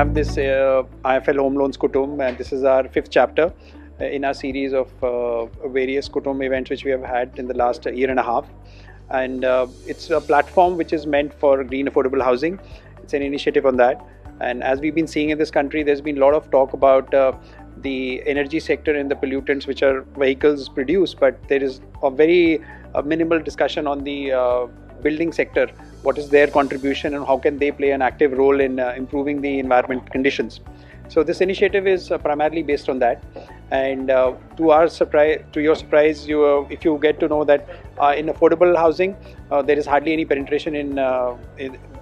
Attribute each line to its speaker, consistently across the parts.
Speaker 1: have this IIFL Home Loans Kutum, and this is our 5th chapter in our series of various Kutum events which we have had in the last year and a half. And it's a platform which is meant for green affordable housing. It's an initiative on that. And as we've been seeing in this country, there's been a lot of talk about the energy sector and the pollutants which our vehicles produce, but there is a very minimal discussion on the building sector. What is their contribution and how can they play an active role in improving the environment conditions? So this initiative is primarily based on that. And to your surprise, if you get to know that in affordable housing, there is hardly any penetration in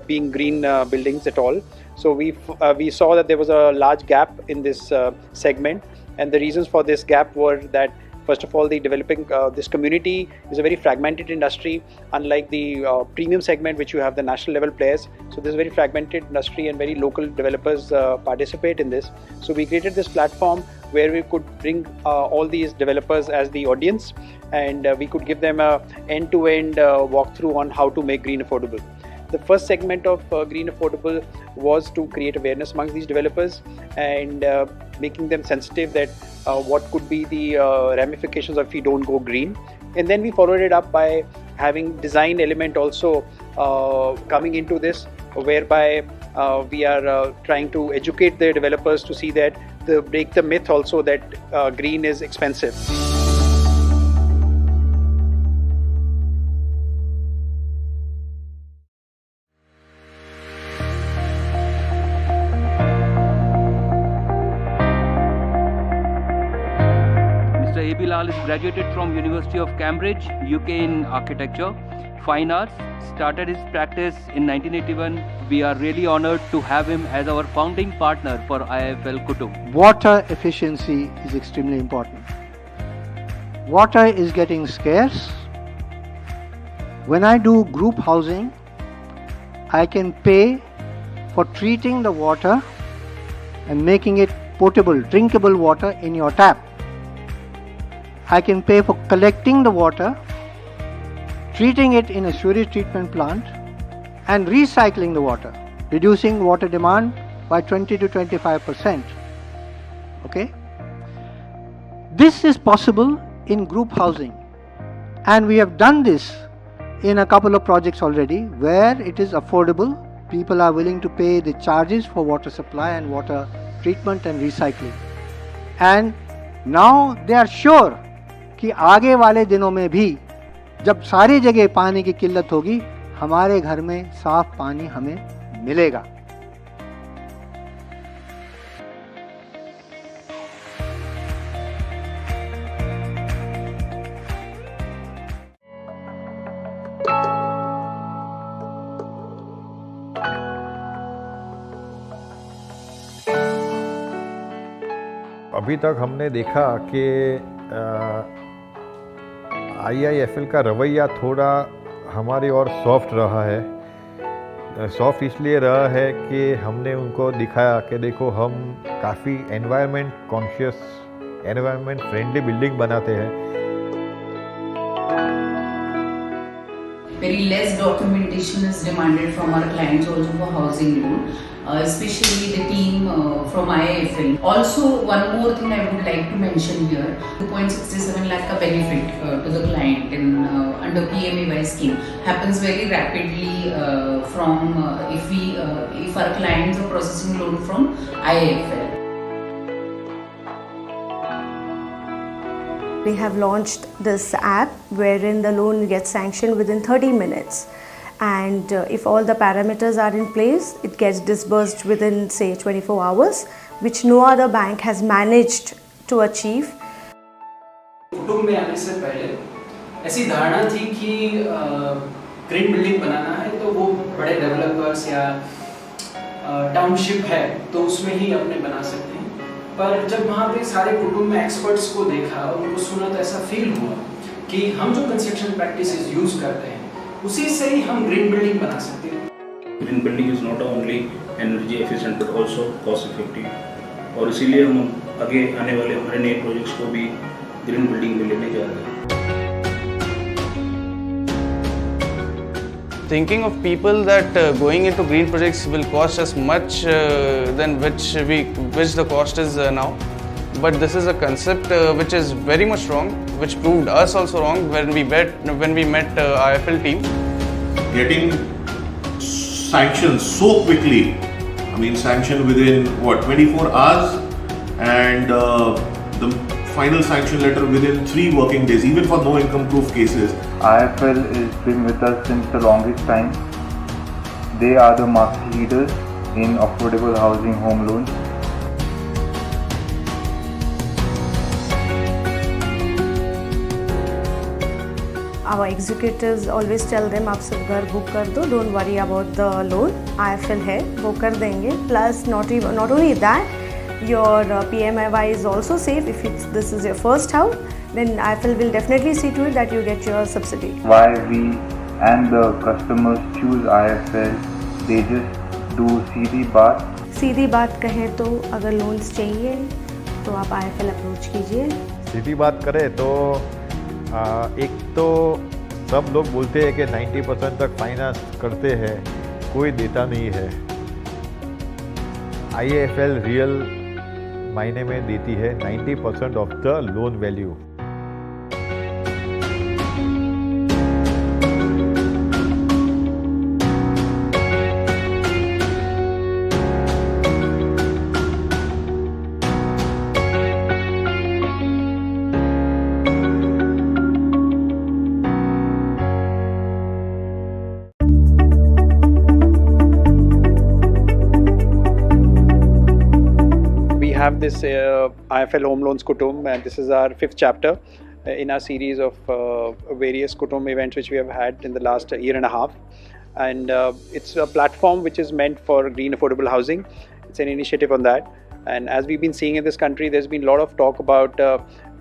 Speaker 1: being green buildings at all. So we saw that there was a large gap in this segment, and the reasons for this gap were that first of all, the developing this community is a very fragmented industry, unlike the premium segment which you have the national level players. So this is a very fragmented industry and very local developers participate in this. So we created this platform where we could bring all these developers as the audience, and we could give them a end-to-end walkthrough on how to make green affordable. The first segment of Green Affordable was to create awareness amongst these developers and making them sensitive that what could be the ramifications if we don't go green. And then we followed it up by having design element also coming into this, whereby we are trying to educate the developers to see that, break the myth also that green is expensive.
Speaker 2: Mr. A.B. Lal is graduated from University of Cambridge, UK in Architecture, Fine Arts, started his practice in 1981. We are really honored to have him as our founding partner for IIFL Kutum.
Speaker 3: Water efficiency is extremely important. Water is getting scarce. When I do group housing, I can pay for treating the water and making it potable, drinkable water in your tap. I can pay for collecting the water, treating it in a sewage treatment plant, and recycling the water, reducing water demand by 20 to 25%. Okay? This is possible in group housing, and we have done this in a couple of projects already where it is affordable. People are willing to pay the charges for water supply and water treatment and recycling. And now they are sure कि आगे वाले दिनों में भी जब सारी जगह पानी की किल्लत होगी, हमारे घर में साफ पानी हमें मिलेगा.
Speaker 4: अभी तक हमने देखा कि IIFL का रवैया थोड़ा हमारी ओर सॉफ्ट रहा है. सॉफ्ट इसलिए रहा है कि हमने उनको दिखाया कि देखो हम काफ़ी environment conscious, environment friendly building बनाते हैं.
Speaker 5: Very less documentation is demanded from our clients also for housing loan, especially the team from IIFL. Also, one more thing I would like to mention here: 2.67 lakh ka benefit to the client in under PMAY scheme happens very rapidly from if our clients are processing loan from IIFL.
Speaker 6: We have launched this app wherein the loan gets sanctioned within 30 minutes, and if all the parameters are in place, it gets disbursed within say 24 hours, which no other bank has managed to achieve.
Speaker 7: कुटुंब में आने से पहले ऐसी धारणा थी कि green building बनाना है तो वो बड़े डेवलपर्स या टाउनशिप है तो उसमें ही अपने बना सकते हैं. पर जब वहाँ पे सारे कुटुंब में एक्सपर्ट्स को देखा और उनको सुना तो ऐसा फील हुआ कि हम जो कंस्ट्रक्शन प्रैक्टिसेस यूज करते हैं उसी से ही हम ग्रीन बिल्डिंग बना सकते हैं.
Speaker 8: Green building is not only energy efficient but also cost effective, और इसीलिए हम आगे आने वाले हमारे नए प्रोजेक्ट्स को भी ग्रीन बिल्डिंग में लेने जा रहे हैं.
Speaker 9: thinking of people that going into green projects will cost us much than which the cost is now. But this is a concept which is very much wrong, which proved us also wrong when we met IIFL team.
Speaker 10: Getting sanctions so quickly, I mean sanction within 24 hours, and the final sanction letter within 3 working days, even for no income proof cases.
Speaker 11: IIFL has been with us since the longest time. They are the market leaders in affordable housing home loans.
Speaker 6: Our executives always tell them आप सब घर book कर दो, don't worry about the loan, IIFL है वो कर देंगे. Plus not only that, your PMIY is also safe. If this is your first house, then IIFL will definitely see to it that you get your subsidy.
Speaker 11: Why we and the customers choose IIFL, they just do सीधी बात.
Speaker 6: सीधी बात कहें तो अगर loans चाहिए तो आप IIFL approach कीजिए.
Speaker 4: सीधी बात करें तो एक तो सब लोग बोलते हैं कि 90% तक फाइनेंस करते हैं, कोई देता नहीं है. IIFL रियल मायने में देती है 90% of the loan value.
Speaker 1: Have this IIFL Home Loans Kutum, and this is our 5th chapter in our series of various Kutum events which we have had in the last year and a half. And it's a platform which is meant for green affordable housing. It's an initiative on that. And as we've been seeing in this country, there's been a lot of talk about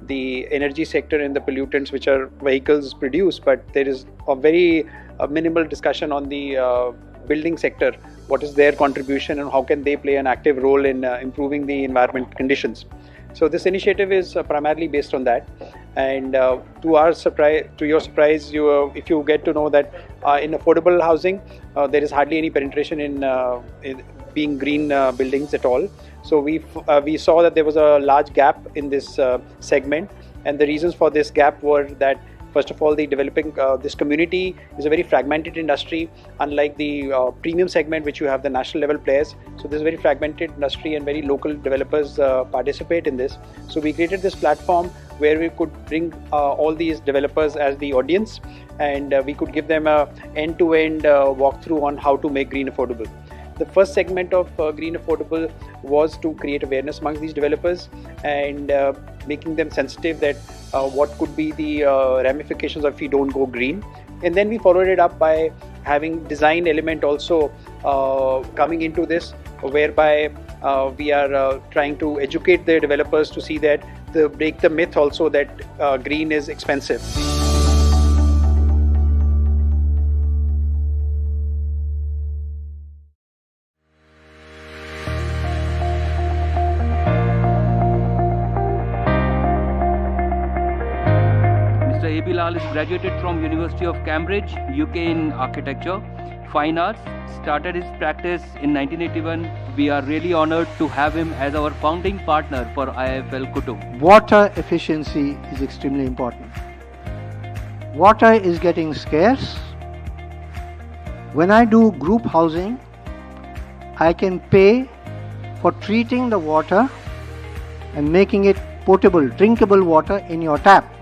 Speaker 1: the energy sector and the pollutants which our vehicles produce, but there is a very minimal discussion on the building sector. What is their contribution and how can they play an active role in improving the environment conditions. So this initiative is primarily based on that. And to your surprise, if you get to know that in affordable housing, there is hardly any penetration in being green buildings at all. So we saw that there was a large gap in this segment, and the reasons for this gap were that first of all, the developing this community is a very fragmented industry, unlike the premium segment which you have the national level players. So this is a very fragmented industry and very local developers participate in this. So we created this platform where we could bring all these developers as the audience, and we could give them a end-to-end walkthrough on how to make green affordable. The first segment of Green Affordable was to create awareness amongst these developers and making them sensitive that what could be the ramifications if we don't go green. And then we followed it up by having design element also coming into this, whereby we are trying to educate the developers to see that break the myth also that green is expensive.
Speaker 2: Is graduated from University of Cambridge, UK in architecture, fine arts, started his practice in 1981. We are really honored to have him as our founding partner for IIFL Kutum.
Speaker 3: Water efficiency is extremely important. Water is getting scarce. When I do group housing, I can pay for treating the water and making it potable, drinkable water in your tap.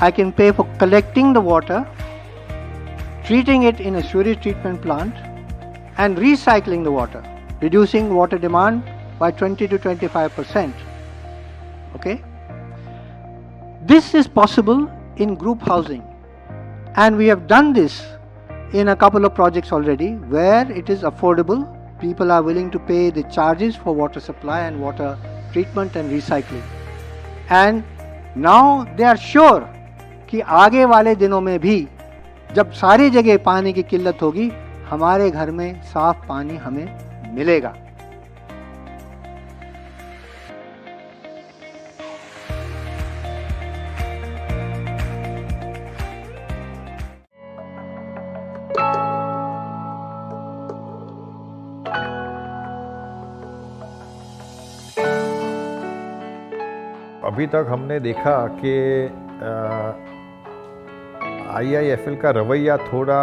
Speaker 3: I can pay for collecting the water, treating it in a sewage treatment plant, and recycling the water, reducing water demand by 20 to 25%. Okay? This is possible in group housing, and we have done this in a couple of projects already where it is affordable. People are willing to pay the charges for water supply and water treatment and recycling. And now they are sure कि आगे वाले दिनों में भी जब सारी जगह पानी की किल्लत होगी, हमारे घर में साफ पानी हमें मिलेगा.
Speaker 4: अभी तक हमने देखा कि IIFL का रवैया थोड़ा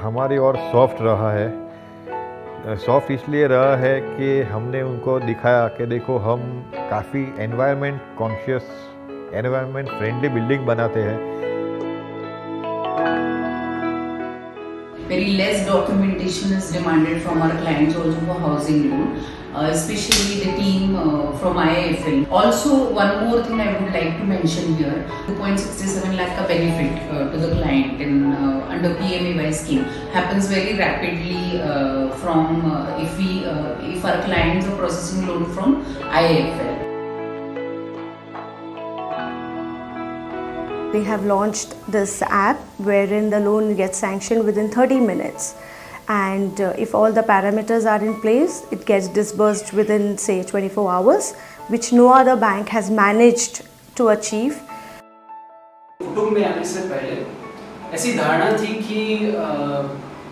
Speaker 4: हमारी ओर सॉफ्ट रहा है। सॉफ्ट इसलिए रहा है कि हमने उनको दिखाया कि देखो हम काफ़ी environment conscious, environment friendly building बनाते हैं।
Speaker 5: Very less documentation is demanded from our clients also for housing loan, especially the team from IIFL. Also, one more thing I would like to mention here: 2.67 lakh ka benefit to the client in under PMAY scheme happens very rapidly from if our clients are processing loan from IIFL.
Speaker 6: They have launched this app wherein the loan gets sanctioned within 30 minutes, and if all the parameters are in place, it gets disbursed within say 24 hours, which no other bank has managed to achieve.
Speaker 7: कुटुंब में आने से पहले ऐसी धारणा थी कि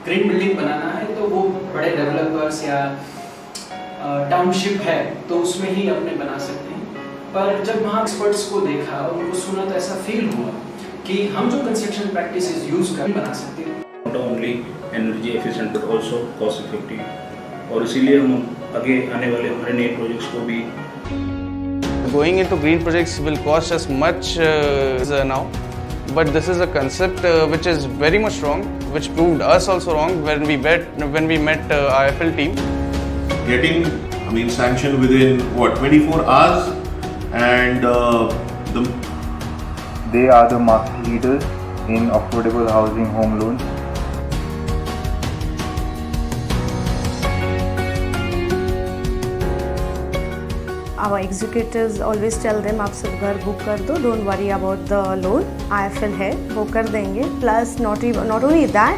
Speaker 7: green building बनाना है तो वो बड़े डेवलपर्स या टाउनशिप है तो उसमें ही अपने बना सकते हैं। पर जब वहाँ एक्सपर्ट्स को देखा और उनको सुना तो ऐसा फील हुआ कि हम जो कंस्ट्रक्शन प्रैक्टिसेस यूज कर बना सकते हैं।
Speaker 8: Not only energy efficient but also cost effective, और इसीलिए हम आगे आने वाले हमारे नए प्रोजेक्ट्स को भी
Speaker 9: Going into green projects will cost us much now, but this is a concept which is very much wrong, which proved us also wrong when we met IIFL team.
Speaker 10: Getting sanction within 24 hours, and
Speaker 11: they are the market leaders in affordable housing home loans.
Speaker 6: Our executives always tell them आप सिर्फ घर book कर दो, don't worry about the loan, IIFL है वो कर देंगे. Plus not only that,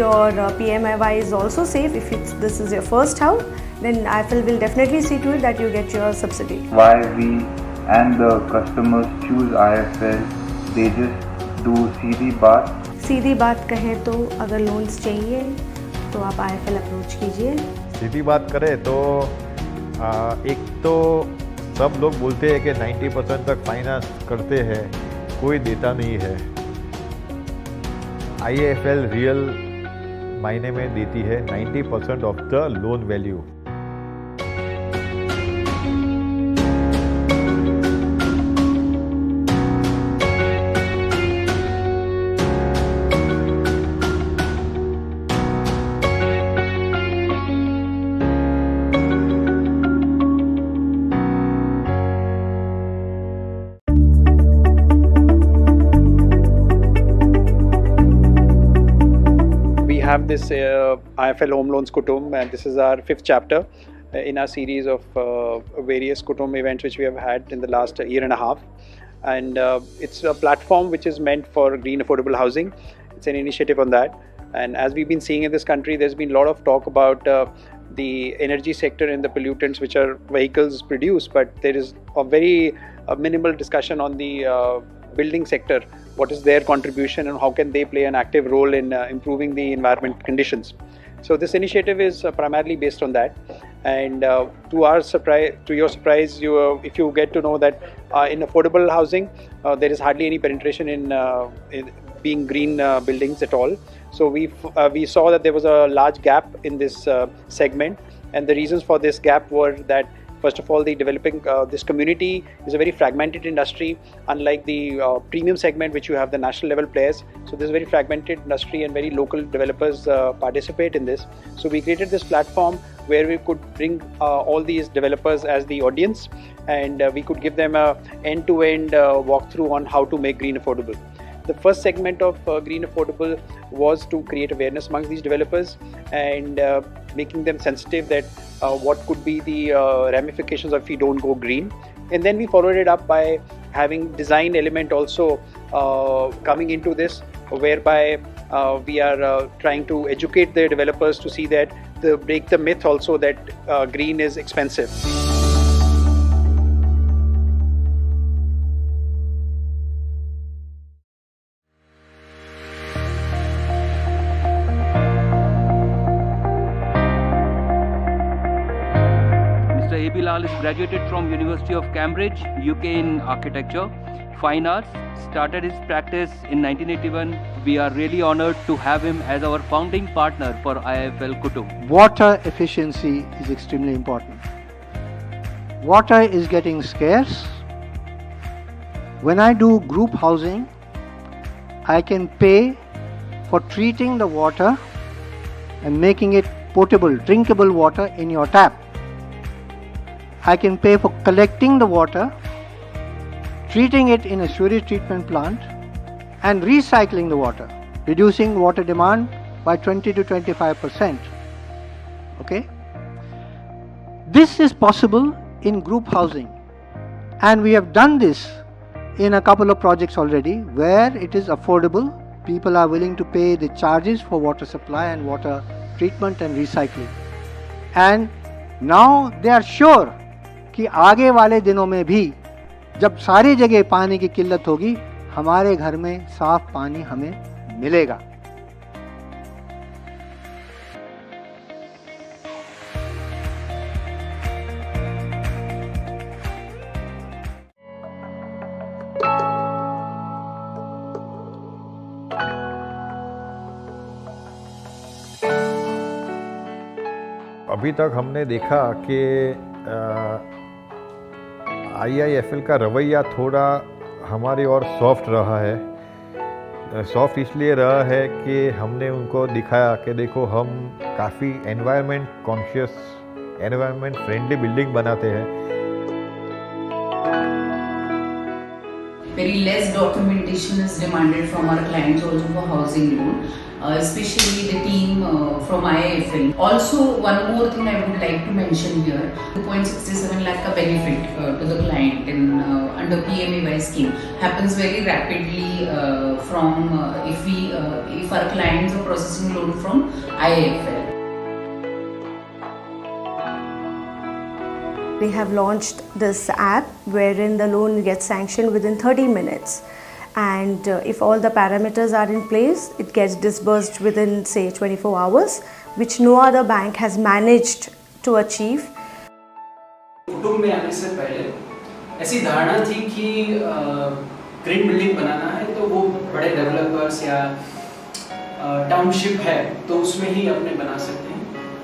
Speaker 6: your PMAY is also safe. If this is your first house, then IIFL will definitely see to it that you get your subsidy.
Speaker 11: Why we and the customers choose IIFL, they just do सीधी बात.
Speaker 6: सीधी बात कहें तो अगर loans चाहिए तो आप IIFL approach कीजिए.
Speaker 4: सीधी बात करें तो एक तो सब लोग बोलते हैं कि 90% तक फाइनेंस करते हैं, कोई देता नहीं है। IIFL रियल मायने में देती है 90% of the loan value.
Speaker 1: Have this IIFL Home Loans Kutum, and this is our 5th chapter in our series of various Kutum events which we have had in the last year and a half. And it's a platform which is meant for green affordable housing. It's an initiative on that. And as we've been seeing in this country, there's been a lot of talk about the energy sector and the pollutants which our vehicles produce, but there is a very minimal discussion on the building sector. What is their contribution and how can they play an active role in improving the environment conditions. So this initiative is primarily based on that, and to your surprise, if you get to know that in affordable housing there is hardly any penetration in being green buildings at all. So we saw that there was a large gap in this segment, and the reasons for this gap were that first of all, the developing this community is a very fragmented industry, unlike the premium segment which you have the national level players. So this is a very fragmented industry and very local developers participate in this. So we created this platform where we could bring all these developers as the audience, and we could give them a end-to-end walkthrough on how to make green affordable. The first segment of green affordable was to create awareness amongst these developers and making them sensitive that what could be the ramifications if we don't go green. And then we followed it up by having design element also coming into this, whereby we are trying to educate the developers to see that break the myth also that green is expensive.
Speaker 2: AB Lal Lal is graduated from University of Cambridge, UK in architecture, fine arts, started his practice in 1981. We are really honored to have him as our founding partner for IIFL Kutum.
Speaker 3: Water efficiency is extremely important. Water is getting scarce. When I do group housing, I can pay for treating the water and making it potable, drinkable water in your tap. I can pay for collecting the water, treating it in a sewage treatment plant, and recycling the water, reducing water demand by 20 to 25%. Okay? This is possible in group housing, and we have done this in a couple of projects already where it is affordable. People are willing to pay the charges for water supply and water treatment and recycling. And now they are sure कि आगे वाले दिनों में भी जब सारी जगह पानी की किल्लत होगी, हमारे घर में साफ पानी हमें मिलेगा.
Speaker 4: अभी तक हमने देखा कि IIFL का रवैया थोड़ा हमारी ओर सॉफ्ट रहा है. सॉफ्ट इसलिए रहा है कि हमने उनको दिखाया कि देखो हम काफ़ी environment conscious, environment friendly building बनाते हैं.
Speaker 5: Very less documentation is demanded from our clients also for housing loan, especially the team from IIFL. Also, one more thing I would like to mention here: 2.67 lakh ka benefit to the client in under PMAY scheme happens very rapidly from if our clients are processing loan from IIFL.
Speaker 6: We have launched this app wherein the loan gets sanctioned within 30 minutes, and if all the parameters are in place, it gets disbursed within say 24 hours, which no other bank has managed to achieve.
Speaker 7: कुटुंब में आने से पहले ऐसी धारणा थी कि green building बनाना है तो वो बड़े डेवलपर्स या टाउनशिप है तो उसमें ही अपने बना सकते हैं.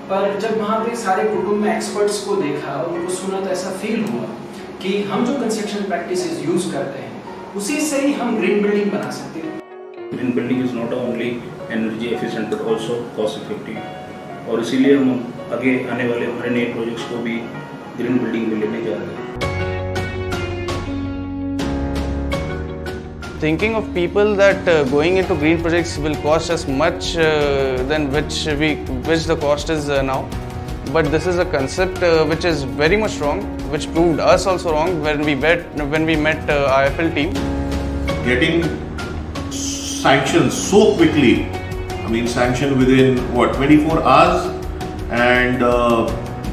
Speaker 7: पर जब वहाँ पे सारे कुटुंब में एक्सपर्ट्स को देखा और उनको सुना तो ऐसा फील हुआ कि हम जो कंस्ट्रक्शन प्रैक्टिसेस यूज करते हैं उसी से ही हम ग्रीन बिल्डिंग बना सकते हैं.
Speaker 8: Green building is not only energy efficient but also cost effective, और इसीलिए हम आगे आने वाले हमारे नए प्रोजेक्ट्स को भी ग्रीन बिल्डिंग में लेने जा रहे हैं.
Speaker 9: Thinking of people that going into green projects will cost us much than which the cost is now, but this is a concept which is very much wrong, which proved us also wrong when we met IIFL team.
Speaker 10: Getting sanctions so quickly, I mean sanction within 24 hours, and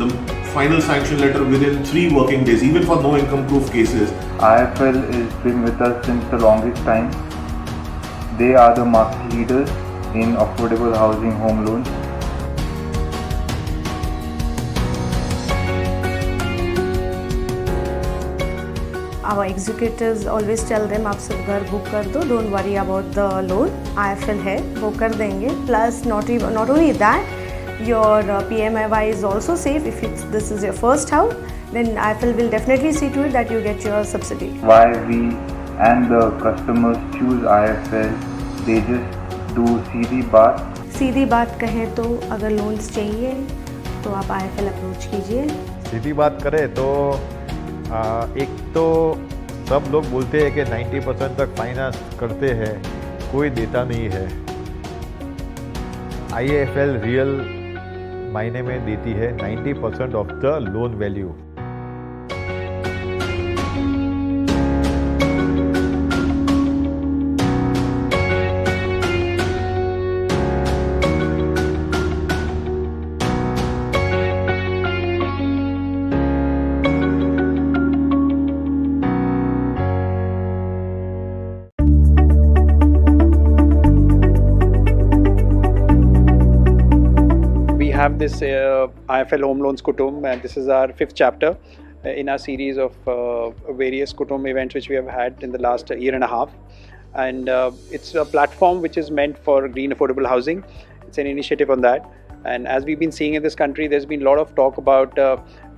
Speaker 10: the final sanction letter within 3 working days, even for no income proof cases.
Speaker 11: IIFL has been with us since the longest time. They are the market leaders in affordable housing home loans.
Speaker 6: Our executives always tell them आप सिर्फ घर book कर दो, don't worry about the loan, IIFL है वो कर देंगे. Plus not only that, your PMAY is also safe. If this is your first house, then IIFL will definitely see to it that you get your subsidy.
Speaker 11: Why we and the customers choose IIFL, they just do सीधी बात.
Speaker 6: सीधी बात कहें तो अगर loans चाहिए तो आप IIFL approach कीजिए.
Speaker 4: सीधी बात करें तो एक तो सब लोग बोलते हैं कि 90% तक फाइनेंस करते हैं, कोई देता नहीं है. IIFL रियल मायने में देती है 90% of the loan value.
Speaker 1: Have this IIFL Home Loans Kutum, and this is our 5th chapter in our series of various Kutum events which we have had in the last year and a half. And it's a platform which is meant for green affordable housing. It's an initiative on that. And as we've been seeing in this country, there's been a lot of talk about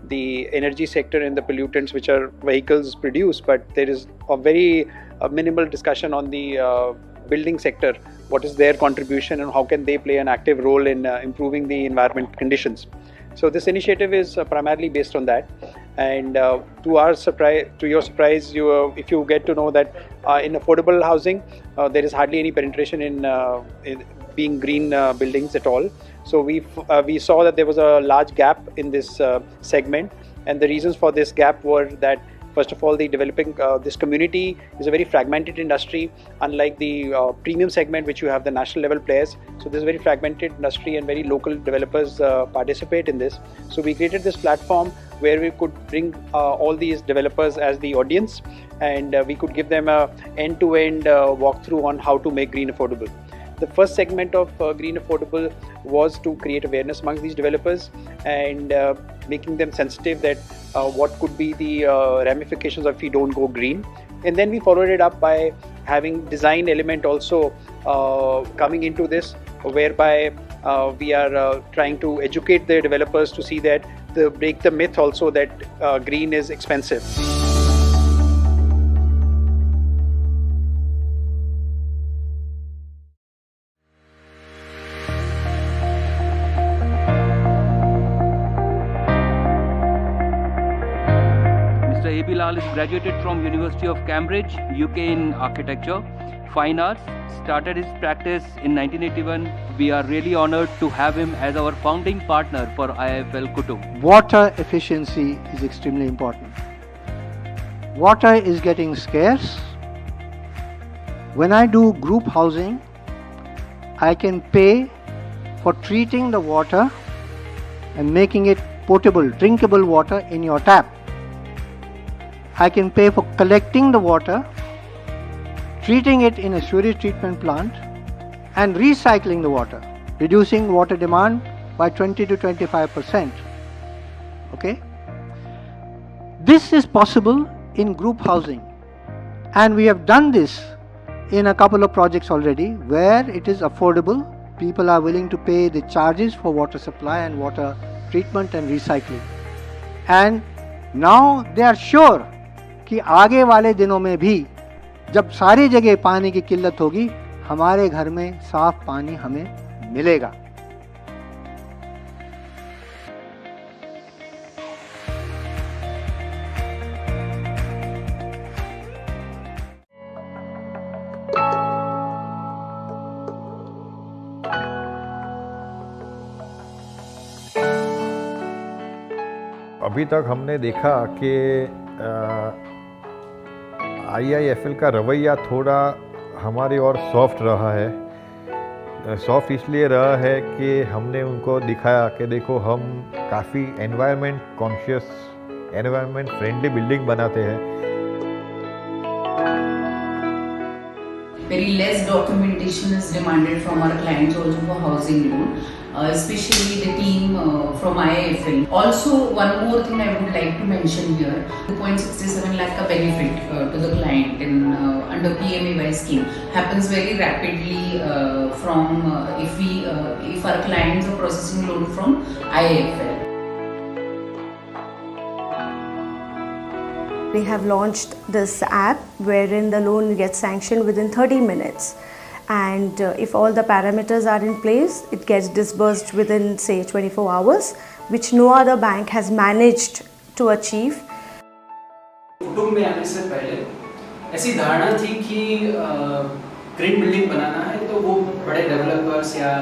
Speaker 1: the energy sector and the pollutants which our vehicles produce, but there is a very minimal discussion on the building sector. What is their contribution and how can they play an active role in improving the environment conditions? So this initiative is primarily based on that. And to our surprise, to your surprise, if you get to know that in affordable housing, there is hardly any penetration in being green buildings at all. So we saw that there was a large gap in this segment, and the reasons for this gap were that first of all, the developing this community is a very fragmented industry, unlike the premium segment which you have the national level players. So this is a very fragmented industry and very local developers participate in this. So we created this platform where we could bring all these developers as the audience, and we could give them a end-to-end walkthrough on how to make green affordable. The first segment of Green Affordable was to create awareness amongst these developers and making them sensitive that what could be the ramifications if we don't go green. And then we followed it up by having design element also coming into this, whereby we are trying to educate the developers to see that break the myth also that green is expensive.
Speaker 2: Is graduated from University of Cambridge, UK in architecture, fine arts, started his practice in 1981. We are really honored to have him as our founding partner for IIFL Kutum.
Speaker 3: Water efficiency is extremely important. Water is getting scarce. When I do group housing, I can pay for treating the water and making it potable, drinkable water in your tap. I can pay for collecting the water, treating it in a sewage treatment plant, and recycling the water, reducing water demand by 20 to 25%. Okay? This is possible in group housing, and we have done this in a couple of projects already where it is affordable. People are willing to pay the charges for water supply and water treatment and recycling. And now they are sure कि आगे वाले दिनों में भी जब सारी जगह पानी की किल्लत होगी, हमारे घर में साफ पानी हमें मिलेगा.
Speaker 4: अभी तक हमने देखा कि IIFL का रवैया थोड़ा हमारी ओर सॉफ्ट रहा है. सॉफ्ट इसलिए रहा है कि हमने उनको दिखाया कि देखो हम काफ़ी environment conscious, environment friendly building बनाते हैं.
Speaker 5: Very less documentation is demanded from our clients also for housing loan, especially the team from IIFL. Also, one more thing I would like to mention here: 2.67 lakh ka benefit to the client in under PMAY scheme happens very rapidly from if our clients are processing loan from IIFL.
Speaker 6: We have launched this app wherein the loan gets sanctioned within 30 minutes, and if all the parameters are in place, it gets disbursed within say 24 hours, which no other bank has managed to achieve.
Speaker 7: कुटुंब में आने से पहले ऐसी धारणा थी कि green building बनाना है तो वो बड़े डेवलपर्स या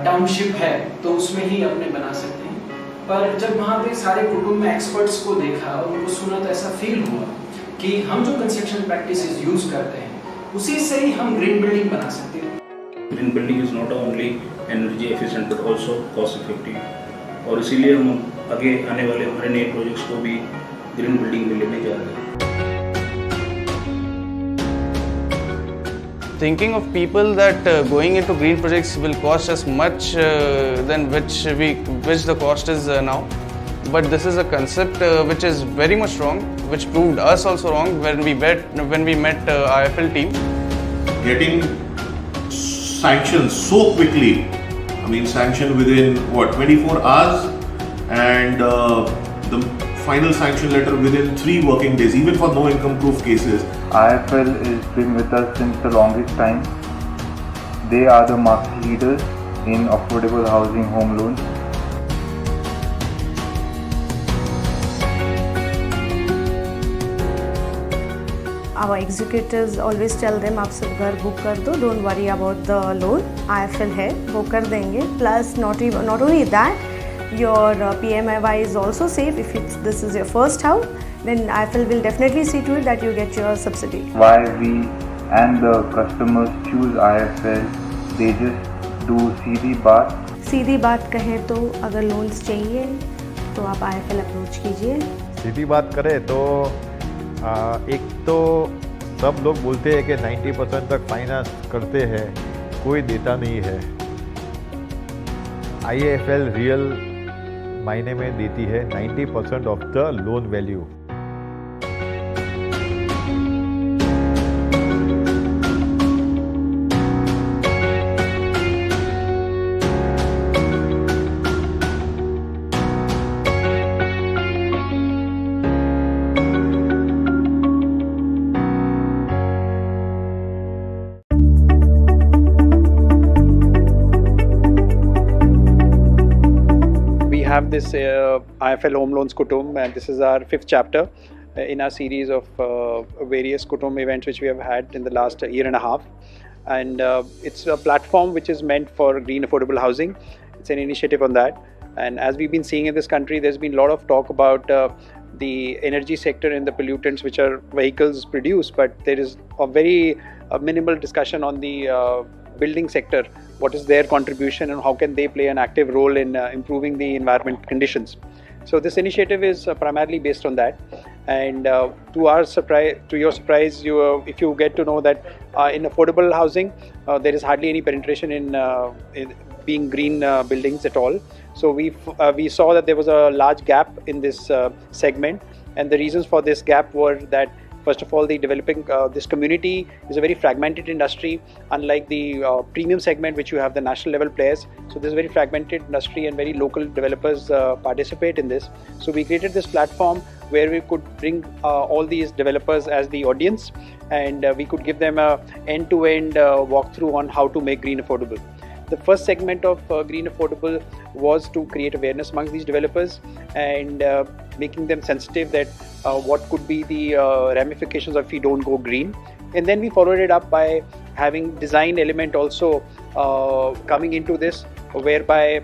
Speaker 7: टाउनशिप है तो उसमें ही अपने बना सकते हैं. पर जब वहाँ पे सारे कुटुंब में एक्सपर्ट्स को देखा और उनको सुना तो ऐसा फील हुआ कि हम जो कंस्ट्रक्शन प्रैक्टिसेस यूज करते हैं उसी से ही हम ग्रीन बिल्डिंग बना सकते हैं.
Speaker 8: Green building is not only energy efficient but also cost effective, और इसीलिए हम आगे आने वाले हमारे नए प्रोजेक्ट्स को भी ग्रीन बिल्डिंग में लेने जा रहे हैं.
Speaker 9: Thinking of people that going into green projects will cost us much than which the cost is now, but this is a concept which is very much wrong, which proved us also wrong when we met IIFL team.
Speaker 10: Getting sanctions so quickly, I mean sanction within 24 hours, and the final sanction letter within 3 working days, even for no income proof cases.
Speaker 11: IIFL has been with us since the longest time. They are the market leaders in affordable housing home loans.
Speaker 6: Our executives always tell them आप सब घर book कर दो, don't worry about the loan, IIFL है वो कर देंगे. Plus not only that, your PMIY is also safe. If this is your first house, then IIFL will definitely see to it that you get your subsidy.
Speaker 11: Why we and the customers choose IIFL, they just do सीधी बात.
Speaker 6: सीधी बात कहें तो अगर loans चाहिए तो आप IIFL approach कीजिए.
Speaker 4: सीधी बात करें तो एक तो सब लोग बोलते हैं कि 90% तक फाइनेंस करते हैं, कोई देता नहीं है. IIFL रियल मायने में देती है 90% of the loan value.
Speaker 1: Have this IIFL Home Loans Kutum, and this is our 5th chapter in our series of various Kutum events which we have had in the last year and a half. And it's a platform which is meant for green affordable housing. It's an initiative on that. And as we've been seeing in this country, there's been a lot of talk about the energy sector and the pollutants which our vehicles produce, but there is a very minimal discussion on the building sector. What is their contribution and how can they play an active role in improving the environment conditions. So this initiative is primarily based on that. And to your surprise, if you get to know that in affordable housing, there is hardly any penetration in being green buildings at all. So we saw that there was a large gap in this segment, and the reasons for this gap were that first of all, the developing this community is a very fragmented industry, unlike the premium segment which you have the national level players. So this is a very fragmented industry and very local developers participate in this. So we created this platform where we could bring all these developers as the audience, and we could give them a end-to-end walkthrough on how to make green affordable. The first segment of Green Affordable was to create awareness amongst these developers and making them sensitive that what could be the ramifications if we don't go green. And then we followed it up by having design element also coming into this, whereby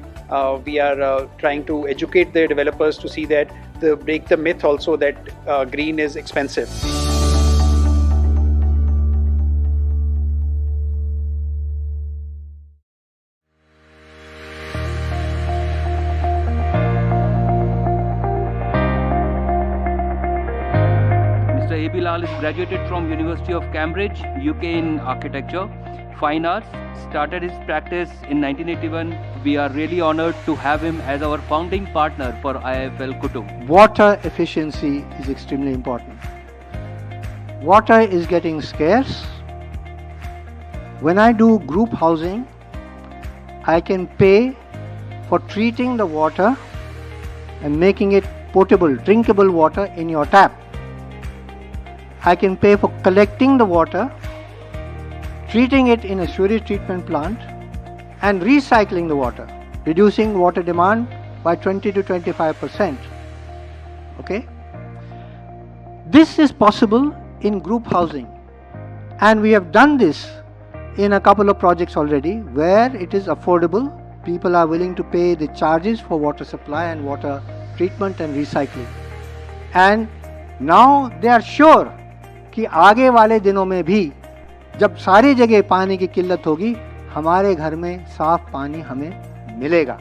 Speaker 1: we are trying to educate the developers to see that break the myth also that green is expensive.
Speaker 2: A.B. Lal is graduated from University of Cambridge, UK in architecture, fine arts, started his practice in 1981. We are really honored to have him as our founding partner for IIFL Kutum.
Speaker 3: Water efficiency is extremely important. Water is getting scarce. When I do group housing, I can pay for treating the water and making it potable, drinkable water in your tap. I can pay for collecting the water, treating it in a sewage treatment plant, and recycling the water, reducing water demand by 20 to 25%. Okay? This is possible in group housing, and we have done this in a couple of projects already where it is affordable. People are willing to pay the charges for water supply and water treatment and recycling. And now they are sure कि आगे वाले दिनों में भी जब सारी जगह पानी की किल्लत होगी, हमारे घर में साफ पानी हमें मिलेगा.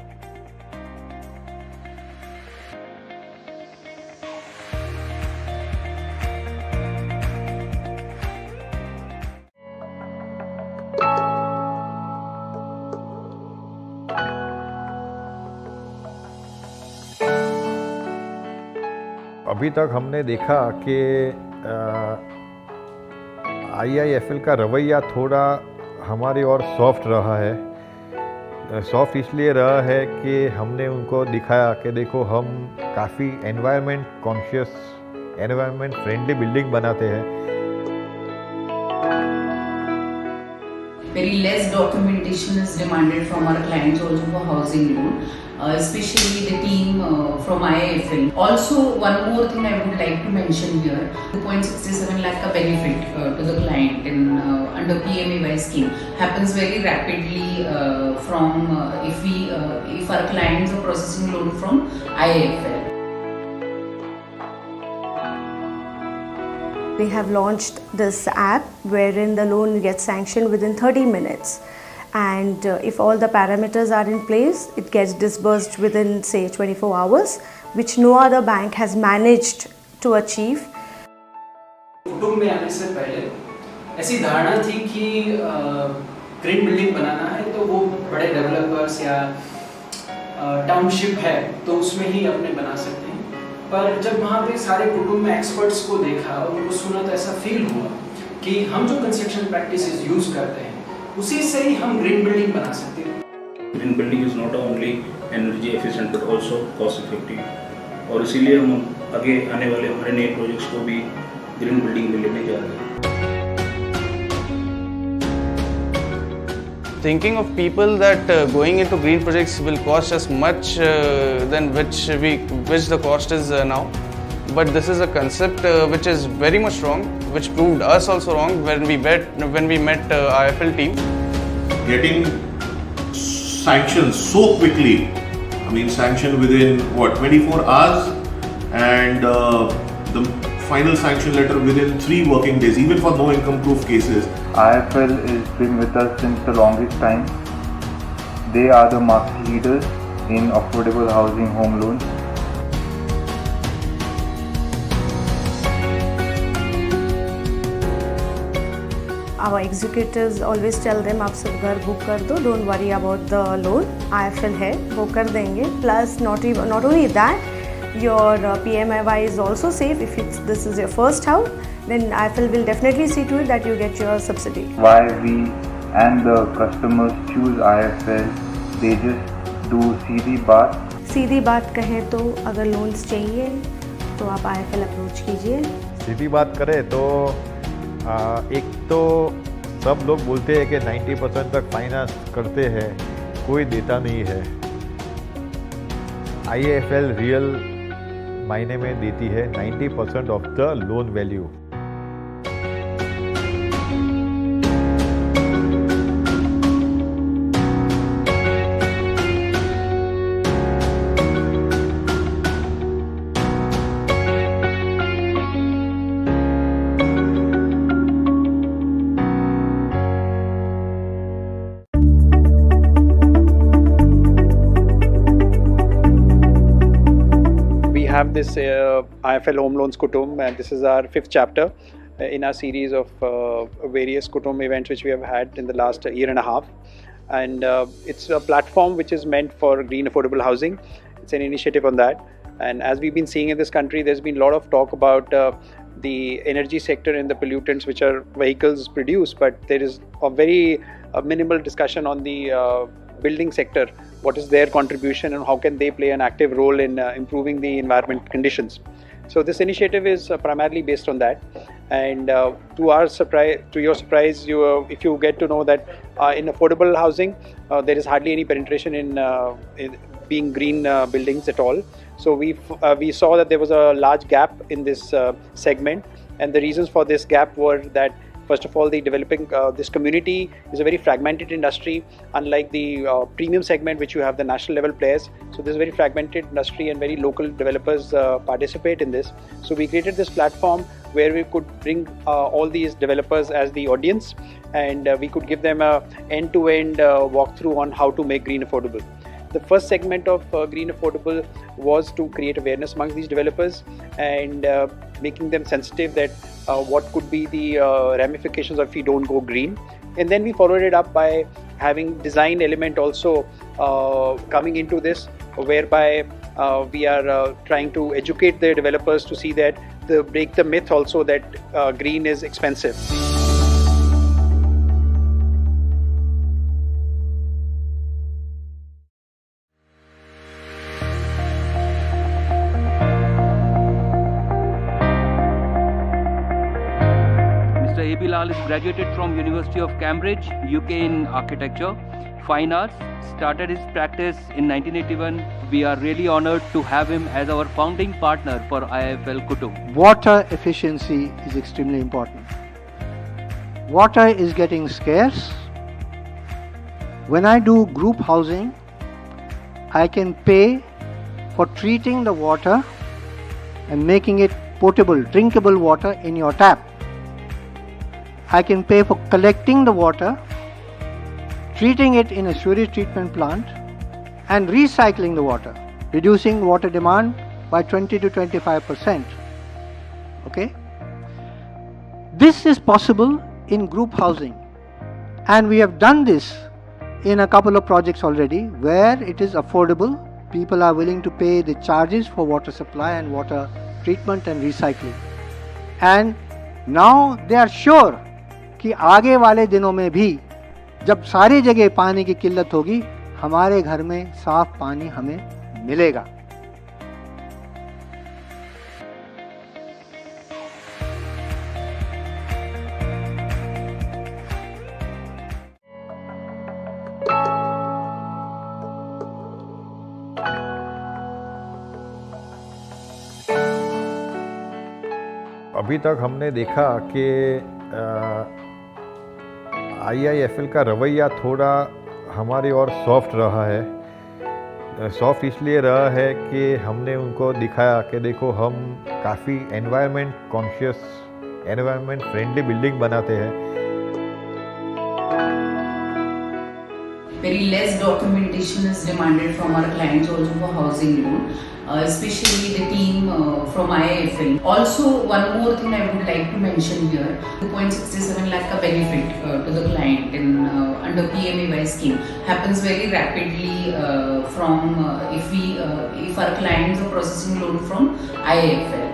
Speaker 4: अभी तक हमने देखा कि IIFL का रवैया थोड़ा हमारी ओर सॉफ्ट रहा है। सॉफ्ट इसलिए रहा है कि हमने उनको दिखाया कि देखो हम काफ़ी environment conscious, environment friendly building बनाते हैं।
Speaker 5: Very less documentation is demanded from our clients also for housing loan, especially the team from IIFL. Also, one more thing I would like to mention here: 2.67 lakh ka benefit to the client in under PMAY scheme happens very rapidly from if our clients are processing loan from IIFL.
Speaker 6: We have launched this app wherein the loan gets sanctioned within 30 minutes, and if all the parameters are in place, it gets disbursed within say 24 hours, which no other bank has managed to achieve.
Speaker 7: कुटुंब में आने से पहले ऐसी धारणा थी कि green building बनाना है तो वो बड़े डेवलपर्स या टाउनशिप है तो उसमें ही अपने बना सकते हैं। पर जब वहाँ पे सारे कुटुंब में एक्सपर्ट्स को देखा और उनको सुना तो ऐसा फील हुआ कि हम जो कंस्ट्रक्शन प्रैक्टिसेस यूज करते हैं उसी से ही हम ग्रीन बिल्डिंग बना सकते हैं।
Speaker 8: Green building is not only energy efficient but also cost effective, और इसीलिए हम आगे आने वाले हमारे नए प्रोजेक्ट्स को भी ग्रीन बिल्डिंग में लेने जा रहे हैं।
Speaker 9: Thinking of people that going into green projects will cost us much than which the cost is now, but this is a concept which is very much wrong, which proved us also wrong when we met IIFL team.
Speaker 10: Getting sanctions so quickly, I mean sanction within 24 hours, and the final sanction letter within 3 working days, even for no income proof cases.
Speaker 11: IIFL has been with us since the longest time. They are the market leaders in affordable housing home loans.
Speaker 6: Our executives always tell them आप सब घर book कर दो, don't worry about the loan, IIFL है वो कर देंगे. Plus not only that, your PMAY is also safe. If this is your first house, then IIFL will definitely see to it that you get your subsidy.
Speaker 11: Why we and the customers choose IIFL, they just do सीधी बात.
Speaker 6: सीधी बात कहें तो अगर loans चाहिए तो आप IIFL approach कीजिए.
Speaker 4: सीधी बात करें तो एक तो सब लोग बोलते हैं कि 90% तक फाइनेंस करते हैं, कोई देता नहीं है। IIFL रियल मायने में देती है 90% of the loan value.
Speaker 1: Have this IIFL Home Loans Kutum, and this is our 5th chapter in our series of various Kutum events which we have had in the last year and a half. And it's a platform which is meant for green affordable housing. It's an initiative on that. And as we've been seeing in this country, there's been a lot of talk about the energy sector and the pollutants which our vehicles produce, but there is a very minimal discussion on the building sector. What is their contribution and how can they play an active role in improving the environment conditions. So this initiative is primarily based on that, and to your surprise, if you get to know that in affordable housing there is hardly any penetration in being green buildings at all. So we saw that there was a large gap in this segment, and the reasons for this gap were that first of all, the developing this community is a very fragmented industry, unlike the premium segment which you have the national level players. So this is a very fragmented industry and very local developers participate in this. So we created this platform where we could bring all these developers as the audience, and we could give them a end-to-end walkthrough on how to make green affordable. The first segment of Green Affordable was to create awareness amongst these developers and making them sensitive that what could be the ramifications if we don't go green. And then we followed it up by having design element also coming into this, whereby We are trying to educate the developers to see that break the myth also that green is expensive.
Speaker 2: Mr. A.B. Lal is graduated from University of Cambridge, UK in architecture, fine arts, started his practice in 1981. We are really honored to have him as our founding partner for IIFL Kutum.
Speaker 3: Water efficiency is extremely important. Water is getting scarce. When I do group housing, I can pay for treating the water and making it potable, drinkable water in your tap. I can pay for collecting the water, treating it in a sewage treatment plant, and recycling the water, reducing water demand by 20 to 25%. Okay? This is possible in group housing, and we have done this in a couple of projects already where it is affordable. People are willing to pay the charges for water supply and water treatment and recycling. And now they are sure कि आगे वाले दिनों में भी जब सारी जगह पानी की किल्लत होगी, हमारे घर में साफ पानी हमें मिलेगा.
Speaker 4: अभी तक हमने देखा कि IIFL का रवैया थोड़ा हमारे और सॉफ्ट रहा है. सॉफ्ट इसलिए रहा है कि हमने उनको दिखाया कि देखो हम काफ़ी environment conscious, environment friendly building बनाते हैं.
Speaker 5: Very less documentation is demanded from our clients also for housing loan, especially the team from IIFL. Also, one more thing I would like to mention here: 2.67 lakh ka benefit to the client in under PMAY scheme happens very rapidly from if our clients are processing loan from IIFL.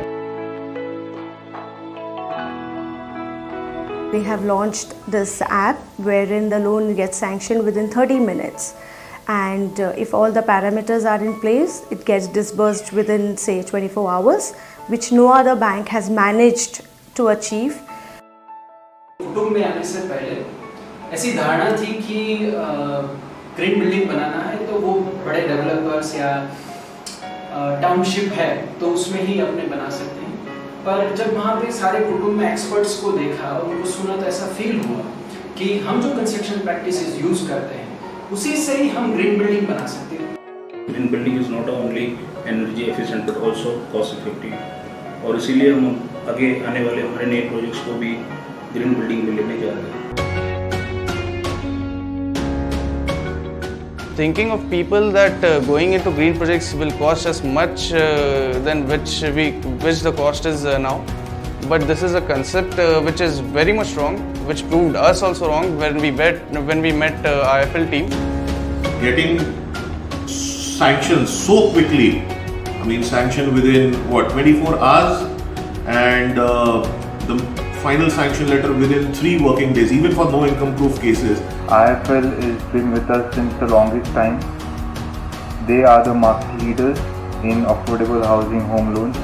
Speaker 6: We have launched this app wherein the loan gets sanctioned within 30 minutes, and if all the parameters are in place, it gets disbursed within say 24 hours, which no other bank has managed to achieve.
Speaker 7: कुटुंब में आने से पहले ऐसी धारणा थी कि green building बनाना है तो वो बड़े डेवलपर्स या टाउनशिप है तो उसमें ही अपने बना सकते हैं. पर जब वहाँ पे सारे कुटुंब में एक्सपर्ट्स को देखा और उनको सुना तो ऐसा फील हुआ कि हम जो कंस्ट्रक्शन प्रैक्टिसेस यूज करते हैं उसी से ही हम ग्रीन बिल्डिंग बना सकते हैं.
Speaker 8: Green building is not only energy efficient but also cost effective, और इसीलिए हम आगे आने वाले हमारे नए प्रोजेक्ट्स को भी ग्रीन बिल्डिंग में लेने जा रहे हैं.
Speaker 9: Thinking of people that going into green projects will cost us much than which the cost is now, but this is a concept which is very much wrong, which proved us also wrong when we met IIFL team.
Speaker 10: Getting sanctions so quickly, I mean sanction within 24 hours, and the final sanction letter within 3 working days, even for no income proof cases.
Speaker 11: IIFL has been with us since the longest time. They are the market leaders in affordable housing home loans.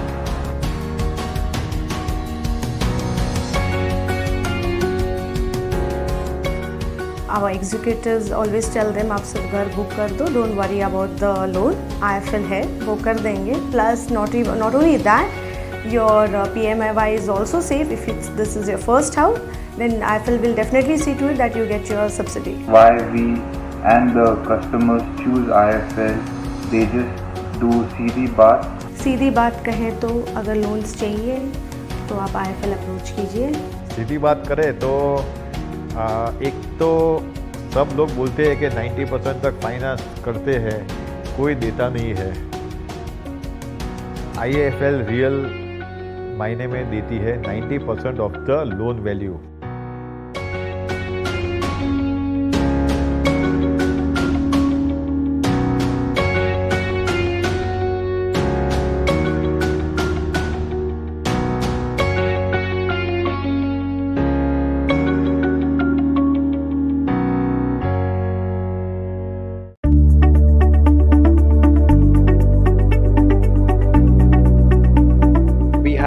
Speaker 6: Our executives always tell them आप सिर्फ घर book कर दो, don't worry about the loan, IIFL है वो कर देंगे. Plus not only that, your PMAY is also safe. If this is your first house, then IIFL will definitely see to it that you get your subsidy.
Speaker 11: Why we and the customers choose IIFL, they just do सीधी बात.
Speaker 6: सीधी बात कहें तो अगर loans चाहिए तो आप IIFL approach कीजिए.
Speaker 4: सीधी बात करें तो एक तो सब लोग बोलते हैं कि 90% तक फाइनेंस करते हैं, कोई देता नहीं है. IIFL रियल मायने में देती है 90% of the loan value.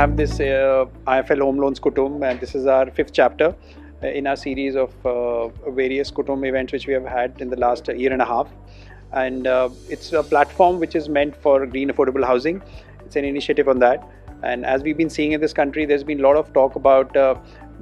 Speaker 1: have this IIFL Home Loans Kutum, and this is our fifth chapter in our series of various Kutum events which we have had in the last year and a half. And it's a platform which is meant for green affordable housing. It's an initiative on that. And as we've been seeing in this country, there's been a lot of talk about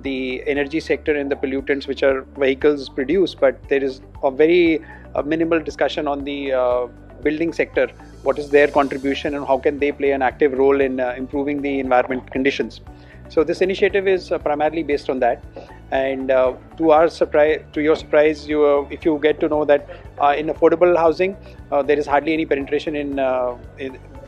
Speaker 1: the energy sector and the pollutants which our vehicles produce, but there is a very minimal discussion on the building sector. What is their contribution and how can they play an active role in improving the environment conditions? So this initiative is primarily based on that. And to your surprise, if you get to know that in affordable housing, there is hardly any penetration in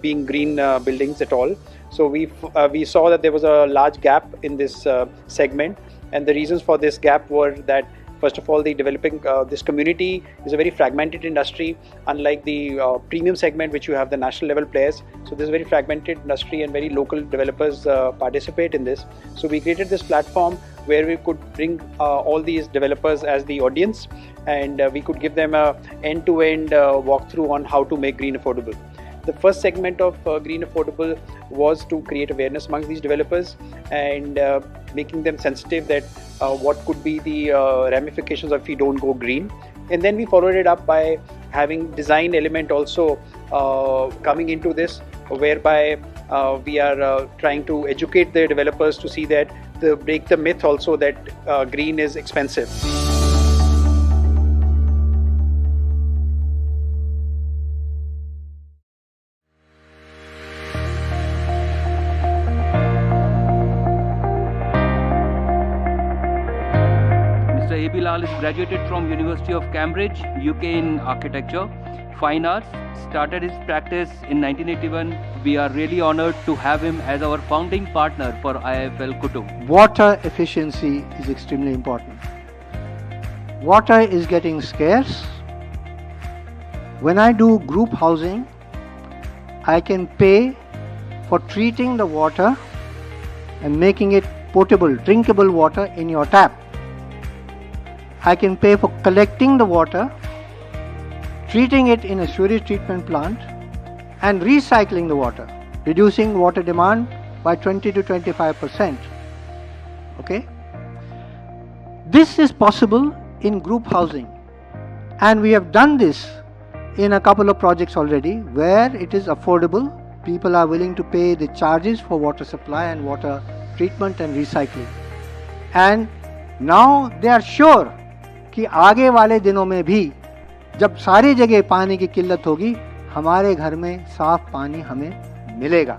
Speaker 1: being green buildings at all. So we saw that there was a large gap in this segment, and the reasons for this gap were that first of all, the developing this community is a very fragmented industry, unlike the premium segment which you have the national level players. So this is a very fragmented industry and very local developers participate in this. So we created this platform where we could bring all these developers as the audience, and we could give them a end-to-end walkthrough on how to make green affordable. The first segment of Green Affordable was to create awareness amongst these developers and making them sensitive that what could be the ramifications if we don't go green. And then we followed it up by having design element also coming into this, whereby we are trying to educate the developers to see that break the myth also that green is expensive.
Speaker 2: Is graduated from University of Cambridge, UK in architecture, fine arts, started his practice in 1981. We are really honored to have him as our founding partner for IIFL Kutum.
Speaker 3: Water efficiency is extremely important. Water is getting scarce. When I do group housing, I can pay for treating the water and making it potable, drinkable water in your tap. I can pay for collecting the water, treating it in a sewage treatment plant, and recycling the water, reducing water demand by 20 to 25%. Okay? This is possible in group housing, and we have done this in a couple of projects already where it is affordable. People are willing to pay the charges for water supply and water treatment and recycling. And now they are sure कि आगे वाले दिनों में भी जब सारी जगह पानी की किल्लत होगी, हमारे घर में साफ पानी हमें मिलेगा.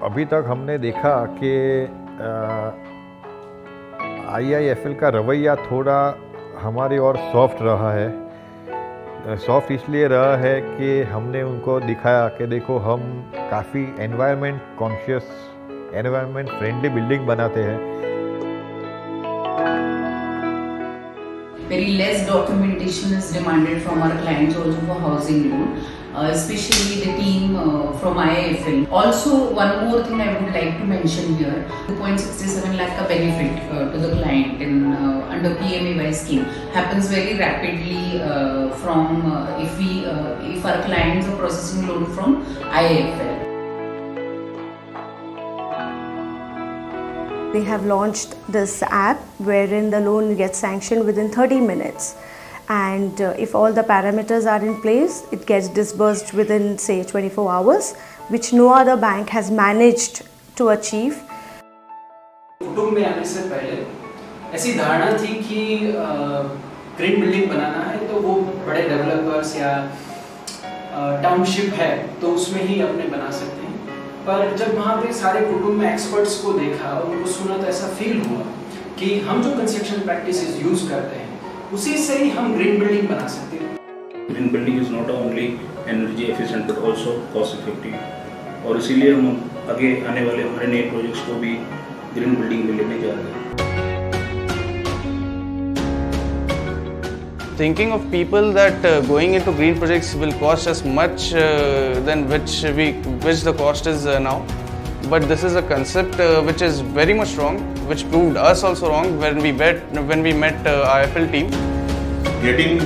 Speaker 4: अभी तक हमने देखा कि IIFL का रवैया थोड़ा हमारी और सॉफ्ट रहा है. सॉफ्ट इसलिए रहा है कि हमने उनको दिखाया कि देखो हम काफ़ी environment conscious, environment friendly building बनाते हैं.
Speaker 5: Very less documentation is demanded from our clients also for housing loan, especially the team from IIFL. Also, one more thing I would like to mention here: 2.67 lakh ka benefit to the client in under PMAY scheme happens very rapidly from if our clients are processing loan from IIFL.
Speaker 6: They have launched this app wherein the loan gets sanctioned within 30 minutes, and if all the parameters are in place, it gets disbursed within say 24 hours, which no other bank has managed to achieve.
Speaker 7: कुटुंब में आने से पहले ऐसी धारणा थी कि green building बनाना है तो वो बड़े डेवलपर्स या टाउनशिप है तो उसमें ही अपने बना सकते हैं. पर जब वहाँ पे सारे कुटुंब में एक्सपर्ट्स को देखा और उनको सुना तो ऐसा फील हुआ कि हम जो कंस्ट्रक्शन प्रैक्टिसेस यूज करते हैं उसी से ही हम ग्रीन बिल्डिंग बना सकते हैं.
Speaker 8: Green building is not only energy efficient but also cost effective, और इसीलिए हम आगे आने वाले हमारे नए प्रोजेक्ट्स को भी ग्रीन बिल्डिंग में लेने जा रहे हैं.
Speaker 9: thinking of people that going into green projects will cost us much than which the cost is now. But this is a concept which is very much wrong, which proved us also wrong when we met IIFL team.
Speaker 10: Getting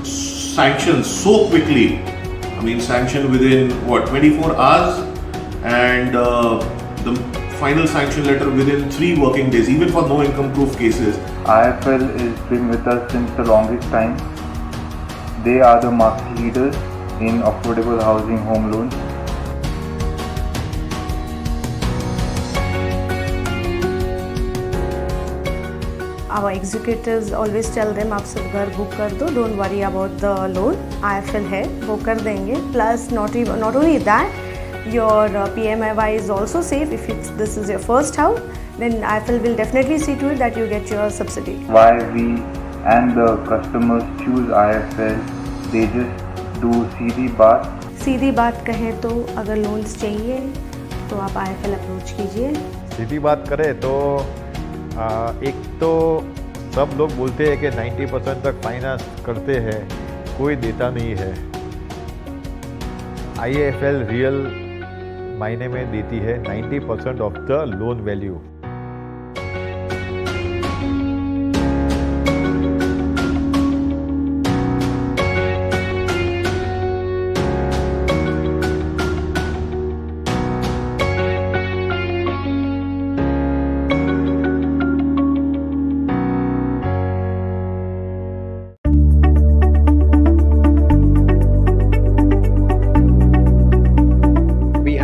Speaker 10: sanctions so quickly, I mean sanction within 24 hours, and the final sanction letter within 3 working days, even for no income proof cases.
Speaker 11: IIFL has been with us since the longest time. They are the market leaders in affordable housing home loans.
Speaker 6: Our executives always tell them आप सिर्फ घर book कर दो, don't worry about the loan, IIFL है वो कर देंगे. Plus not only that, your PMIY is also safe. If this is your first house, then IIFL will definitely see to it that you get your subsidy.
Speaker 11: Why we and the customers choose IIFL, they just do सीधी बात.
Speaker 6: सीधी बात कहें तो अगर loans चाहिए तो आप IIFL approach कीजिए.
Speaker 4: सीधी बात करें तो एक तो सब लोग बोलते हैं कि 90% तक फाइनेंस करते हैं, कोई देता नहीं है. IIFL रियल मायने में देती है 90% of the loan value.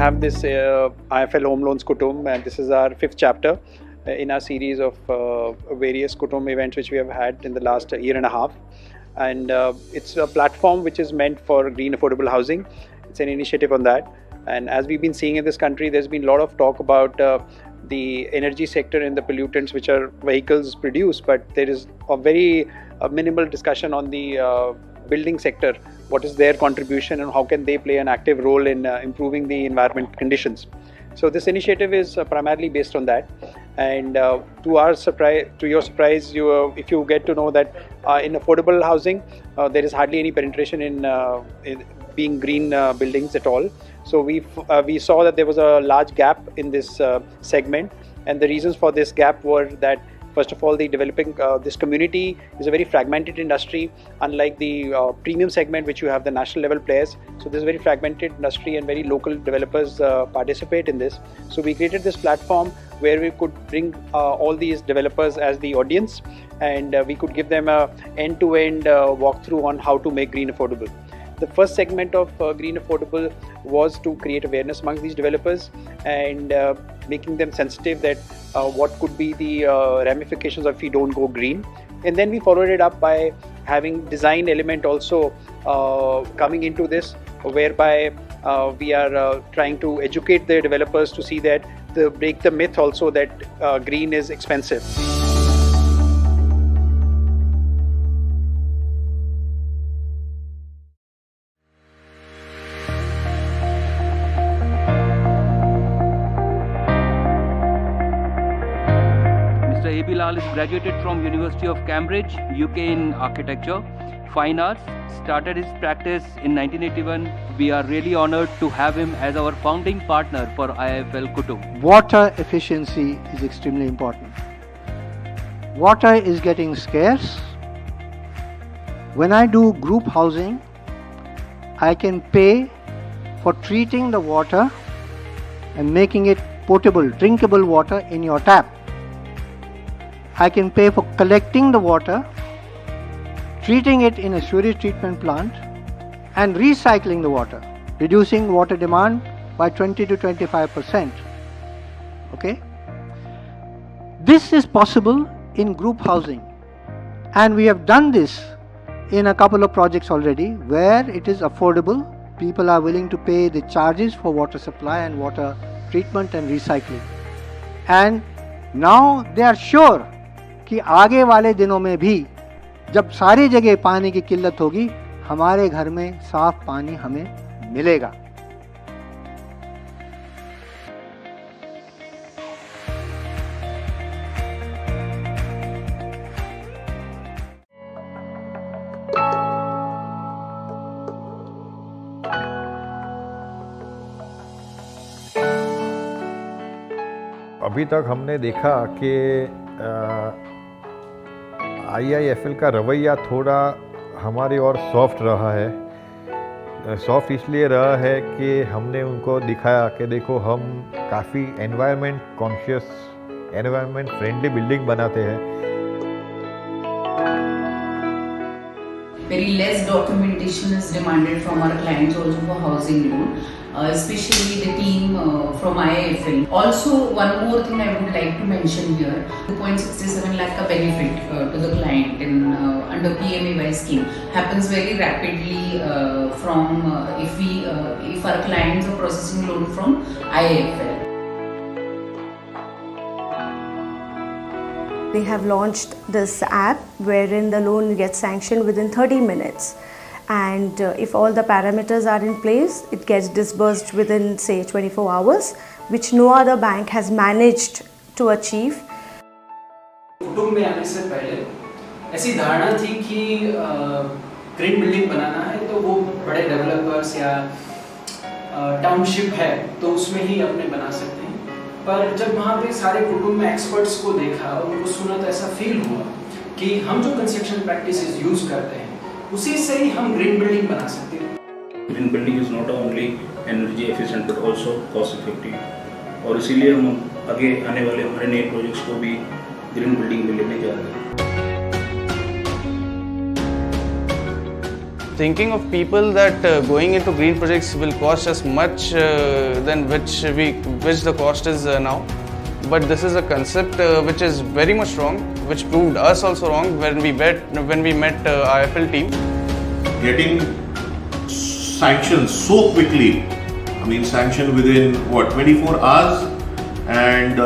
Speaker 1: Have this IIFL Home Loans Kutum, and this is our 5th chapter in our series of various Kutum events which we have had in the last year and a half. And it's a platform which is meant for green affordable housing. It's an initiative on that. And as we've been seeing in this country, there's been a lot of talk about the energy sector and the pollutants which our vehicles produce, but there is a very minimal discussion on the building sector. What is their contribution and how can they play an active role in improving the environment conditions. So this initiative is primarily based on that. And to your surprise, if you get to know that in affordable housing, there is hardly any penetration in being green buildings at all. So we saw that there was a large gap in this segment, and the reasons for this gap were that first of all, the developing this community is a very fragmented industry, unlike the premium segment which you have the national level players. So this is a very fragmented industry and very local developers participate in this. So we created this platform where we could bring all these developers as the audience, and we could give them a end-to-end walkthrough on how to make green affordable. The first segment of Green Affordable was to create awareness among these developers and making them sensitive that what could be the ramifications if we don't go green. And then we followed it up by having design element also coming into this, whereby we are trying to educate the developers to see that break the myth also that green is expensive.
Speaker 2: Is graduated from University of Cambridge, UK in architecture, fine arts, started his practice in 1981. We are really honored to have him as our founding partner for IIFL Kutum.
Speaker 3: Water efficiency is extremely important. Water is getting scarce. When I do group housing, I can pay for treating the water and making it potable, drinkable water in your tap. I can pay for collecting the water, treating it in a sewage treatment plant, and recycling the water, reducing water demand by 20 to 25%. Okay? This is possible in group housing, and we have done this in a couple of projects already where it is affordable. People are willing to pay the charges for water supply and water treatment and recycling. And now they are sure कि आगे वाले दिनों में भी जब सारी जगह पानी की किल्लत होगी, हमारे घर में साफ पानी हमें मिलेगा.
Speaker 4: अभी तक हमने देखा कि IIFL का रवैया थोड़ा हमारी ओर सॉफ्ट रहा है। सॉफ्ट इसलिए रहा है कि हमने उनको दिखाया कि देखो हम काफ़ी environment conscious, environment friendly building बनाते हैं।
Speaker 5: Very less documentation is demanded from our clients also for housing loan, especially the team from IIFL. Also, one more thing I would like to mention here: 2.67 lakh ka benefit to the client in under PMAY scheme happens very rapidly from if our clients are processing loan from IIFL.
Speaker 6: They have launched this app wherein the loan gets sanctioned within 30 minutes, and if all the parameters are in place, it gets disbursed within say 24 hours, which no other bank has managed to achieve.
Speaker 7: कुटुंब में आने से पहले ऐसी धारणा थी कि green building बनाना है तो वो बड़े डेवलपर्स या टाउनशिप है तो उसमें ही अपने बना सकते हैं। पर जब वहाँ पे सारे कुटुंब में एक्सपर्ट्स को देखा और उनको सुना तो ऐसा फील हुआ कि हम जो कंस्ट्रक्शन प्रैक्टिसेस यूज करते हैं उसी से ही हम ग्रीन बिल्डिंग बना सकते हैं।
Speaker 8: Green building is not only energy efficient but also cost effective, और इसीलिए हम आगे आने वाले हमारे नए प्रोजेक्ट्स को भी ग्रीन बिल्डिंग में लेने जा रहे हैं।
Speaker 9: Thinking of people that going into green projects will cost us much than which the cost is now, but this is a concept which is very much wrong, which proved us also wrong when we met IIFL team.
Speaker 10: Getting sanctioned so quickly, I mean sanctioned within 24 hours, and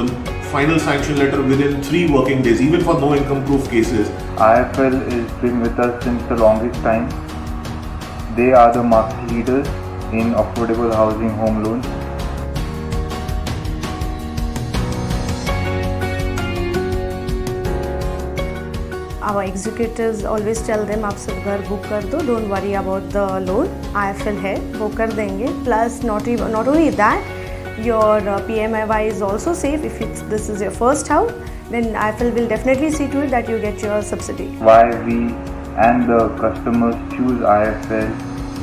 Speaker 10: the final sanction letter within 3 working days, even for no income proof cases.
Speaker 11: IIFL has been with us since the longest time. They are the market leaders in affordable housing home loans.
Speaker 6: Our executives always tell them आप सब घर book कर दो, don't worry about the loan, IIFL है वो कर देंगे. Plus not only that, your PMAY is also safe. If this is your first house, then IIFL will definitely see to it that you get your subsidy.
Speaker 11: Why we and the customers choose IIFL,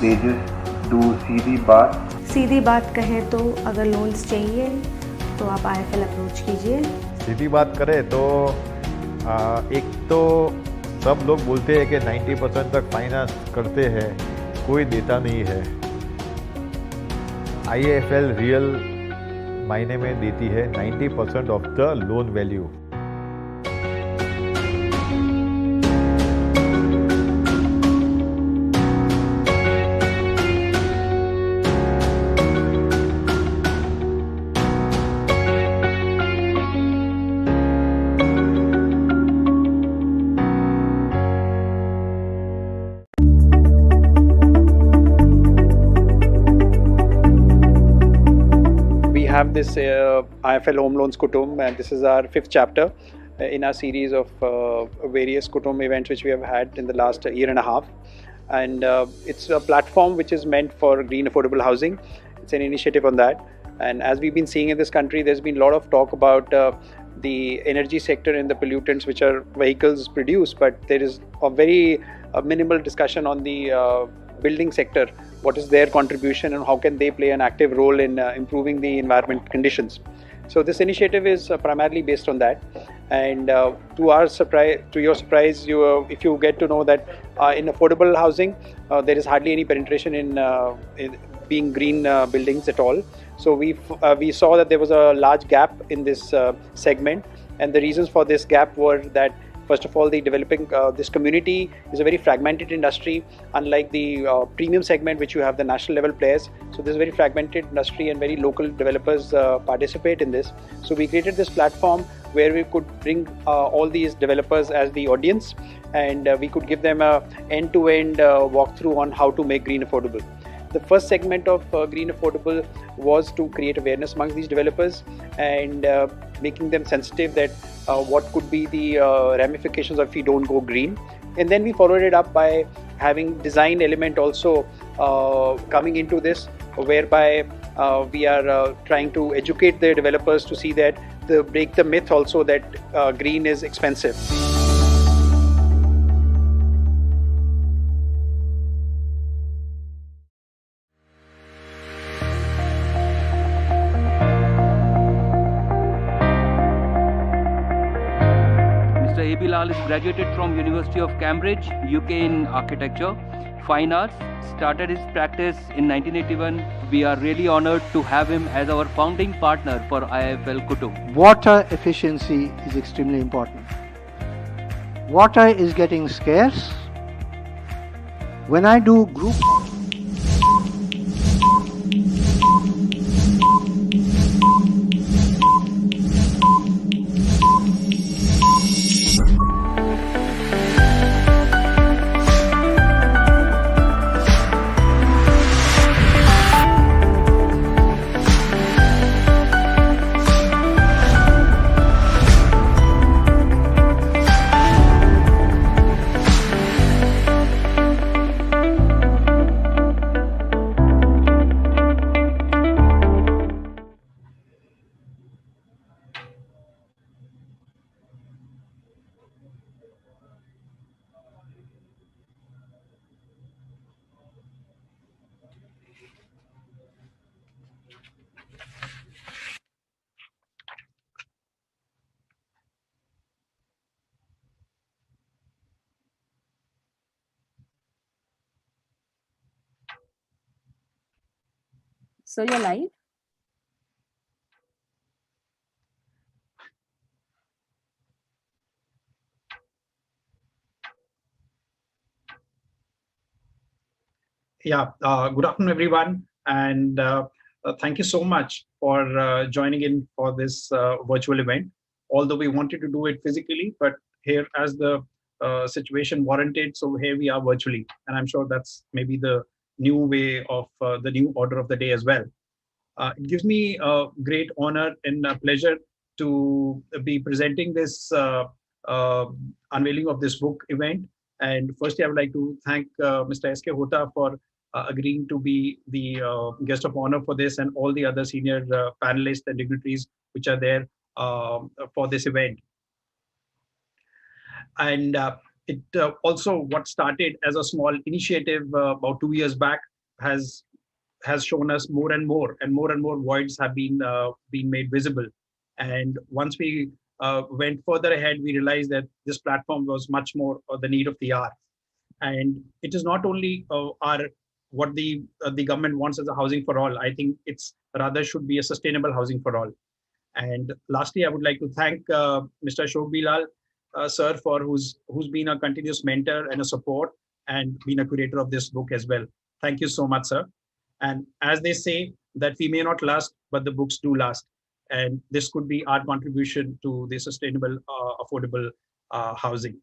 Speaker 11: they just do सीधी बात.
Speaker 6: सीधी बात कहें तो अगर loans चाहिए तो आप IIFL approach कीजिए.
Speaker 4: सीधी बात करें तो एक तो सब लोग बोलते हैं कि 90% तक फाइनेंस करते हैं, कोई देता नहीं है। IIFL रियल मायने में देती है 90% of the loan value.
Speaker 1: Have this IIFL Home Loans Kutum, and this is our 5th chapter in our series of various Kutum events which we have had in the last year and a half. And it's a platform which is meant for green affordable housing. It's an initiative on that. And as we've been seeing in this country, there's been a lot of talk about the energy sector and the pollutants which our vehicles produce, but there is a very minimal discussion on the building sector. What is their contribution and how can they play an active role in improving the environment conditions? So this initiative is primarily based on that. And to our surprise, to your surprise, if you get to know that in affordable housing, there is hardly any penetration in being green buildings at all. So we saw that there was a large gap in this segment, and the reasons for this gap were that first of all, the developing this community is a very fragmented industry, unlike the premium segment which you have the national level players. So this is a very fragmented industry and very local developers participate in this. So we created this platform where we could bring all these developers as the audience, and we could give them a end-to-end walkthrough on how to make green affordable. The first segment of green affordable was to create awareness amongst these developers and making them sensitive that what could be the ramifications if we don't go green. And then we followed it up by having design element also coming into this, whereby we are trying to educate the developers to see that break the myth also that green is expensive.
Speaker 2: Mr. A.B. Lal is graduated from University of Cambridge, UK in architecture, fine arts, started his practice in 1981. We are really honored to have him as our founding partner for IIFL Kutum.
Speaker 3: Water efficiency is extremely important. Water is getting scarce. When I do group
Speaker 12: So you're live?
Speaker 1: Yeah, good afternoon, everyone. And thank you so much for joining in for this virtual event. Although we wanted to do it physically, but here as the situation warranted, so here we are virtually. And I'm sure that's maybe the new way of the new order of the day as well. It gives me a great honor and a pleasure to be presenting this unveiling of this book event. And firstly, I would like to thank Mr. S.K. Hota for agreeing to be the guest of honor for this and all the other senior panelists and dignitaries which are there for this event. And it also what started as a small initiative about 2 years back has shown us more and more voids have been made visible. And once we went further ahead, we realized that this platform was much more the need of the hour. And it is not only what the government wants as a housing for all. I think it's rather should be a sustainable housing for all. And lastly, I would like to thank Mr. Ashok Bilal, sir, for who's been a continuous mentor and a support and been a curator of this book as well. Thank you so much, sir. And as they say that we may not last, but the books do last. And this could be our contribution to the sustainable, affordable housing.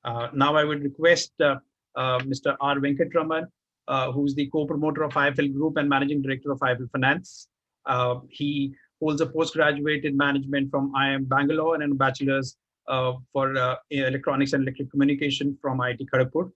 Speaker 1: Now I would request Mr. R. Venkatraman, who's the co-promoter of IIFL Group and managing director of IIFL Finance. He holds a postgraduate in management from IIM Bangalore and a bachelor's for electronics and electric communication from IIT Kharagpur.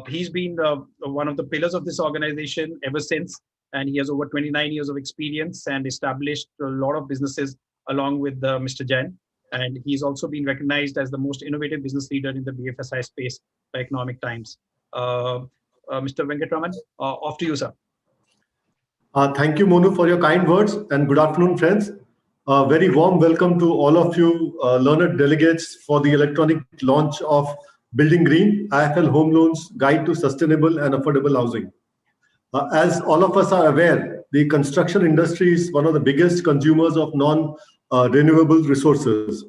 Speaker 1: He's been one of the pillars of this organization ever since, and he has over 29 years of experience and established a lot of businesses along with Mr. Jain. And he's also been recognized as the most innovative business leader in the BFSI space by Economic Times. Mr. Venkatraman, off to you, sir.
Speaker 13: Thank you, Monu, for your kind words, and good afternoon, friends. Very warm welcome to all of you learned delegates for the electronic launch of Building Green, IIFL Home Loans Guide to Sustainable and Affordable Housing. As all of us are aware, the construction industry is one of the biggest consumers of non-renewable resources.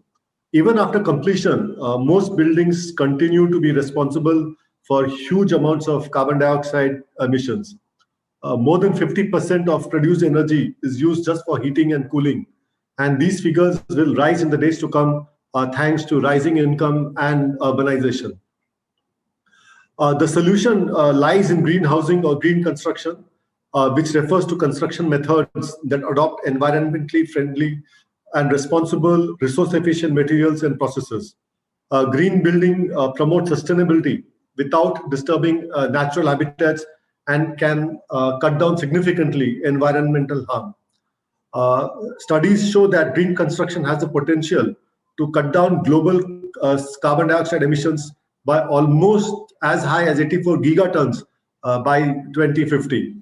Speaker 13: Even after completion, most buildings continue to be responsible for huge amounts of carbon dioxide emissions. More than 50% of produced energy is used just for heating and cooling. And these figures will rise in the days to come thanks to rising income and urbanization. The solution lies in green housing or green construction, which refers to construction methods that adopt environmentally friendly and responsible resource-efficient materials and processes. Green building promotes sustainability without disturbing natural habitats and can cut down significantly environmental harm. Studies show that green construction has the potential to cut down global carbon dioxide emissions by almost as high as 84 gigatons by 2050.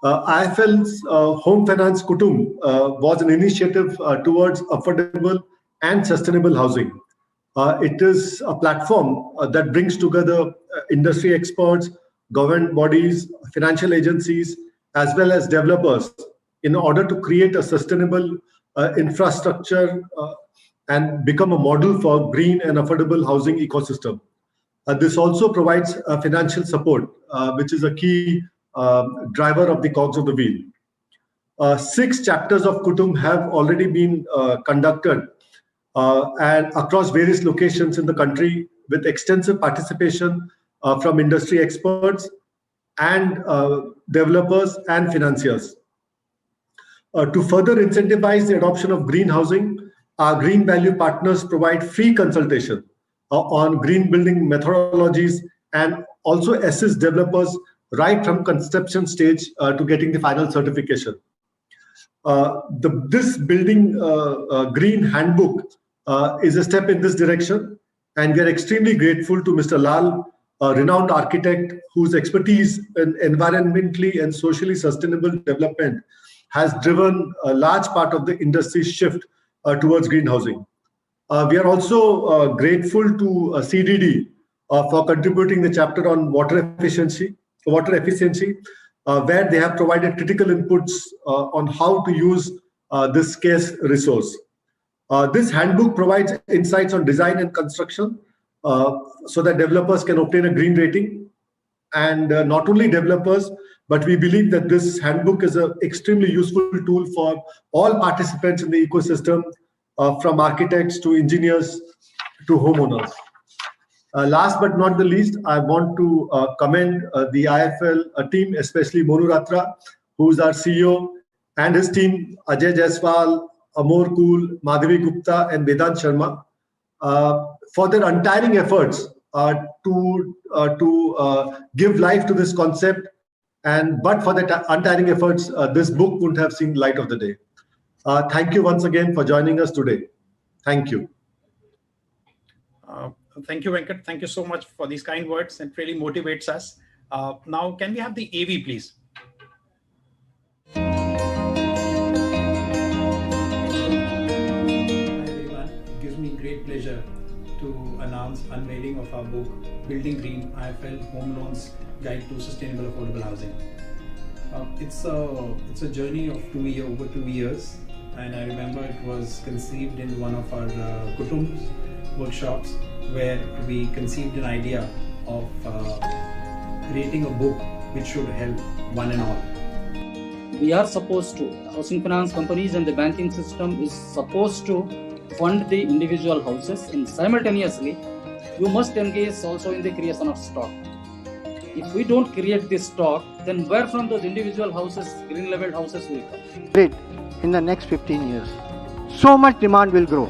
Speaker 13: IIFL's Home Finance Kutum was an initiative towards affordable and sustainable housing. It is a platform that brings together industry experts, government bodies, financial agencies, as well as developers in order to create a sustainable infrastructure and become a model for green and affordable housing ecosystem. This also provides financial support, which is a key driver of the cogs of the wheel. 6 chapters of Kutum have already been conducted and across various locations in the country with extensive participation from industry experts and developers and financiers. To further incentivize the adoption of green housing, our Green Value partners provide free consultation on green building methodologies and also assist developers right from conception stage to getting the final certification. This building green handbook is a step in this direction, and we are extremely grateful to Mr. Lal, a renowned architect whose expertise in environmentally and socially sustainable development has driven a large part of the industry's shift towards green housing. We are also grateful to CDD for contributing the chapter on water efficiency, where they have provided critical inputs on how to use this scarce resource. This handbook provides insights on design and construction so that developers can obtain a green rating. And not only developers, but we believe that this handbook is an extremely useful tool for all participants in the ecosystem, from architects to engineers to homeowners. Last but not the least, I want to commend the IIFL team, especially Monu Ratra, who is our CEO, and his team, Ajay Jaiswal, Amor Kool, Madhavi Gupta, and Vedant Sharma, for their untiring efforts to give life to this concept. But for their untiring efforts, this book wouldn't have seen light of the day. Thank you once again for joining us today. Thank you.
Speaker 14: Thank you, Venkat. Thank you so much for these kind words. It really motivates us. Now, can we have the AV, please?
Speaker 15: Hi, everyone. It gives me great pleasure to announce unveiling of our book, Building Green, IIFL Home Loans Guide to Sustainable Affordable Housing. It's a journey of over 2 years, and I remember it was conceived in one of our Kutum's workshops, where we conceived an idea of creating a book which should help one and all.
Speaker 16: We are supposed to, housing finance companies and the banking system is supposed to fund the individual houses, and simultaneously you must engage also in the creation of stock. If we don't create this stock, then where from those individual houses, green level houses will come?
Speaker 3: In the next 15 years, so much demand will grow.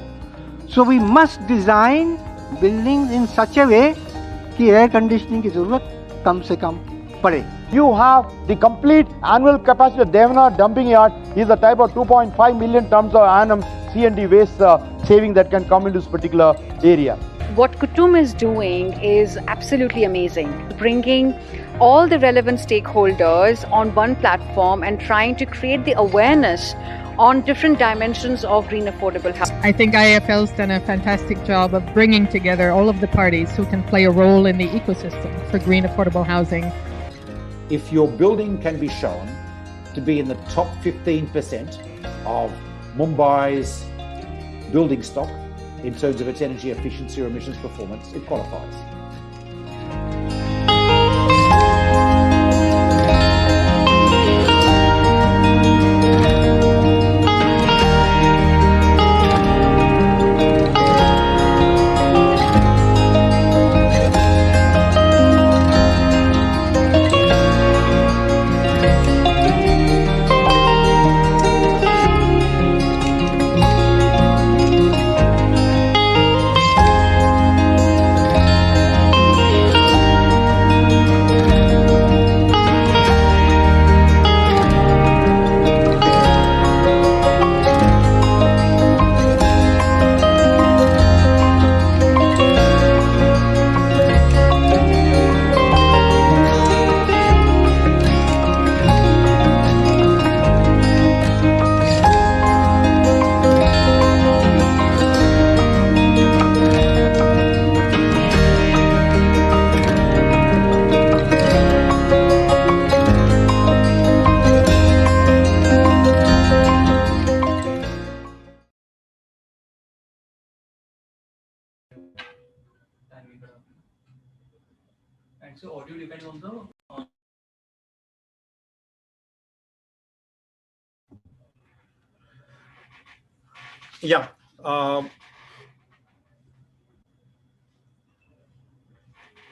Speaker 3: So we must design buildings in such a way कि air conditioning की ज़रूरत कम से कम पड़े.
Speaker 17: You have the complete annual capacity of Devana dumping yard is the type of 2.5 million tons of annum C&D waste saving that can come into this particular area.
Speaker 18: What Kutum is doing is absolutely amazing, bringing all the relevant stakeholders on one platform and trying to create the awareness on different dimensions of green affordable housing.
Speaker 19: I think IIFL's done a fantastic job of bringing together all of the parties who can play a role in the ecosystem for green affordable housing.
Speaker 20: If your building can be shown to be in the top 15% of Mumbai's building stock in terms of its energy efficiency or emissions performance, it qualifies.
Speaker 2: And so audio depends on the
Speaker 14: Yeah.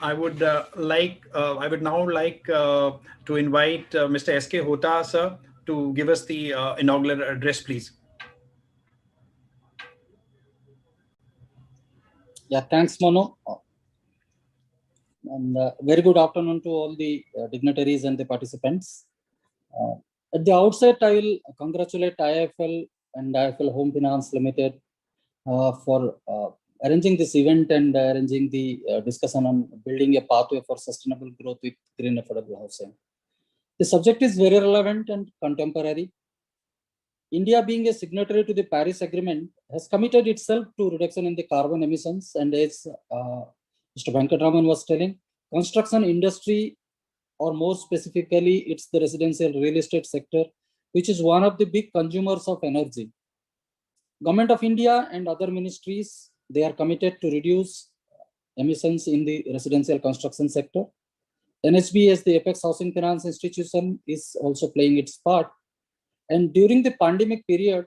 Speaker 14: I would I would now like to invite Mr. S.K. Hota, sir, to give us the inaugural address, please.
Speaker 16: Yeah, thanks, Mano. And very good afternoon to all the dignitaries and the participants. At the outset, I will congratulate IIFL and IIFL Home Finance Limited for arranging this event and arranging the discussion on building a pathway for sustainable growth with green affordable housing. The subject is very relevant and contemporary. India, being a signatory to the Paris Agreement, has committed itself to reduction in the carbon emissions. And as Mr. Venkatraman was telling, construction industry, or more specifically, it's the residential real estate sector, which is one of the big consumers of energy. Government of India and other ministries, they are committed to reduce emissions in the residential construction sector. NHB, as the apex housing finance institution, is also playing its part. And during the pandemic period,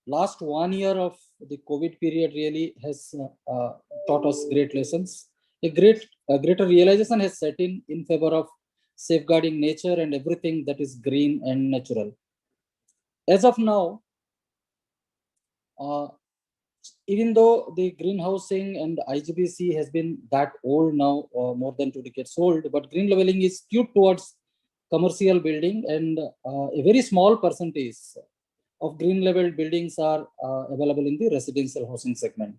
Speaker 16: last 1 year of the COVID period really has taught us great lessons. A greater realization has set in favor of safeguarding nature and everything that is green and natural. As of now, even though the greenhousing and IGBC has been that old now, more than 2 decades old, but green leveling is skewed towards commercial building, and a very small percentage of green leveled buildings are available in the residential housing segment.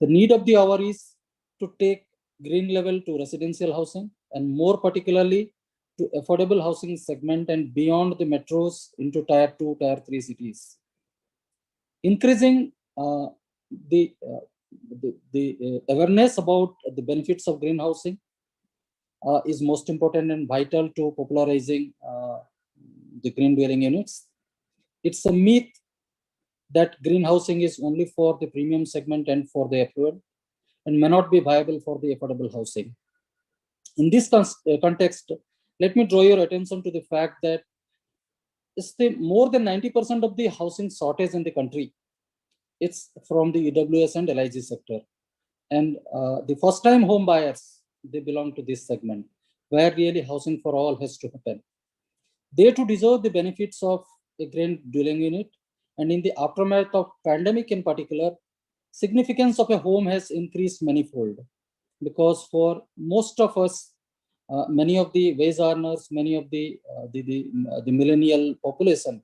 Speaker 16: The need of the hour is to take green level to residential housing, and more particularly to affordable housing segment and beyond the metros into tier 2, tier 3 cities. Increasing the awareness about the benefits of green housing is most important and vital to popularizing the green dwelling units. It's a myth that green housing is only for the premium segment and for the affluent, and may not be viable for the affordable housing. In this context, let me draw your attention to the fact that it's the more than 90% of the housing shortage in the country. It's from the EWS and LIG sector. And the first-time home buyers, they belong to this segment, where really housing for all has to happen. They too deserve the benefits of a green dwelling unit. And in the aftermath of pandemic in particular, significance of a home has increased manifold, because for most of us, many of the wage earners, many of the millennial population,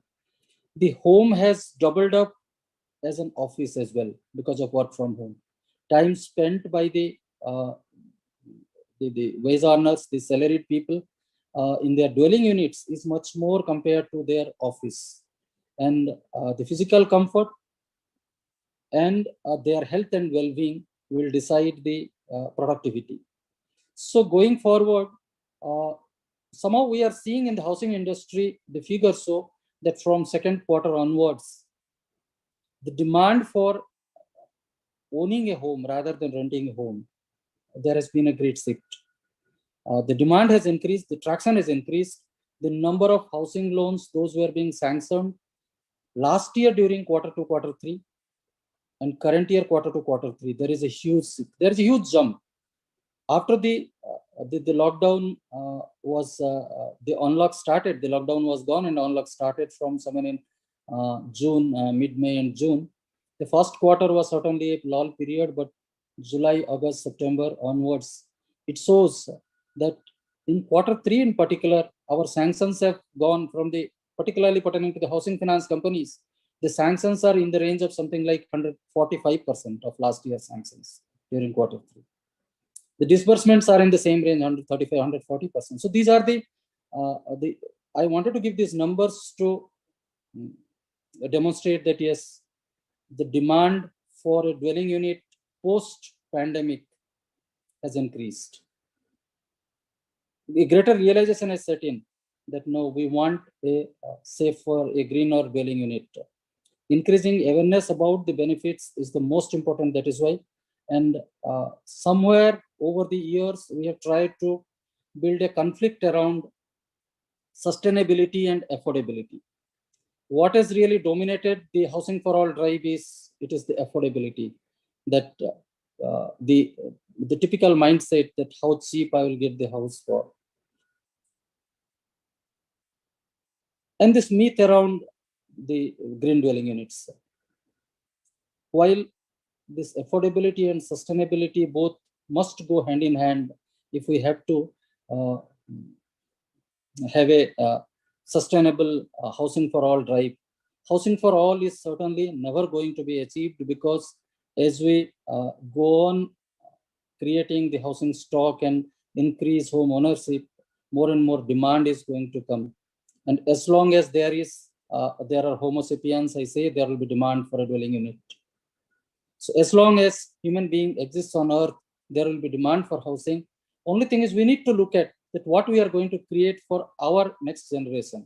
Speaker 16: the home has doubled up as an office as well because of work from home. Time spent by the wage earners, the salaried people in their dwelling units is much more compared to their office. And the physical comfort and their health and well-being will decide the productivity. So going forward, somehow we are seeing in the housing industry, the figures show that from second quarter onwards, the demand for owning a home rather than renting a home, there has been a great shift. The demand has increased, the traction has increased, the number of housing loans, those were being sanctioned last year during quarter 2, quarter 3, and current year quarter 2, quarter 3, there is a huge jump. After the lockdown was, the unlock started, the lockdown was gone and unlock started from somewhere in June, mid-May and June. The first quarter was certainly a lull period, but July, August, September onwards, it shows that in quarter 3 in particular, our sanctions have gone from the, particularly pertaining to the housing finance companies, the sanctions are in the range of something like 145% of last year's sanctions during quarter 3. The disbursements are in the same range, 135, 140%. So these are the I wanted to give these numbers to demonstrate that yes, the demand for a dwelling unit post-pandemic has increased. A greater realization has set in that no, we want a safer, a greener dwelling unit. Increasing awareness about the benefits is the most important. That is why And somewhere over the years, we have tried to build a conflict around sustainability and affordability. What has really dominated the housing for all drive is the affordability, that the typical mindset that how cheap I will get the house for. And this myth around the green dwelling units. While this affordability and sustainability both must go hand in hand if we have to have a sustainable housing for all drive. Housing for all is certainly never going to be achieved, because as we go on creating the housing stock and increase home ownership, more and more demand is going to come. And as long as there are Homo sapiens, I say there will be demand for a dwelling unit. So as long as human being exists on earth, there will be demand for housing. Only thing is we need to look at that what we are going to create for our next generation.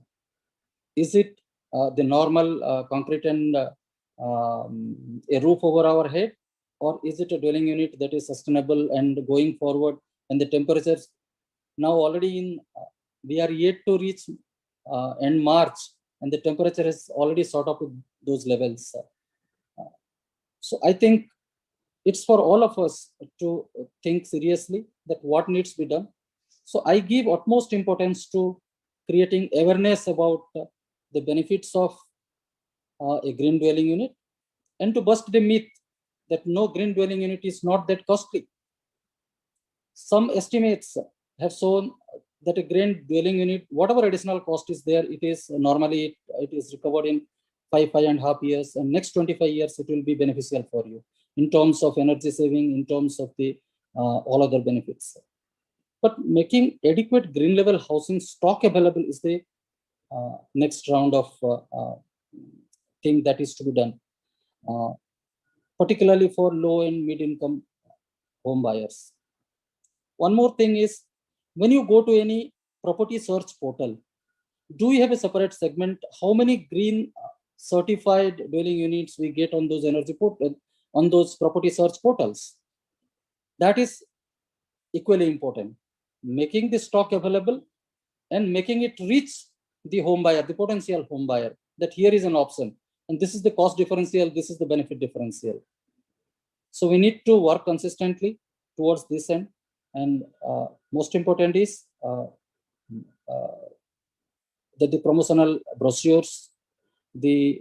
Speaker 16: Is it the normal concrete and a roof over our head, or is it a dwelling unit that is sustainable and going forward? And the temperatures now already we are yet to reach end March, and the temperature has already sort of those levels. So I think it's for all of us to think seriously that what needs to be done. So I give utmost importance to creating awareness about the benefits of a green dwelling unit, and to bust the myth that no, green dwelling unit is not that costly. Some estimates have shown that a green dwelling unit, whatever additional cost is there, it is normally it is recovered in 5.5 years, and next 25 years it will be beneficial for you in terms of energy saving, in terms of the all other benefits. But making adequate green level housing stock available is the next round of thing that is to be done, particularly for low and mid income home buyers. One more thing is, when you go to any property search portal, do you have a separate segment? How many green certified dwelling units we get on those energy portal, on those property search portals? That is equally important. Making the stock available and making it reach the home buyer, the potential home buyer, that here is an option, and this is the cost differential, this is the benefit differential. So we need to work consistently towards this end. And most important is that the promotional brochures, the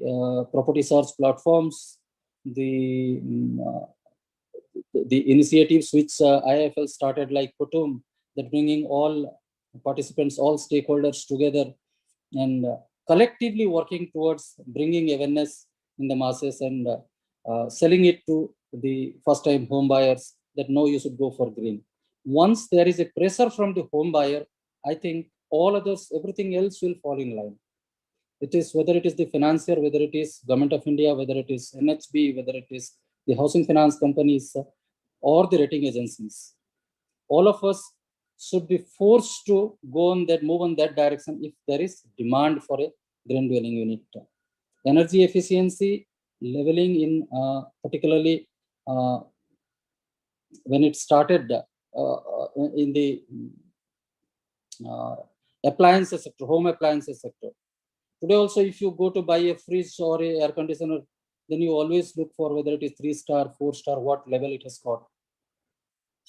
Speaker 16: property search platforms, the initiatives which IIFL started, like Kutum, that bringing all participants, all stakeholders together and collectively working towards bringing awareness in the masses and selling it to the first-time home buyers that no, you should go for green. Once there is a pressure from the home buyer, I think all others, everything else will fall in line. It is whether it is the financier, whether it is Government of India, whether it is NHB, whether it is the housing finance companies or the rating agencies. All of us should be forced to go on that, move on that direction if there is demand for a green dwelling unit. Energy efficiency leveling in particularly when it started in the appliances sector, home appliances sector. Today also, if you go to buy a fridge or a air conditioner, then you always look for whether it is 3-star, 4-star, what level it has got.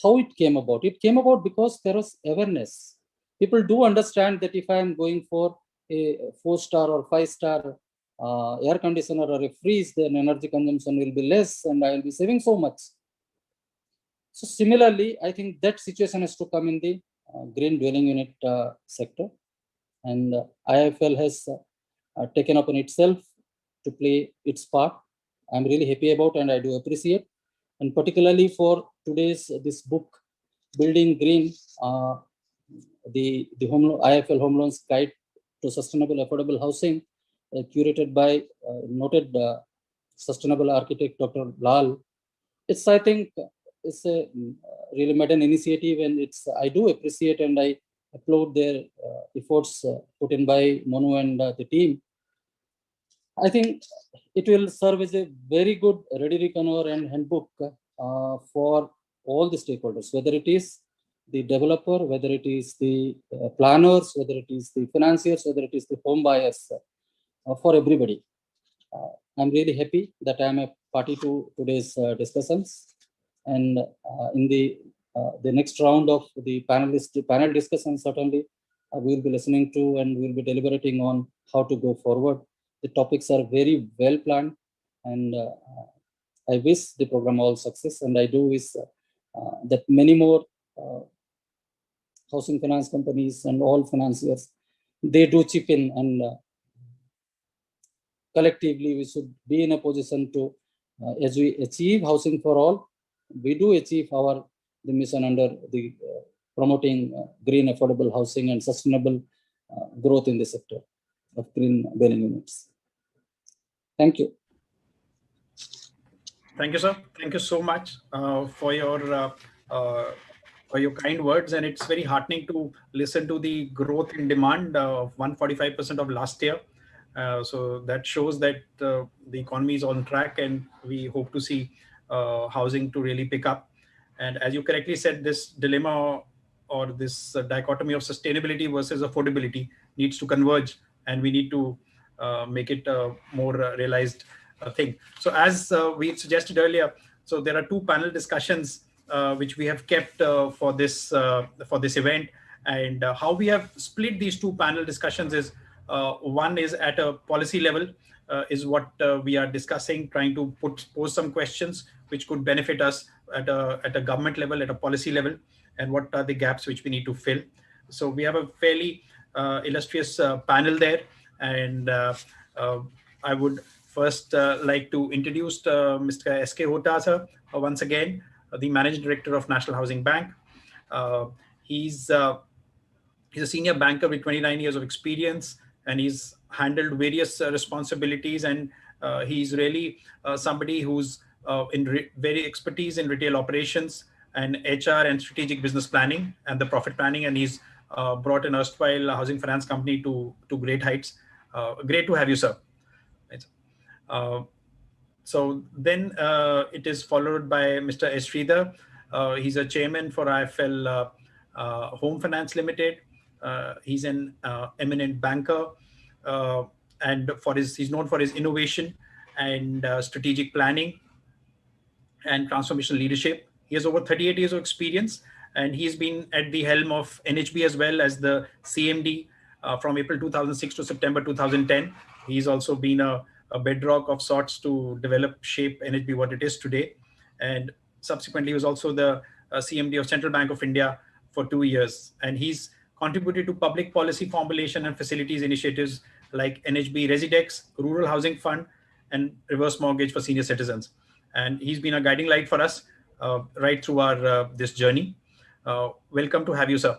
Speaker 16: How it came about? It came about because there was awareness. People do understand that if I am going for a 4-star or 5-star air conditioner or a fridge, then energy consumption will be less and I will be saving so much. So similarly, I think that situation has to come in the green dwelling unit sector, and IIFL has taken upon itself to play its part. I'm really happy about, and I do appreciate. And particularly for today's this book, Building Green, the IIFL Home Loans Guide to Sustainable Affordable Housing, curated by noted sustainable architect Dr. Lal. It's, I think, it's a really maiden initiative, and it's, I do appreciate and I applaud their efforts put in by Monu and the team. I think it will serve as a very good ready reckoner and handbook for all the stakeholders, whether it is the developer, whether it is the planners, whether it is the financiers, whether it is the home buyers, for everybody. I'm really happy that I'm a party to today's discussions, and in the next round of the panel discussion, certainly we will be listening to and we will be deliberating on how to go forward. The topics are very well planned, and I wish the program all success, and I do wish that many more housing finance companies and all financiers, they do chip in, and collectively we should be in a position to, as we achieve housing for all, we do achieve the mission under the promoting green affordable housing and sustainable growth in the sector of green building units. Thank you.
Speaker 14: Thank you, sir. Thank you so much for your kind words, and it's very heartening to listen to the growth in demand of 145% of last year. So that shows that the economy is on track, and we hope to see housing to really pick up. And as you correctly said, this dilemma or this dichotomy of sustainability versus affordability needs to converge, and we need to make it a more realized thing. So as we suggested earlier, so there are two panel discussions which we have kept for this event, and how we have split these two panel discussions is one is at a policy level, is what we are discussing, trying to pose some questions which could benefit us at a government level, at a policy level, and what are the gaps which we need to fill. So we have a fairly illustrious panel there, and I would first like to introduce Mr. S.K. Hota, sir, once again, the Managing Director of National Housing Bank. He's a senior banker with 29 years of experience, and he's handled various responsibilities, and he's really somebody who's very expertise in retail operations and HR and strategic business planning and the profit planning, and he's brought an erstwhile housing finance company to great heights. Great to have you, sir. So then it is followed by Mr. S. Sridhar. He's a chairman for IIFL Home Finance Limited. He's an eminent banker, and he's known for his innovation and strategic planning and transformational leadership. He has over 38 years of experience, and he's been at the helm of NHB as well as the CMD from April 2006 to September 2010. He's also been a bedrock of sorts to shape NHB what it is today. And subsequently, he was also the CMD of Central Bank of India for 2 years. And he's contributed to public policy formulation and facilities initiatives like NHB Residex, Rural Housing Fund, and reverse mortgage for senior citizens. And he's been a guiding light for us right through our this journey. Welcome to have you, sir.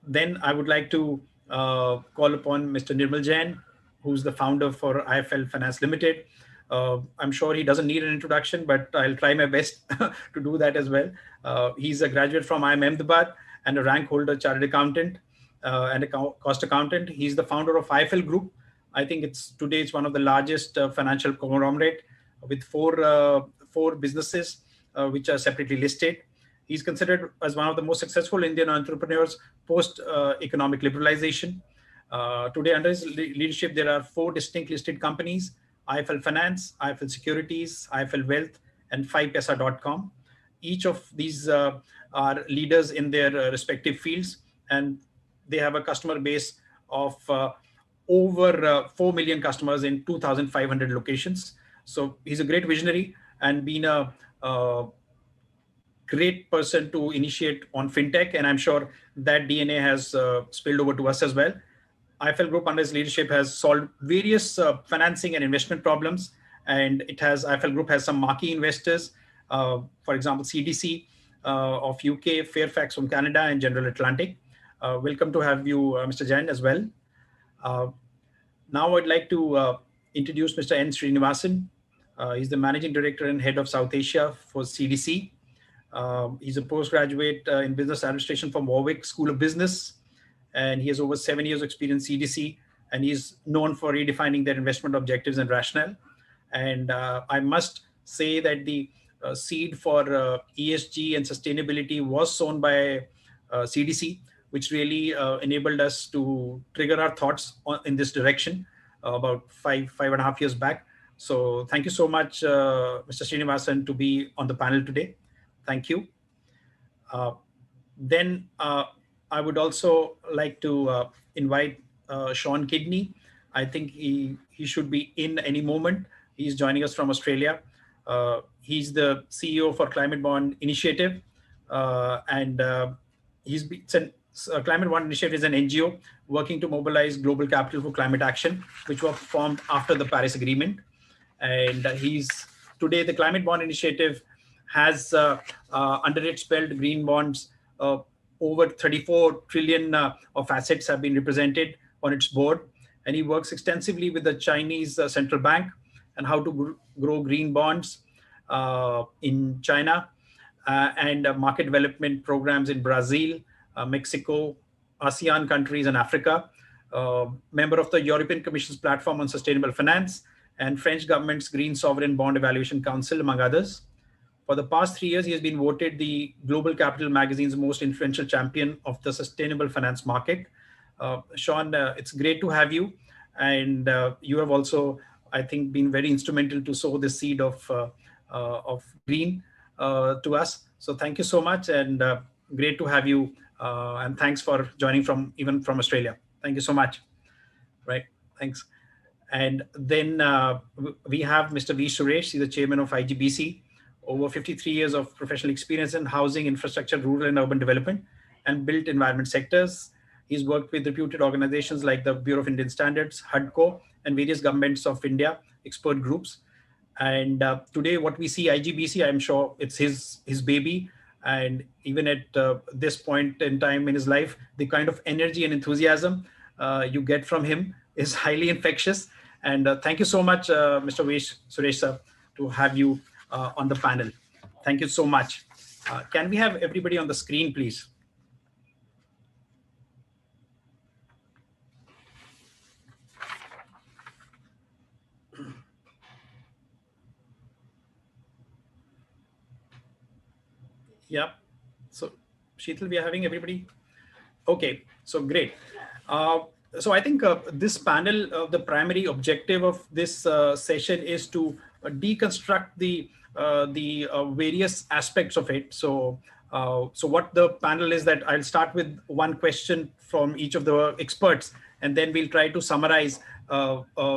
Speaker 14: Then I would like to call upon Mr. Nirmal Jain, who's the founder for IIFL Finance Limited. I'm sure he doesn't need an introduction, but I'll try my best to do that as well. He's a graduate from IIM Ahmedabad and a rank holder chartered accountant and a cost accountant. He's the founder of IIFL Group. I think today it's one of the largest financial conglomerate with four businesses which are separately listed. He's considered as one of the most successful Indian entrepreneurs post economic liberalization. Today, under his leadership, there are 4 distinct listed companies: IIFL Finance, IIFL Securities, IIFL Wealth, and 5paisa.com. Each of these are leaders in their respective fields, and they have a customer base of over 4 million customers in 2,500 locations. So he's a great visionary and been a great person to initiate on fintech, and I'm sure that DNA has spilled over to us as well. IIFL Group under his leadership has solved various financing and investment problems, and IIFL Group has some marquee investors, for example, CDC of UK, Fairfax from Canada, and General Atlantic. Welcome to have you, Mr. Jain, as well. Now I'd like to introduce Mr. N. Srinivasan. He's the Managing Director and Head of South Asia for CDC. He's a postgraduate in business administration from Warwick School of Business, and he has over 7 years of experience in CDC, and he's known for redefining their investment objectives and rationale. And I must say that the seed for ESG and sustainability was sown by CDC, which really enabled us to trigger our thoughts in this direction about 5.5 years back. So thank you so much, Mr. Srinivasan, to be on the panel today. Thank you. Then I would also like to invite Sean Kidney. I think he should be in any moment. He's joining us from Australia. He's the CEO for Climate Bond Initiative, and Climate Bond Initiative is an NGO working to mobilize global capital for climate action, which was formed after the Paris Agreement. And today the Climate Bond Initiative has under its belt green bonds. Over 34 trillion of assets have been represented on its board, and he works extensively with the Chinese central bank and how to grow green bonds in China and market development programs in Brazil, Mexico, ASEAN countries, and Africa. Member of the European Commission's platform on sustainable finance and French government's Green Sovereign Bond Evaluation Council, among others. For the past 3 years, he has been voted the Global Capital magazine's most influential champion of the sustainable finance market. Sean, it's great to have you. And you have also, I think, been very instrumental to sow the seed of green to us. So thank you so much, and great to have you. And thanks for joining even from Australia. Thank you so much. Right, thanks. And then we have Mr. V. Suresh. He's the chairman of IGBC. Over 53 years of professional experience in housing, infrastructure, rural and urban development, and built environment sectors. He's worked with reputed organizations like the Bureau of Indian Standards, HUDCO, and various governments of India, expert groups. And today what we see, IGBC, I'm sure it's his baby. And even at this point in time in his life, the kind of energy and enthusiasm you get from him is highly infectious. And thank you so much, Mr. Suresh sir, to have you on the panel. Thank you so much. Can we have everybody on the screen, please? Yeah. So, Sheetal, we are having everybody. Okay. So great. So I think this panel, the primary objective of this session is to deconstruct the various aspects of it. So what the panel is that I'll start with one question from each of the experts, and then we'll try to summarize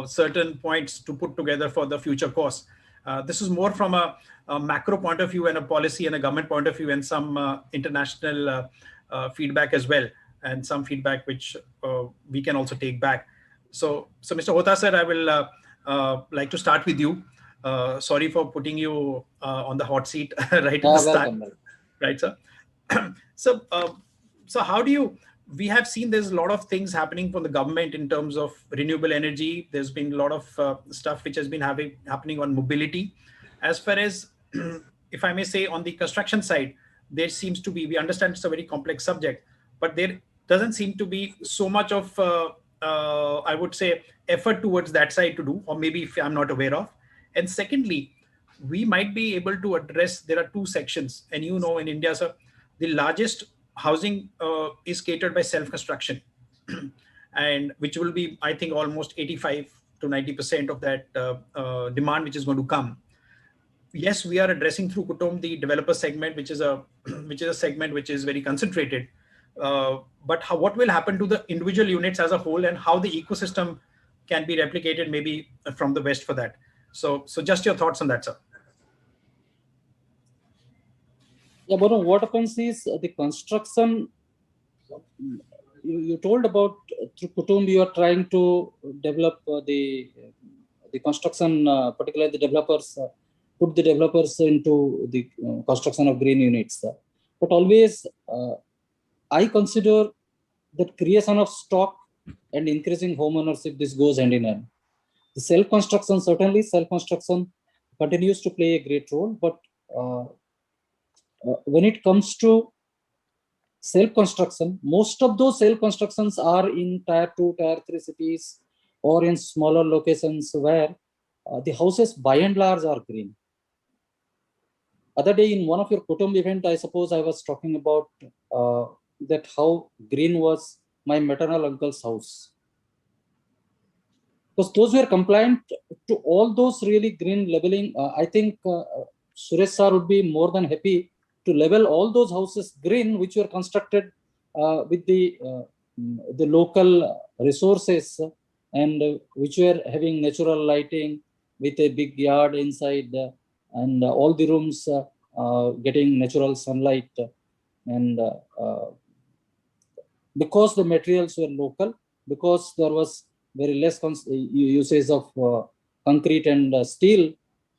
Speaker 14: certain points to put together for the future course. This is more from a macro point of view and a policy and a government point of view, and some international feedback as well, and some feedback which we can also take back. So Mr. Hota sir, I will like to start with you. Sorry for putting you on the hot seat right at the start. Right, sir. So how do you, we have seen there's a lot of things happening from the government in terms of renewable energy. There's been a lot of stuff which has been happening on mobility. As far as, if I may say, on the construction side, there seems to be, we understand it's a very complex subject, but there doesn't seem to be so much of, I would say, effort towards that side to do, or maybe if I'm not aware of. And secondly, we might be able to address, there are two sections, and you know, in India, sir, the largest housing is catered by self-construction, and which will be, I think, almost 85 to 90% of that demand which is going to come. Yes, we are addressing through Kutum the developer segment, which is a segment which is very concentrated. But what will happen to the individual units as a whole, and how the ecosystem can be replicated maybe from the West for that? So just your thoughts on that, sir.
Speaker 16: Yeah, but what happens is the construction, you told about through Kutum, you are trying to develop the construction, particularly the developers, put the developers into the construction of green units. But always, I consider that creation of stock and increasing home ownership, this goes hand in hand. The self-construction, certainly self-construction continues to play a great role, but when it comes to self-construction, most of those self-constructions are in tier 2, tier 3 cities, or in smaller locations where the houses by and large are green. Other day in one of your Kutum event, I suppose I was talking about that how green was my maternal uncle's house. Because those were compliant to all those really green labeling. I think Suresh sir would be more than happy to label all those houses green, which were constructed with the local resources and which were having natural lighting with a big yard inside and all the rooms getting natural sunlight and because the materials were local, because there was very less usage of concrete and steel.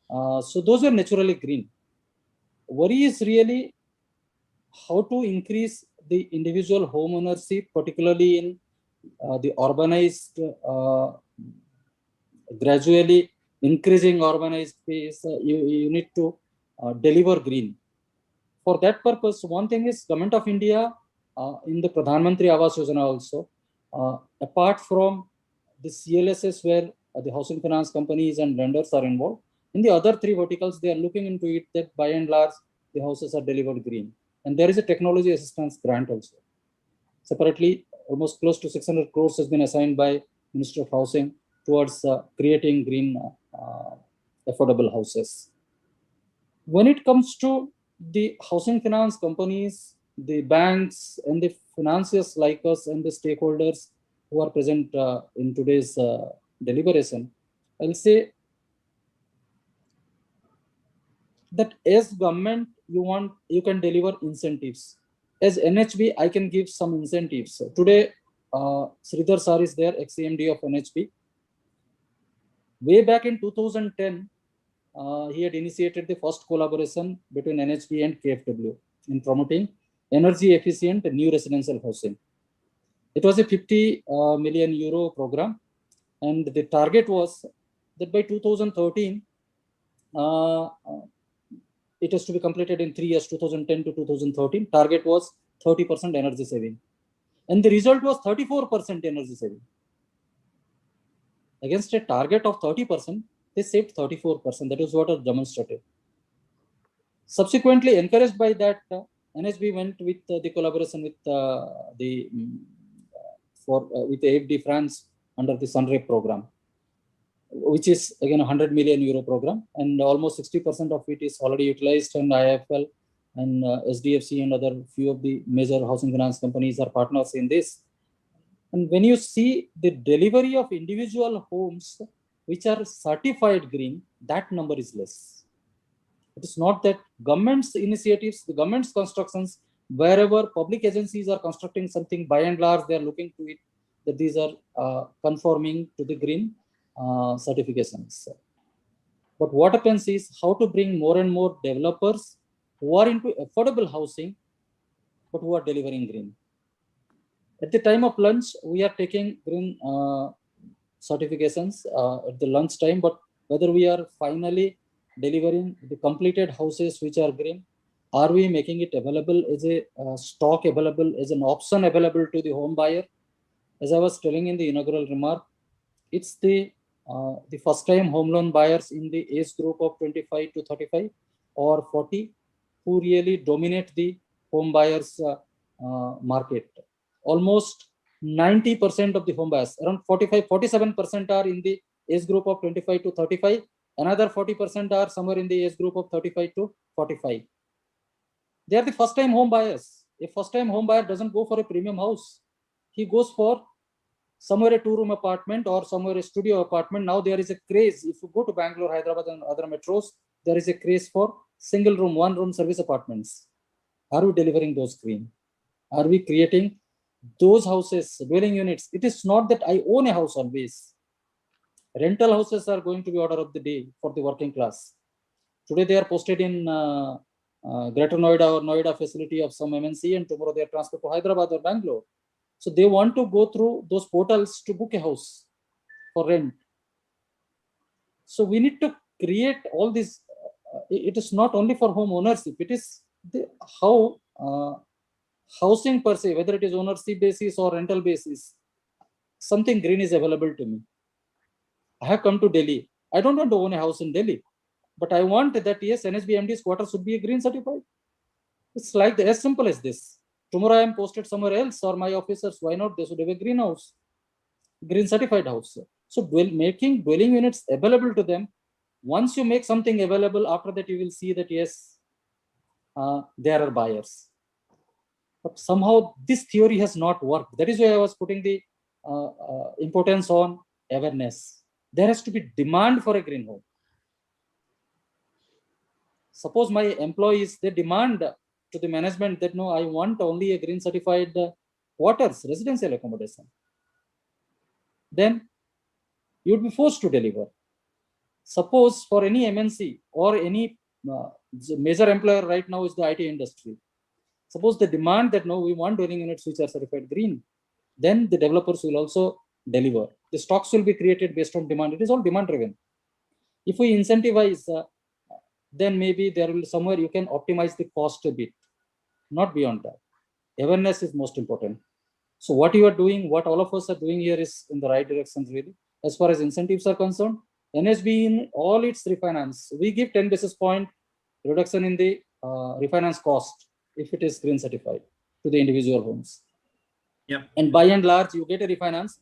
Speaker 16: So those were naturally green. Worry is really how to increase the individual home ownership, particularly in the urbanized, gradually increasing urbanized space. You need to deliver green. For that purpose, one thing is Government of India in the Pradhan Mantri Awas Yojana also, apart from the CLSS where the housing finance companies and lenders are involved, in the other three verticals, they are looking into it that by and large, the houses are delivered green. And there is a technology assistance grant also. Separately, almost close to 600 crores has been assigned by Ministry of Housing towards creating green affordable houses. When it comes to the housing finance companies, the banks and the financiers like us and the stakeholders who are present in today's deliberation, I'll say that as government, you can deliver incentives. As NHB, I can give some incentives. So today, Sridhar sir is there, ex-CMD of NHB. Way back in 2010, he had initiated the first collaboration between NHB and KFW in promoting energy efficient new residential housing. It was a 50 million euro program, and the target was that by 2013, it has to be completed in 3 years, 2010 to 2013. Target was 30% energy saving. And the result was 34% energy saving. Against a target of 30%, they saved 34%. That is what was demonstrated. Subsequently, encouraged by that, NHB went with the collaboration with with AFD France under the Sunray program, which is again a 100 million euro program, and almost 60% of it is already utilized, and IIFL and SDFC and other few of the major housing finance companies are partners in this. And when you see the delivery of individual homes which are certified green, that number is less. It is not that government's initiatives, the government's constructions, wherever public agencies are constructing something, by and large, they are looking to it that these are conforming to the green certifications. But what happens is how to bring more and more developers who are into affordable housing, but who are delivering green. At the time of lunch, we are taking green certifications at the lunch time, but whether we are finally delivering the completed houses which are green, are we making it available as a stock available, as an option available to the home buyer? As I was telling in the inaugural remark, it's the first time home loan buyers in the age group of 25 to 35 or 40 who really dominate the home buyers market. Almost 90% of the home buyers, around 47% are in the age group of 25 to 35. Another 40% are somewhere in the age group of 35 to 45. They are the first time home buyers. A first time home buyer doesn't go for a premium house. He goes for somewhere a 2-room apartment or somewhere a studio apartment. Now there is a craze. If you go to Bangalore, Hyderabad and other metros, there is a craze for single room, 1-room service apartments. Are we delivering those green? Are we creating those houses, dwelling units? It is not that I own a house always. Rental houses are going to be order of the day for the working class. Today they are posted in Greater Noida or Noida facility of some MNC, and tomorrow they are transferred to Hyderabad or Bangalore. So they want to go through those portals to book a house for rent. So we need to create all this. It is not only for home ownership. It is how housing per se, whether it is ownership basis or rental basis, something green is available to me. I have come to Delhi. I don't want to own a house in Delhi, but I want that yes, NHB MD's quarter should be green certified. It's like as simple as this. Tomorrow I am posted somewhere else, or my officers, why not? They should have a greenhouse, green certified house. So making dwelling units available to them. Once you make something available, after that you will see that yes, there are buyers. But somehow this theory has not worked. That is why I was putting the importance on awareness. There has to be demand for a green home. Suppose my employees, they demand to the management that no, I want only a green certified quarters, residential accommodation. Then you would be forced to deliver. Suppose for any MNC or any major employer right now is the IT industry. Suppose they demand that no, we want dwelling units which are certified green. Then the developers will also deliver. The stocks will be created based on demand. It is all demand driven. If we incentivize, then maybe there will somewhere you can optimize the cost a bit, not beyond that. Awareness is most important. So what you are doing, what all of us are doing here is in the right direction really. As far as incentives are concerned, NHB in all its refinance, we give 10 basis point reduction in the refinance cost if it is green certified to the individual homes.
Speaker 14: Yeah.
Speaker 16: And by and large, you get a refinance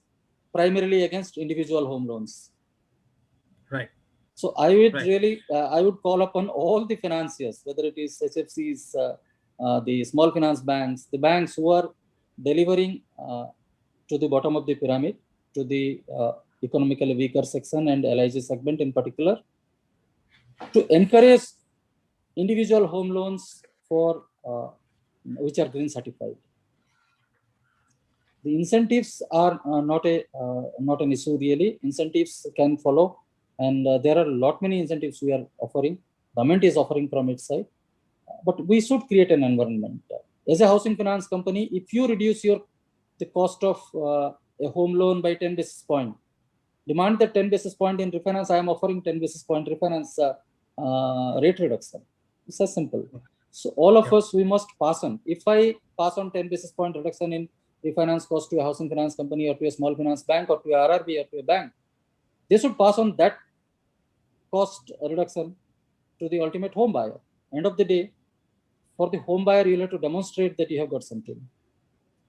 Speaker 16: primarily against individual home loans.
Speaker 14: Right.
Speaker 16: So I would really, I would call upon all the financiers, whether it is HFCs, the small finance banks, the banks who are delivering to the bottom of the pyramid, to the economically weaker section and LIG segment in particular, to encourage individual home loans for which are green certified. The incentives are not an issue really. Incentives can follow, and there are a lot many incentives we are offering. Government is offering from its side, but we should create an environment. As a housing finance company, if you reduce the cost of a home loan by 10 basis point, demand that 10 basis point in refinance, I am offering 10 basis point refinance rate reduction. It's as simple. So all of us, we must pass on. If I pass on 10 basis point reduction in refinance cost to a housing finance company or to a small finance bank or to a RRB or to a bank, they should pass on that cost reduction to the ultimate home buyer. End of the day, for the home buyer, you'll have to demonstrate that you have got something.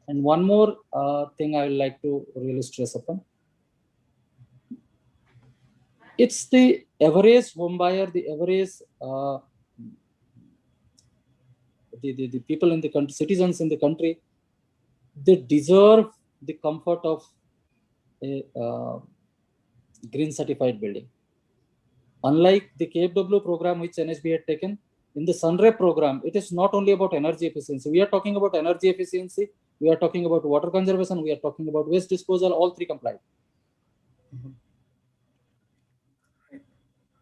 Speaker 16: And one more thing I would like to really stress upon. It's the average home buyer, the average the people in the country, citizens in the country, they deserve the comfort of a green certified building. Unlike the KFW program which NHB had taken, in the Sunray program, it is not only about energy efficiency. We are talking about energy efficiency, we are talking about water conservation, we are talking about waste disposal, all three complied.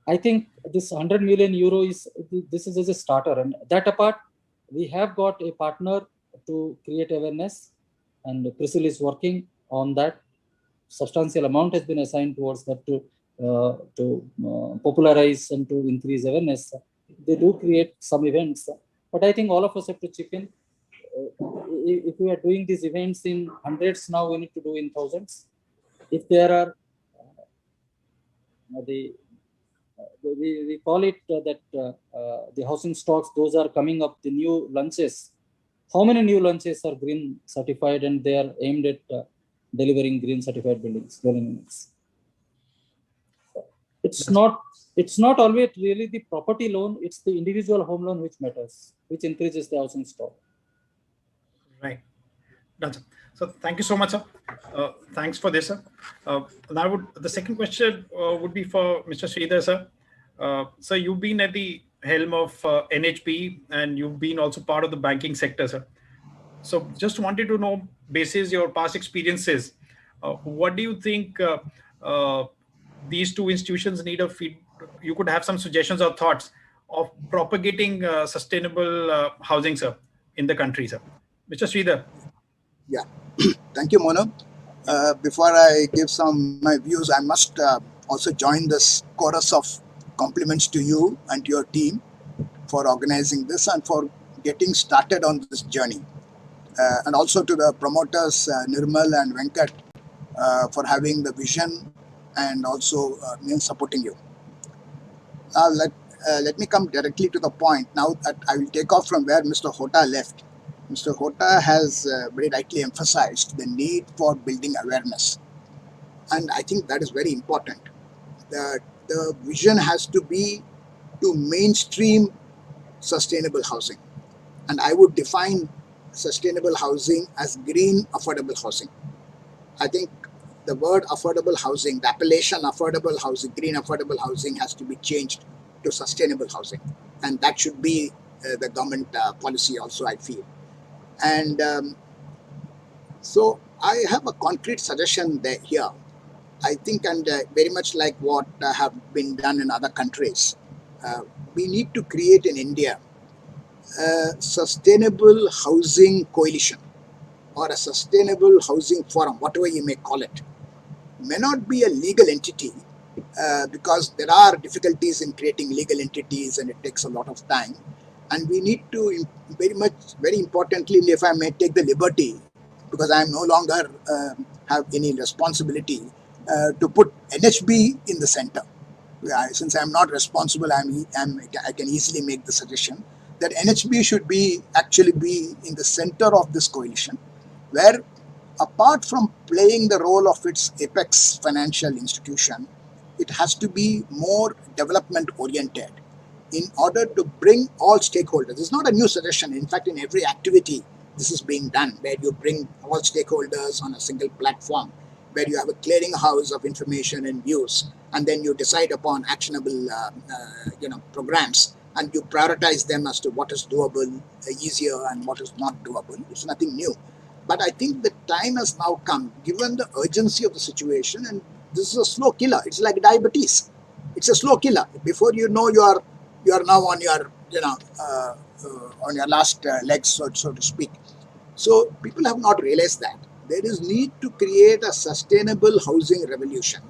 Speaker 16: I think this 100 million euro is a starter, and that apart, we have got a partner to create awareness, and CRISIL is working on that. Substantial amount has been assigned towards that to popularize and to increase awareness. They do create some events, but I think all of us have to chip in. If we are doing these events in hundreds, now we need to do in thousands. If there are we call it that the housing stocks, those are coming up, the new launches. How many new launches are green certified and they are aimed at delivering green certified buildings, dwelling units? It's not always really the property loan, it's the individual home loan which matters, which increases the housing stock.
Speaker 14: Right. Done, sir. So thank you so much, sir. Thanks for this, sir. Now the second question would be for Mr. Sridhar, sir. So you've been at the helm of NHB and you've been also part of the banking sector, sir. So just wanted to know, basis your past experiences, what do you think these two institutions need a feed? You could have some suggestions or thoughts of propagating sustainable housing, sir, in the country, sir. Mr. Sridhar.
Speaker 21: Yeah, thank you, Mono. Before I give my views, I must also join this chorus of compliments to you and your team for organizing this and for getting started on this journey. And also to the promoters, Nirmal and Venkat, for having the vision and also supporting you. let me come directly to the point. Now that I will take off from where Mr. Hota left. Mr. Hota has very rightly emphasized the need for building awareness. And I think that is very important. The vision has to be to mainstream sustainable housing. And I would define sustainable housing as green affordable housing. I think the word affordable housing, the appellation affordable housing, green affordable housing has to be changed to sustainable housing. And that should be the government policy also, I feel. And so I have a concrete suggestion there here. I think, and very much like what have been done in other countries, we need to create in India a sustainable housing coalition or a sustainable housing forum, whatever you may call it. May not be a legal entity because there are difficulties in creating legal entities and it takes a lot of time. And we need to very importantly, if I may take the liberty, because I am no longer have any responsibility to put NHB in the center. Since I am not responsible, I can easily make the suggestion that NHB should actually be in the center of this coalition, where apart from playing the role of its apex financial institution, it has to be more development oriented in order to bring all stakeholders. It's not a new suggestion. In fact, in every activity, this is being done, where you bring all stakeholders on a single platform, where you have a clearinghouse of information and views, and then you decide upon actionable programs, and you prioritize them as to what is doable, easier, and what is not doable. It's nothing new. But I think the time has now come, given the urgency of the situation, and this is a slow killer. It's like diabetes. It's a slow killer. Before you know, you are now on your on your last legs, so to speak. So people have not realized that there is need to create a sustainable housing revolution,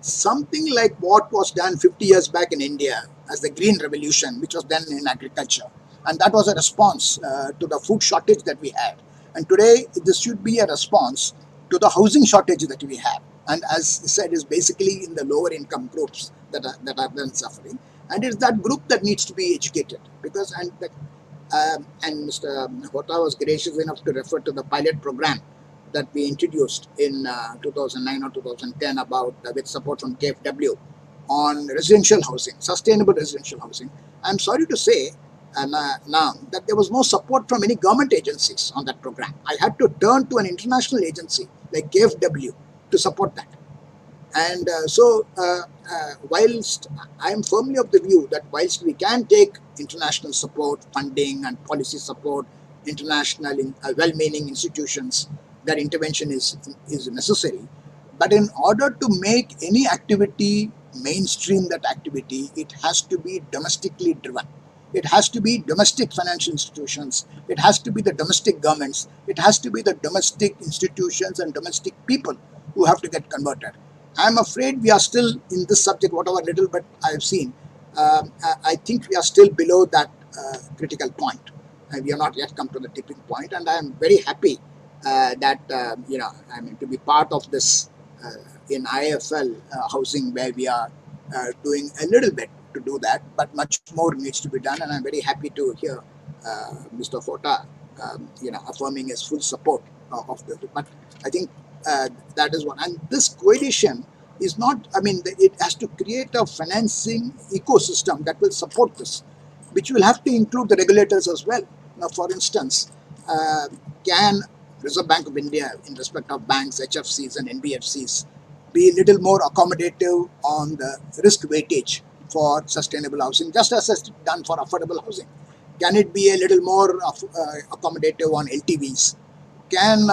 Speaker 21: something like what was done 50 years back in India as the Green Revolution, which was done in agriculture, and that was a response to the food shortage that we had. And today, this should be a response to the housing shortage that we have. And as I said, is basically in the lower income groups that are then suffering. And it's that group that needs to be educated. Because, and Mr. Hota was gracious enough to refer to the pilot program that we introduced in 2009 or 2010 about, with support from KFW, on residential housing, sustainable residential housing. I'm sorry to say, now that there was no support from any government agencies on that program. I had to turn to an international agency like KFW to support that. And whilst I am firmly of the view that whilst we can take international support, funding and policy support, international well-meaning institutions, that intervention is necessary. But in order to make any activity mainstream that activity, it has to be domestically driven. It has to be domestic financial institutions. It has to be the domestic governments. It has to be the domestic institutions and domestic people who have to get converted. I'm afraid we are still in this subject, whatever little but I have seen. I think we are still below that critical point. We have not yet come to the tipping point, and I am very happy that I mean to be part of this in IIFL housing, where we are doing a little bit to do that, but much more needs to be done. And I'm very happy to hear Mr. Hota, affirming his full support of this. But I think that is one. And this coalition is not, I mean, it has to create a financing ecosystem that will support this, which will have to include the regulators as well. Now, for instance, can Reserve Bank of India, in respect of banks, HFCs and NBFCs, be a little more accommodative on the risk weightage for sustainable housing, just as it's done for affordable housing? Can it be a little more accommodative on LTVs? Can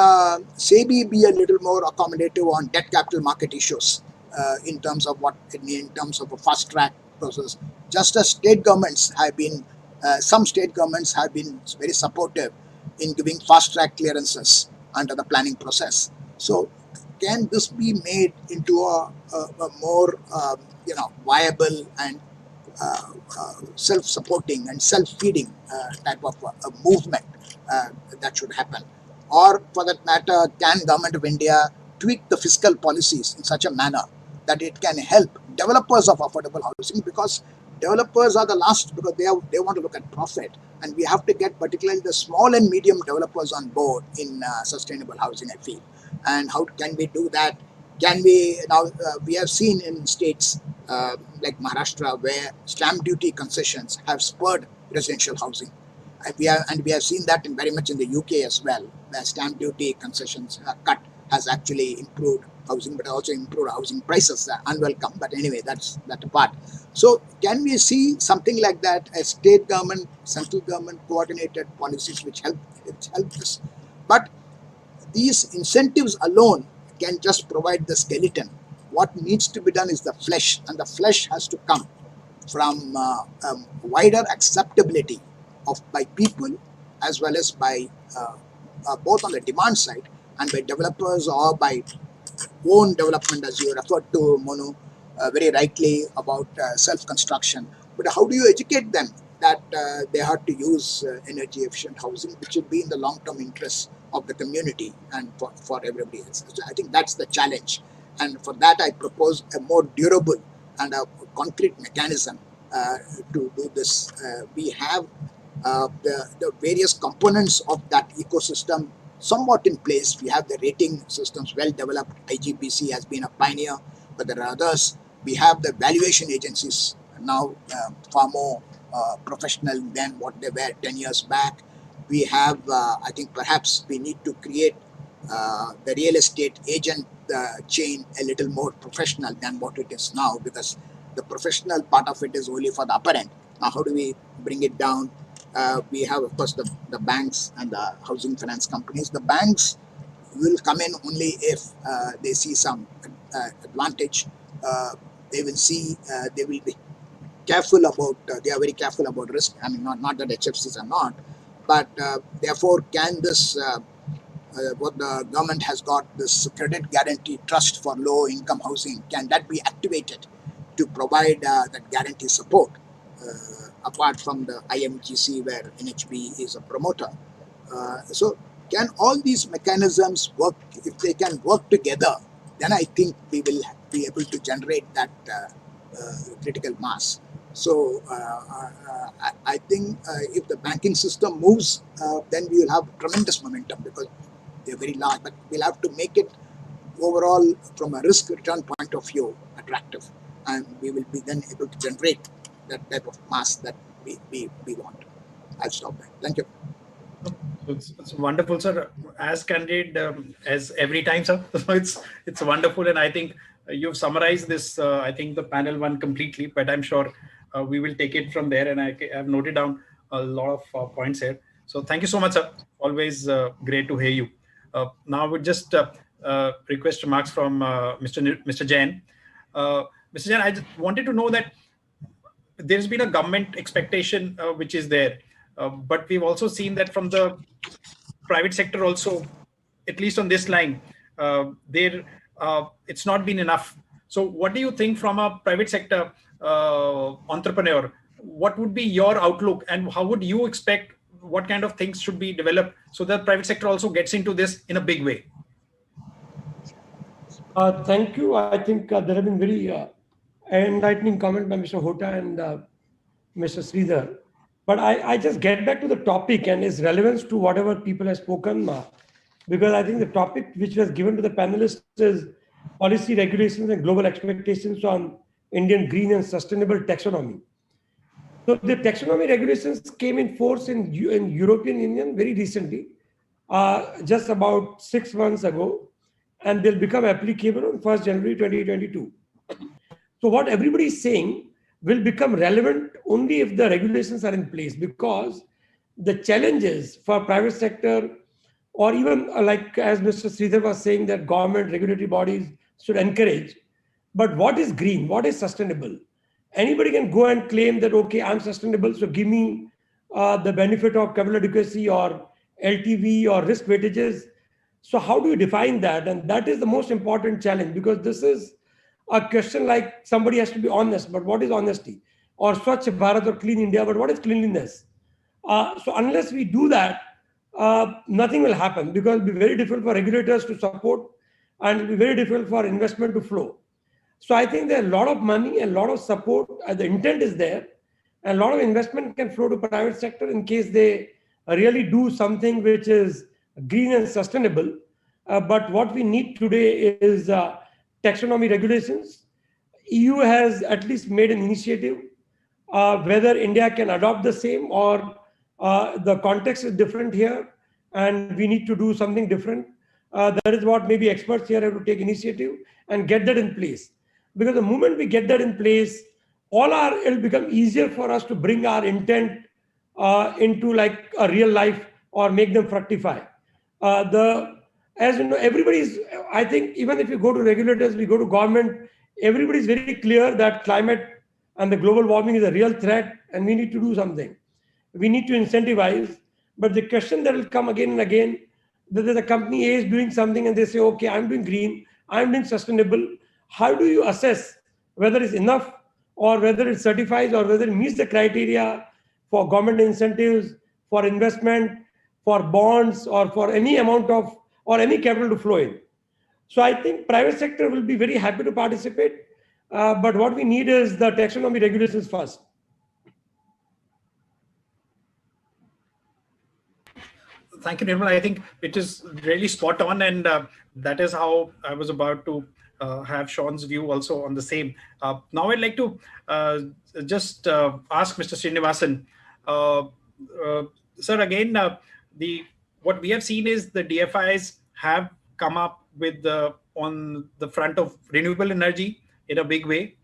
Speaker 21: SEBI be a little more accommodative on debt capital market issues in terms of a fast track process? Just as state governments have been, some state governments have been very supportive in giving fast track clearances under the planning process. So can this be made into a more viable and self-supporting and self-feeding type of a movement that should happen? Or for that matter, can Government of India tweak the fiscal policies in such a manner that it can help developers of affordable housing? Because developers are the last because they want to look at profit, and we have to get particularly the small and medium developers on board in sustainable housing, I feel. And how can we do that? Can we now? We have seen in states like Maharashtra where stamp duty concessions have spurred residential housing. And we have seen that very much in the UK as well, where stamp duty concessions cut has actually improved housing, but also improved housing prices. Unwelcome, but anyway, that's that apart. So, can we see something like that? A state government, central government coordinated policies which help this, but these incentives alone can just provide the skeleton. What needs to be done is the flesh, and the flesh has to come from wider acceptability by people as well as by both on the demand side and by developers or by own development, as you referred to, Monu, very rightly about self-construction. But how do you educate them that they have to use energy efficient housing, which should be in the long-term interest of the community and for everybody else? So I think that's the challenge. And for that, I propose a more durable and a concrete mechanism to do this. We have the various components of that ecosystem somewhat in place. We have the rating systems well developed. IGBC has been a pioneer, but there are others. We have the valuation agencies now far more professional than what they were 10 years back. We have, I think perhaps we need to create the real estate agent chain a little more professional than what it is now, because the professional part of it is only for the upper end. Now, how do we bring it down? We have, of course, the banks and the housing finance companies. The banks will come in only if they see some advantage. They will see, they will be careful about, they are very careful about risk. I mean, not that HFCs are not, but therefore, can this, what the government has got, this credit guarantee trust for low income housing, can that be activated to provide that guarantee support? Apart from the IMGC where NHB is a promoter. So can all these mechanisms work? If they can work together, then I think we will be able to generate that critical mass. So I think if the banking system moves, then we will have tremendous momentum because they're very large, but we'll have to make it overall from a risk return point of view attractive, and we will be then able to generate that type of mass that we want. I'll stop there. Thank you.
Speaker 14: It's wonderful, sir. As candid as every time, sir. So it's wonderful, and I think you've summarized this. I think the panel one completely, but I'm sure we will take it from there. And I have noted down a lot of points here. So thank you so much, sir. Always great to hear you. Now I would just request remarks from Mr. Jain. Mr. Jain, I just wanted to know that there's been a government expectation which is there, but we've also seen that from the private sector also, at least on this line, it's not been enough. So what do you think from a private sector entrepreneur? What would be your outlook, and how would you expect what kind of things should be developed so that private sector also gets into this in a big way?
Speaker 5: Thank you. I think there have been very enlightening comment by Mr. Hota and Mr. Sridhar. But I just get back to the topic and its relevance to whatever people have spoken, because I think the topic which was given to the panelists is policy regulations and global expectations on Indian green and sustainable taxonomy. So the taxonomy regulations came in force in European Union very recently, just about 6 months ago, and they'll become applicable on 1st January 2022. So what everybody is saying will become relevant only if the regulations are in place, because the challenges for private sector, or even like as Mr. Sridhar was saying, that government regulatory bodies should encourage. But what is green? What is sustainable? Anybody can go and claim that, okay, I'm sustainable, so give me the benefit of capital adequacy or LTV or risk weightages. So how do you define that? And that is the most important challenge, because this is a question like somebody has to be honest, but what is honesty? Or Swachh Bharat or Clean India, but what is cleanliness? So unless we do that, nothing will happen, because it will be very difficult for regulators to support and it will be very difficult for investment to flow. So I think there are a lot of money and a lot of support. The intent is there, and a lot of investment can flow to private sector in case they really do something which is green and sustainable. But what we need today is taxonomy regulations. EU has at least made an initiative. Whether India can adopt the same or the context is different here, and we need to do something different. That is what maybe experts here have to take initiative and get that in place. Because the moment we get that in place, it'll become easier for us to bring our intent into like a real life or make them fructify. As you know, everybody's, I think even if you go to regulators, we go to government, everybody's very clear that climate and the global warming is a real threat and we need to do something. We need to incentivize. But the question that will come again and again, that there's a company A is doing something and they say, okay, I'm doing green, I'm doing sustainable. How do you assess whether it's enough or whether it certifies or whether it meets the criteria for government incentives, for investment, for bonds, or for any amount of, or any capital to flow in? So I think private sector will be very happy to participate. But what we need is the taxonomy regulations first.
Speaker 14: Thank you, Nirmal. I think it is really spot on, and that is how I was about to have Sean's view also on the same. Now I'd like to just ask Mr. Srinivasan, sir, again, what we have seen is the DFIs have come up with on the front of renewable energy in a big way.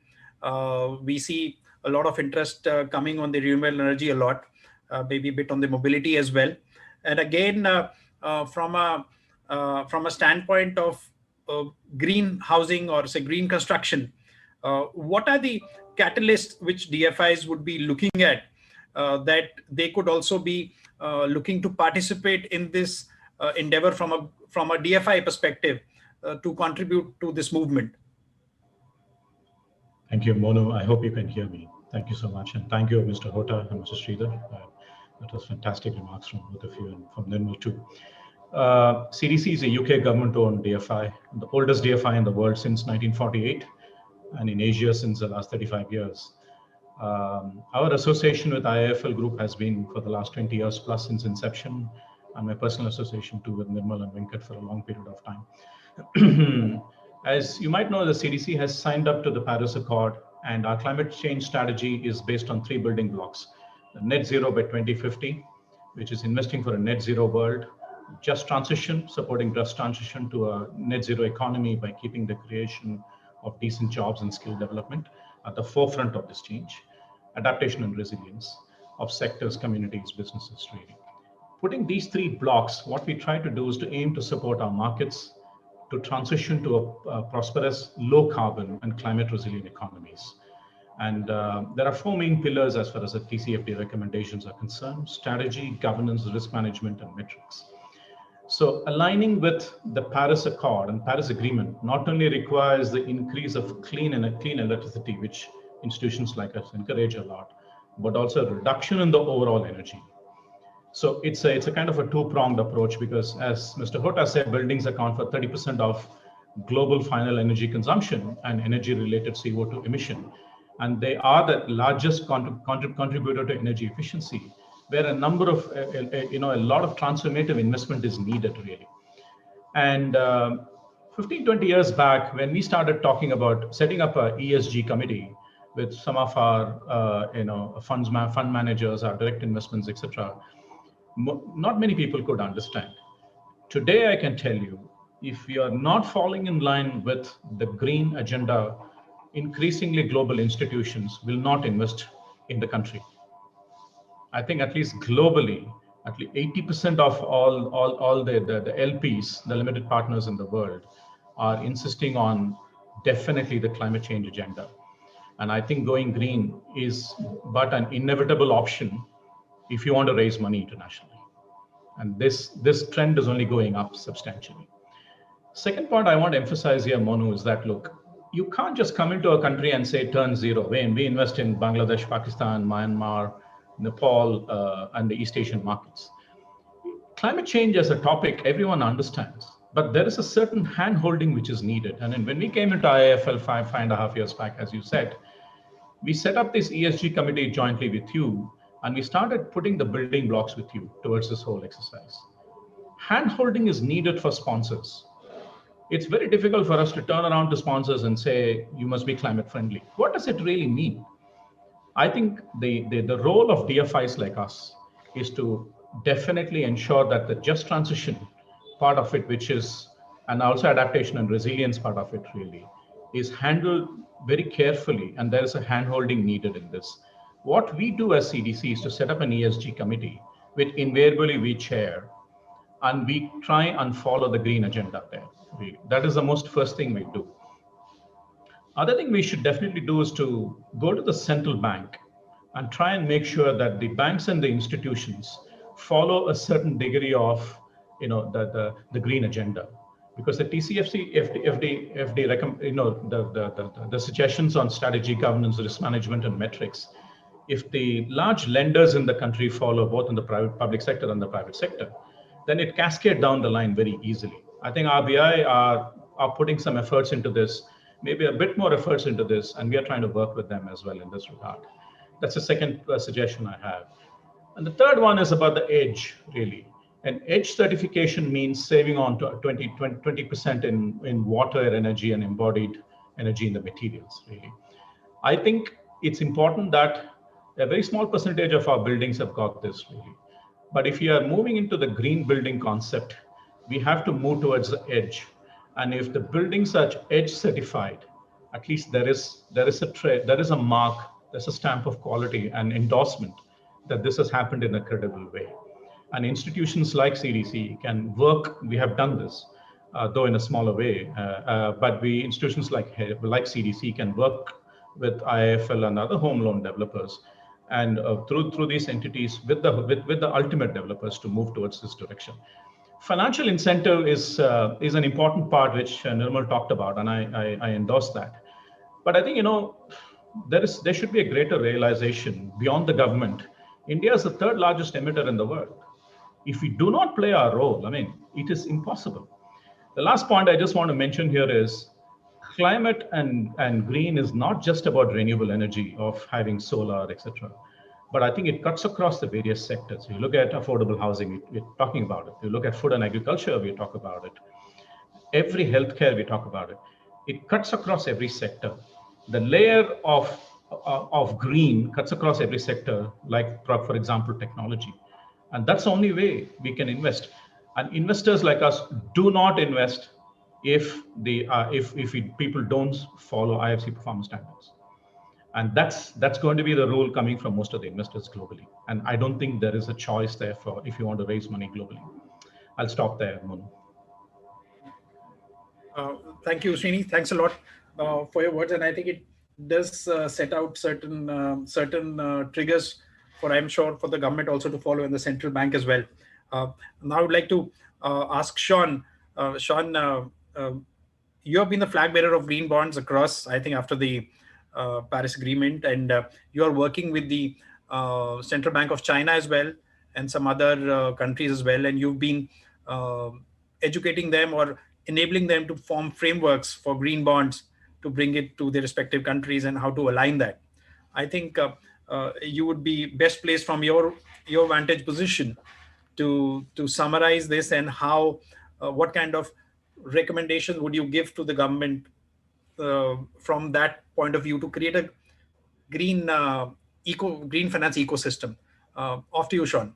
Speaker 14: We see a lot of interest coming on the renewable energy a lot, maybe a bit on the mobility as well. And again, from a standpoint of green housing or say green construction, what are the catalysts which DFIs would be looking at that they could also be looking to participate in this endeavor from a DFI perspective to contribute to this movement?
Speaker 7: Thank you, Monu. I hope you can hear me. Thank you so much. And thank you, Mr. Hota and Mr. Sridhar. That was fantastic remarks from both of you and from Nirmal too. CDC is a UK government-owned DFI, the oldest DFI in the world since 1948, and in Asia since the last 35 years. Our association with IIFL Group has been for the last 20 years plus since inception, and my personal association too with Nirmal and Venkat for a long period of time. As you might know, the CDC has signed up to the Paris Accord, and our climate change strategy is based on 3 building blocks. Net zero by 2050, which is investing for a net zero world, just transition, supporting just transition to a net zero economy by keeping the creation of decent jobs and skill development at the forefront of this change, adaptation and resilience of sectors, communities, businesses, trading. Putting these 3 blocks, what we try to do is to aim to support our markets to transition to a prosperous, low carbon and climate resilient economies. And there are 4 main pillars as far as the TCFD recommendations are concerned: strategy, governance, risk management, and metrics. So aligning with the Paris Accord and Paris Agreement not only requires the increase of clean electricity, which institutions like us encourage a lot, but also a reduction in the overall energy. So it's a kind of a 2-pronged approach, because as Mr. Hota said, buildings account for 30% of global final energy consumption and energy related CO2 emission. And they are the largest contributor to energy efficiency, where a number of, a lot of transformative investment is needed really. And 15, 20 years back, when we started talking about setting up a ESG committee with some of our, fund managers, our direct investments, etc., not many people could understand. Today, I can tell you, if we are not falling in line with the green agenda, increasingly global institutions will not invest in the country. I think at least globally, at least 80% of all the LPs, the limited partners in the world, are insisting on definitely the climate change agenda. And I think going green is but an inevitable option if you want to raise money internationally. And this trend is only going up substantially. Second point I want to emphasize here, Monu, is that, look, you can't just come into a country and say turn zero. We invest in Bangladesh, Pakistan, Myanmar, Nepal, and the East Asian markets. Climate change as a topic, everyone understands. but there is a certain hand-holding which is needed. And then when we came into IIFL 5.5 years back, as you said, we set up this ESG committee jointly with you, and we started putting the building blocks with you towards this whole exercise. Hand-holding is needed for sponsors. It's very difficult for us to turn around to sponsors and say, you must be climate friendly. What does it really mean? I think the role of DFIs like us is to definitely ensure that the just transition part of it, which is, and also adaptation and resilience part of it really, is handled very carefully, and there is a hand-holding needed in this. What we do as CDC is to set up an ESG committee, which invariably we chair, and we try and follow the green agenda there. That is the most first thing we do. Other thing we should definitely do is to go to the central bank and try and make sure that the banks and the institutions follow a certain degree of, the green agenda, because the TCFC, the suggestions on strategy, governance, risk management, and metrics, if the large lenders in the country follow both in the public sector and the private sector, then it cascades down the line very easily. I think RBI are putting some efforts into this, maybe a bit more efforts into this, and we are trying to work with them as well in this regard. That's the second suggestion I have. And the third one is about the EDGE, really. And EDGE certification means saving on to 20% in water, energy, and embodied energy in the materials, really. I think it's important that a very small percentage of our buildings have got this, really. But if you are moving into the green building concept, we have to move towards the EDGE. And if the buildings are EDGE certified, at least there is a mark, there's a stamp of quality and endorsement that this has happened in a credible way. And institutions like CDC can work. We have done this, though in a smaller way. But institutions like CDC can work with IIFL and other home loan developers, and through these entities with the ultimate developers to move towards this direction. Financial incentive is an important part which Nirmal talked about, and I endorse that. But I think there should be a greater realization beyond the government. India is the third largest emitter in the world. If we do not play our role, it is impossible. The last point I just want to mention here is climate and green is not just about renewable energy of having solar, etc. But I think it cuts across the various sectors. You look at affordable housing, we're talking about it. You look at food and agriculture, we talk about it. Every healthcare, we talk about it. It cuts across every sector. The layer of green cuts across every sector, like, for example, technology. And that's the only way we can invest. And investors like us do not invest if people don't follow IFC performance standards. And that's going to be the rule coming from most of the investors globally. And I don't think there is a choice there for if you want to raise money globally. I'll stop there, Monu.
Speaker 14: Thank you, Srini. Thanks a lot for your words. And I think it does set out certain triggers for, I'm sure, for the government also to follow, and the central bank as well. Now I would like to ask Sean. Sean, you have been the flag bearer of green bonds across, I think, after the Paris Agreement, and you are working with the Central Bank of China as well, and some other countries as well, and you've been educating them or enabling them to form frameworks for green bonds to bring it to their respective countries and how to align that. I think you would be best placed from your vantage position to summarize this, and how what kind of recommendations would you give to the government from that point of view to create a green finance ecosystem. Off to you, Sean.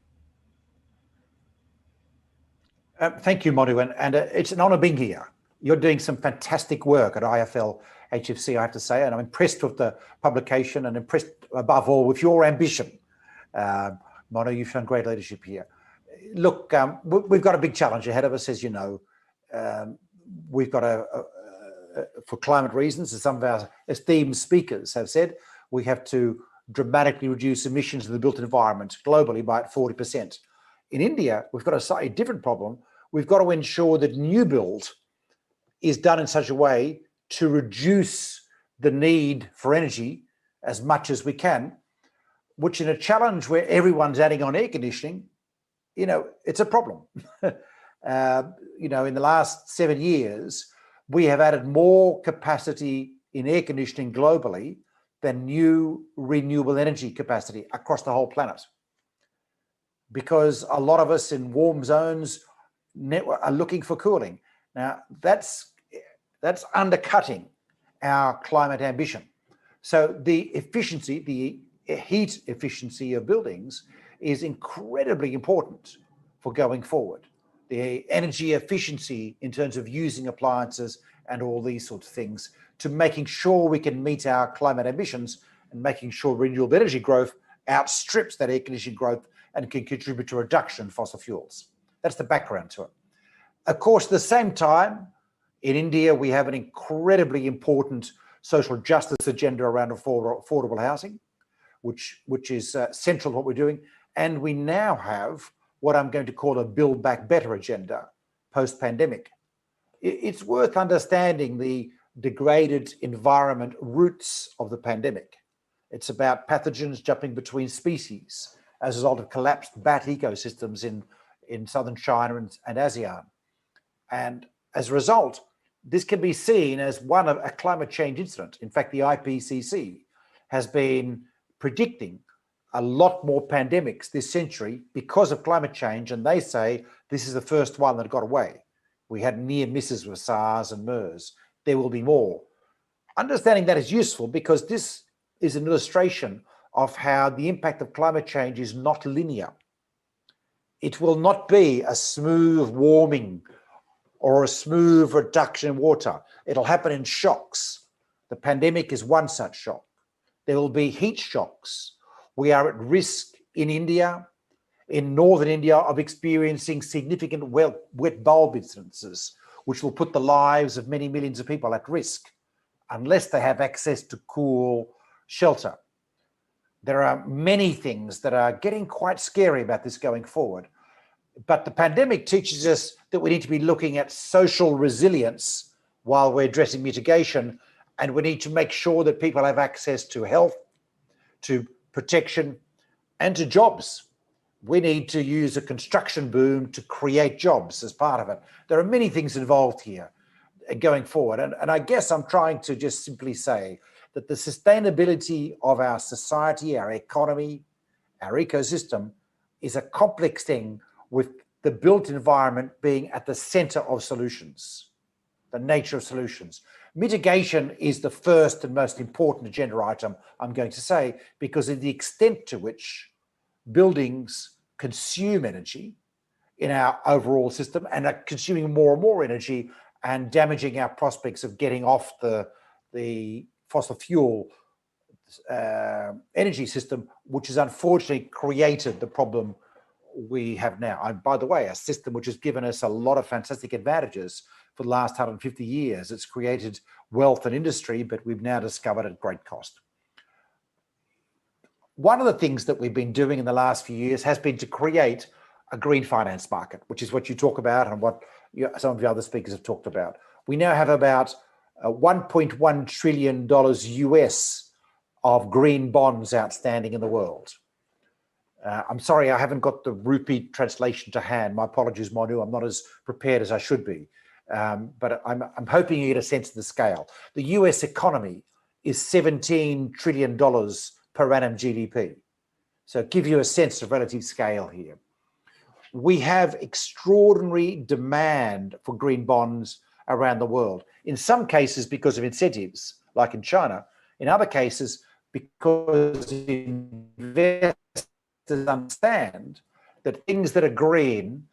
Speaker 20: Thank you, Monu, and it's an honor being here. You're doing some fantastic work at IIFL HFC, I have to say, and I'm impressed with the publication and impressed above all with your ambition. Monu, you've shown great leadership here. Look, we've got a big challenge ahead of us, as you know. We've got for climate reasons, as some of our esteemed speakers have said, we have to dramatically reduce emissions in the built environment globally by 40%. In India, we've got a slightly different problem. We've got to ensure that new build is done in such a way to reduce the need for energy as much as we can, which in a challenge where everyone's adding on air conditioning, it's a problem. You know, in the last 7 years, we have added more capacity in air conditioning globally than new renewable energy capacity across the whole planet. Because a lot of us in warm zones are looking for cooling. Now, that's undercutting our climate ambition. So the efficiency, the heat efficiency of buildings is incredibly important for going forward. The energy efficiency in terms of using appliances and all these sorts of things, to making sure we can meet our climate ambitions and making sure renewable energy growth outstrips that air conditioning growth and can contribute to a reduction in fossil fuels. That's the background to it. Of course, at the same time, in India, we have an incredibly important social justice agenda around affordable housing, which is central to what we're doing. And we now have what I'm going to call a Build Back Better agenda post-pandemic. It's worth understanding the degraded environment roots of the pandemic. It's about pathogens jumping between species as a result of collapsed bat ecosystems in southern China and ASEAN. And as a result, this can be seen as one of a climate change incident. In fact, the IPCC has been predicting a lot more pandemics this century because of climate change, and they say this is the first one that got away. We had near misses with SARS and MERS. There will be more. Understanding that is useful because this is an illustration of how the impact of climate change is not linear. It will not be a smooth warming or a smooth reduction in water. It'll happen in shocks. The pandemic is one such shock. There will be heat shocks. We are at risk in India, in northern India, of experiencing significant wet bulb incidences, which will put the lives of many millions of people at risk unless they have access to cool shelter. There are many things that are getting quite scary about this going forward. But the pandemic teaches us that we need to be looking at social resilience while we're addressing mitigation, and we need to make sure that people have access to health, to protection, and to jobs. We need to use a construction boom to create jobs as part of it. There are many things involved here going forward. And I guess I'm trying to just simply say that the sustainability of our society, our economy, our ecosystem is a complex thing, with the built environment being at the center of solutions, the nature of solutions. Mitigation is the first and most important agenda item, I'm going to say, because of the extent to which buildings consume energy in our overall system and are consuming more and more energy and damaging our prospects of getting off the fossil fuel energy system, which has unfortunately created the problem we have now. And by the way, a system which has given us a lot of fantastic advantages for the last 150 years. It's created wealth and industry, but we've now discovered at great cost. One of the things that we've been doing in the last few years has been to create a green finance market, which is what you talk about and what some of the other speakers have talked about. We now have about $1.1 trillion US of green bonds outstanding in the world. I'm sorry, I haven't got the rupee translation to hand. My apologies, Monu. I'm not as prepared as I should be. But I'm hoping you get a sense of the scale. The US economy is $17 trillion per annum GDP. So give you a sense of relative scale here. We have extraordinary demand for green bonds around the world. In some cases because of incentives, like in China. In other cases, because investors understand that things that are green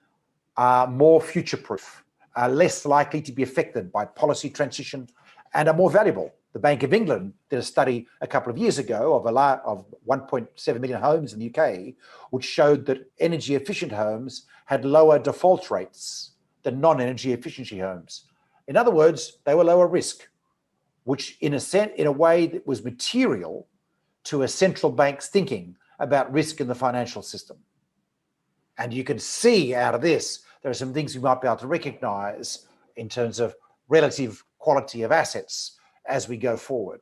Speaker 20: are more future-proof, are less likely to be affected by policy transition, and are more valuable. The Bank of England did a study a couple of years ago of 1.7 million homes in the UK, which showed that energy-efficient homes had lower default rates than non-energy efficiency homes. In other words, they were lower risk, which in a way that was material to a central bank's thinking about risk in the financial system. And you can see out of this, there are some things we might be able to recognize in terms of relative quality of assets as we go forward.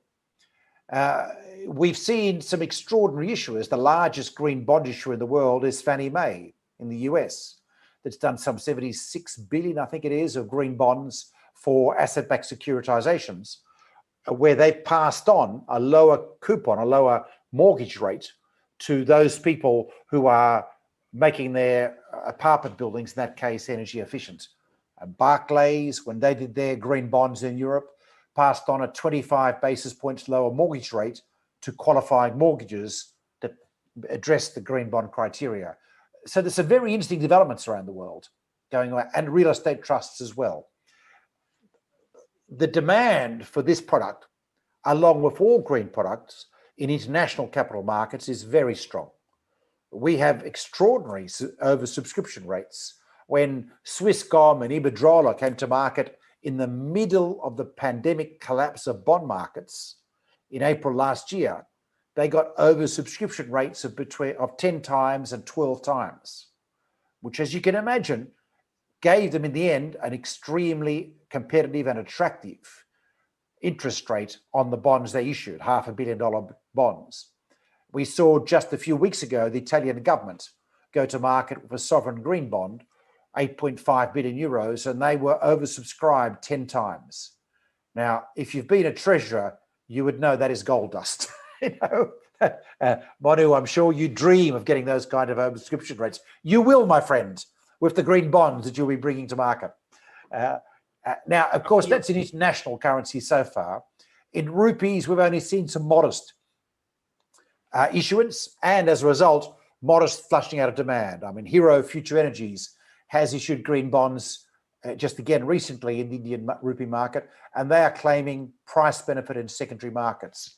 Speaker 20: We've seen some extraordinary issuers. The largest green bond issuer in the world is Fannie Mae in the US. that's done some 76 billion, I think it is, of green bonds for asset-backed securitizations, where they've passed on a lower coupon, a lower mortgage rate to those people who are making their apartment buildings, in that case, energy efficient. Barclays, when they did their green bonds in Europe, passed on a 25 basis points lower mortgage rate to qualified mortgages that address the green bond criteria. So there's some very interesting developments around the world going on, and real estate trusts as well. The demand for this product, along with all green products in international capital markets, is very strong. We have extraordinary oversubscription rates. When Swisscom and Iberdrola came to market in the middle of the pandemic collapse of bond markets in April last year, they got oversubscription rates of 10 times and 12 times, which, as you can imagine, gave them in the end an extremely competitive and attractive interest rate on the bonds they issued, $500 million bonds. We saw just a few weeks ago the Italian government go to market with a sovereign green bond, 8.5 billion euros, and they were oversubscribed 10 times. Now, if you've been a treasurer, you would know that is gold dust. Manu, I'm sure you dream of getting those kind of oversubscription rates. You will, my friend, with the green bonds that you'll be bringing to market. Now, of course, that's in international currency so far. In rupees, we've only seen some modest issuance, and as a result, modest flushing out of demand. I mean, Hero Future Energies has issued green bonds just again recently in the Indian rupee market, and they are claiming price benefit in secondary markets.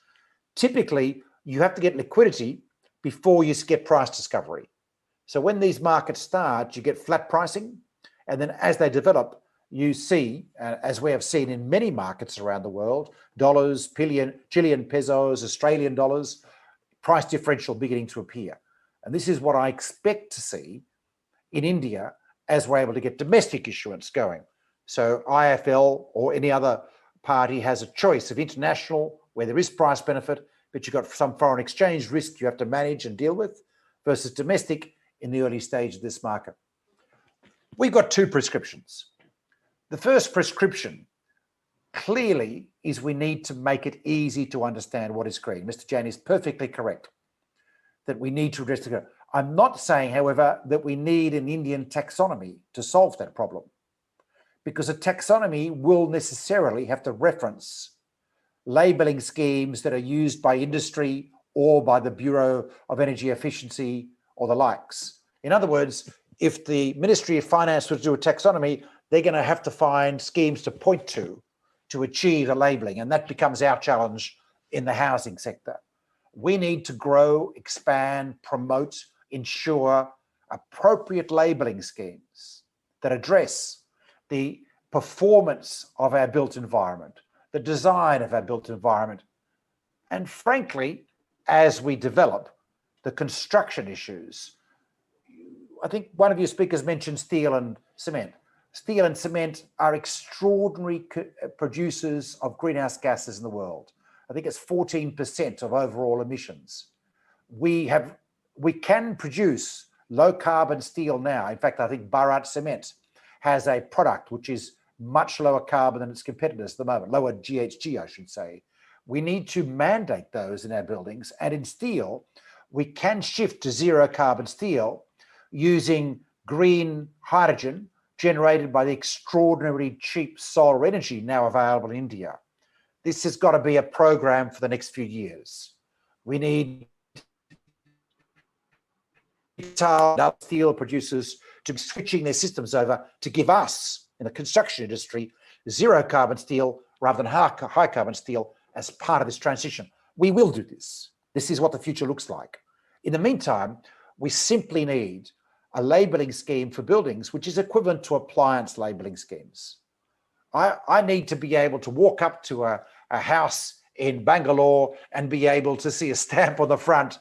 Speaker 20: Typically, you have to get liquidity before you get price discovery. So when these markets start, you get flat pricing, and then as they develop, you see, as we have seen in many markets around the world, dollars, Chilean pesos, Australian dollars, price differential beginning to appear. And this is what I expect to see in India as we're able to get domestic issuance going. So IIFL or any other party has a choice of international, where there is price benefit, but you've got some foreign exchange risk you have to manage and deal with, versus domestic in the early stage of this market. We've got two prescriptions. The first prescription clearly is we need to make it easy to understand what is green. Mr. Jain is perfectly correct that we need to address the. I'm not saying, however, that we need an Indian taxonomy to solve that problem, because a taxonomy will necessarily have to reference labeling schemes that are used by industry or by the Bureau of Energy Efficiency or the likes. In other words, if the Ministry of Finance was to do a taxonomy, they're going to have to find schemes to point to achieve a labeling, and that becomes our challenge in the housing sector. We need to grow, expand, promote, ensure appropriate labeling schemes that address the performance of our built environment, the design of our built environment, and frankly, as we develop the construction issues. I think one of your speakers mentioned steel and cement. Steel and cement are extraordinary producers of greenhouse gases in the world. I think it's 14% of overall emissions. We can produce low carbon steel now. In fact, I think Bharat Cement has a product which is much lower carbon than its competitors at the moment, lower GHG, I should say. We need to mandate those in our buildings. And in steel, we can shift to zero carbon steel using green hydrogen generated by the extraordinarily cheap solar energy now available in India. This has got to be a program for the next few years. We need steel producers to be switching their systems over to give us, in the construction industry, zero carbon steel rather than high carbon steel as part of this transition. We will do this. This is what the future looks like. In the meantime, we simply need a labeling scheme for buildings, which is equivalent to appliance labeling schemes. I need to be able to walk up to a house in Bangalore and be able to see a stamp on the front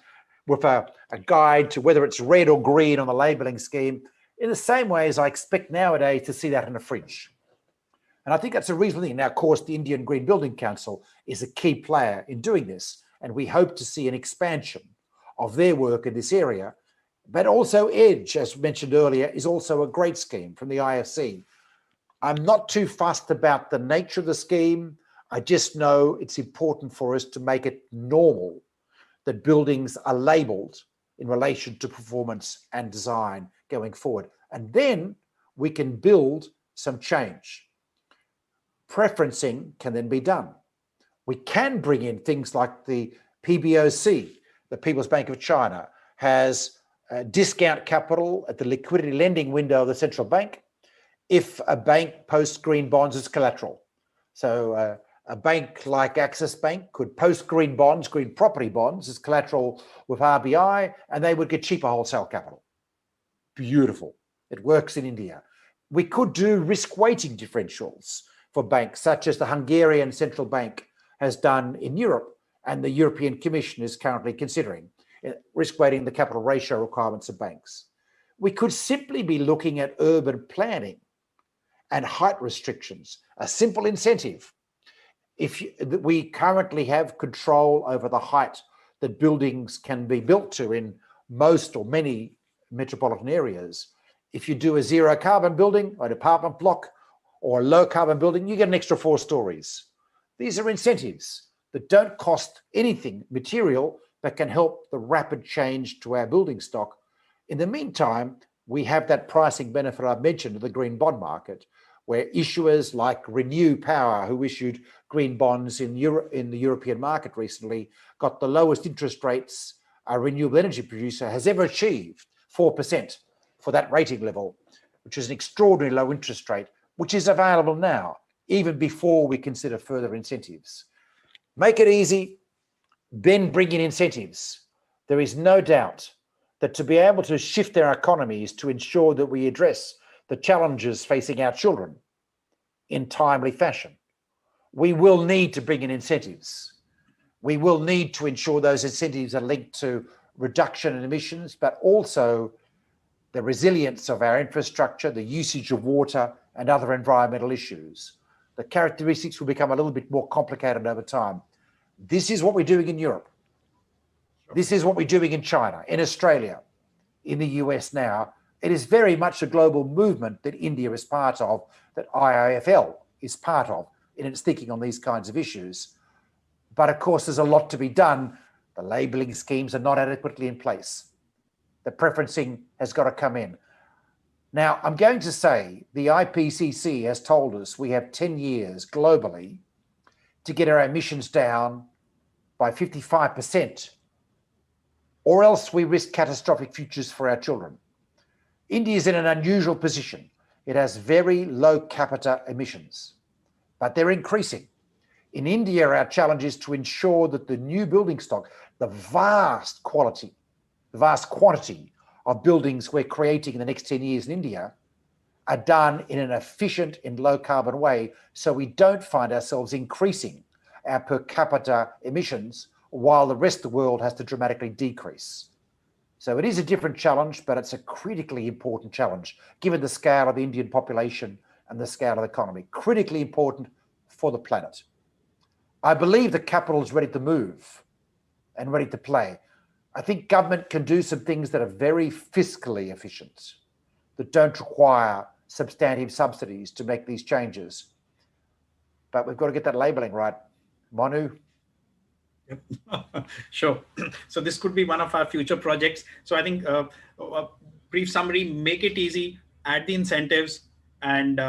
Speaker 20: with a guide to whether it's red or green on the labeling scheme, in the same way as I expect nowadays to see that in a fridge. And I think that's a reasonable thing. Now, of course, the Indian Green Building Council is a key player in doing this, and we hope to see an expansion of their work in this area But also EDGE, as mentioned earlier, is also a great scheme from the IFC. I'm not too fussed about the nature of the scheme. I just know it's important for us to make it normal that buildings are labelled in relation to performance and design going forward. And then we can build some change. Preferencing can then be done. We can bring in things like the PBOC, the People's Bank of China, has discount capital at the liquidity lending window of the central bank if a bank posts green bonds as collateral. So a bank like Axis Bank could post green bonds, green property bonds as collateral with RBI, and they would get cheaper wholesale capital. Beautiful. It works in India. We could do risk weighting differentials for banks, such as the Hungarian Central Bank has done in Europe, and the European Commission is currently considering risk weighting the capital ratio requirements of banks. We could simply be looking at urban planning and height restrictions, a simple incentive. We currently have control over the height that buildings can be built to in most or many metropolitan areas. If you do a zero carbon building, or an apartment block, or a low carbon building, you get an extra 4 stories. These are incentives that don't cost anything material, but can help the rapid change to our building stock. In the meantime, we have that pricing benefit I've mentioned of the green bond market, where issuers like Renew Power, who issued green bonds in the European market recently, got the lowest interest rates a renewable energy producer has ever achieved, 4% for that rating level, which is an extraordinarily low interest rate, which is available now, even before we consider further incentives. Make it easy, then bring in incentives. There is no doubt that to be able to shift our economies to ensure that we address the challenges facing our children in timely fashion, we will need to bring in incentives. We will need to ensure those incentives are linked to reduction in emissions, but also the resilience of our infrastructure, the usage of water, and other environmental issues. The characteristics will become a little bit more complicated over time. This is what we're doing in Europe. This is what we're doing in China, in Australia, in the US now. It is very much a global movement that India is part of, that IIFL is part of in its thinking on these kinds of issues. But of course, there's a lot to be done. The labelling schemes are not adequately in place. The preferencing has got to come in. Now, I'm going to say the IPCC has told us we have 10 years globally to get our emissions down by 55%, or else we risk catastrophic futures for our children. India is in an unusual position. It has very low capita emissions, but they're increasing. In India, our challenge is to ensure that the new building stock, the vast quantity of buildings we're creating in the next 10 years in India, are done in an efficient and low carbon way, so we don't find ourselves increasing our per capita emissions while the rest of the world has to dramatically decrease. So it is a different challenge, but it's a critically important challenge, given the scale of the Indian population and the scale of the economy. Critically important for the planet. I believe the capital is ready to move and ready to play. I think government can do some things that are very fiscally efficient, that don't require substantive subsidies to make these changes. But we've got to get that labelling right. Manu?
Speaker 14: Sure. So this could be one of our future projects. So I think a brief summary: make it easy, add the incentives, and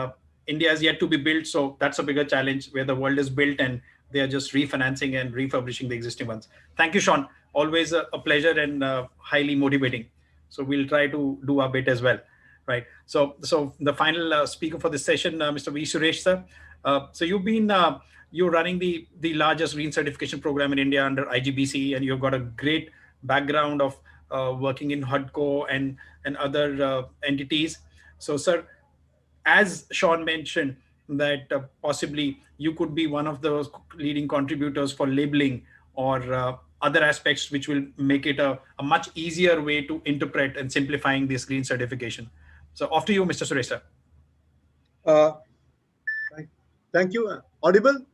Speaker 14: India is yet to be built. So that's a bigger challenge, where the world is built and they are just refinancing and refurbishing the existing ones. Thank you, Sean. Always a pleasure and highly motivating. So we'll try to do our bit as well. Right. So the final speaker for this session, Mr. V. Suresh, sir. So you're running the largest green certification program in India under IGBC, and you've got a great background of working in HUDCO and other entities. So, sir, as Sean mentioned, that possibly you could be one of those leading contributors for labeling or other aspects which will make it a much easier way to interpret and simplifying this green certification. So off to you, Mr. Suresh, sir.
Speaker 8: Thank you. Audible?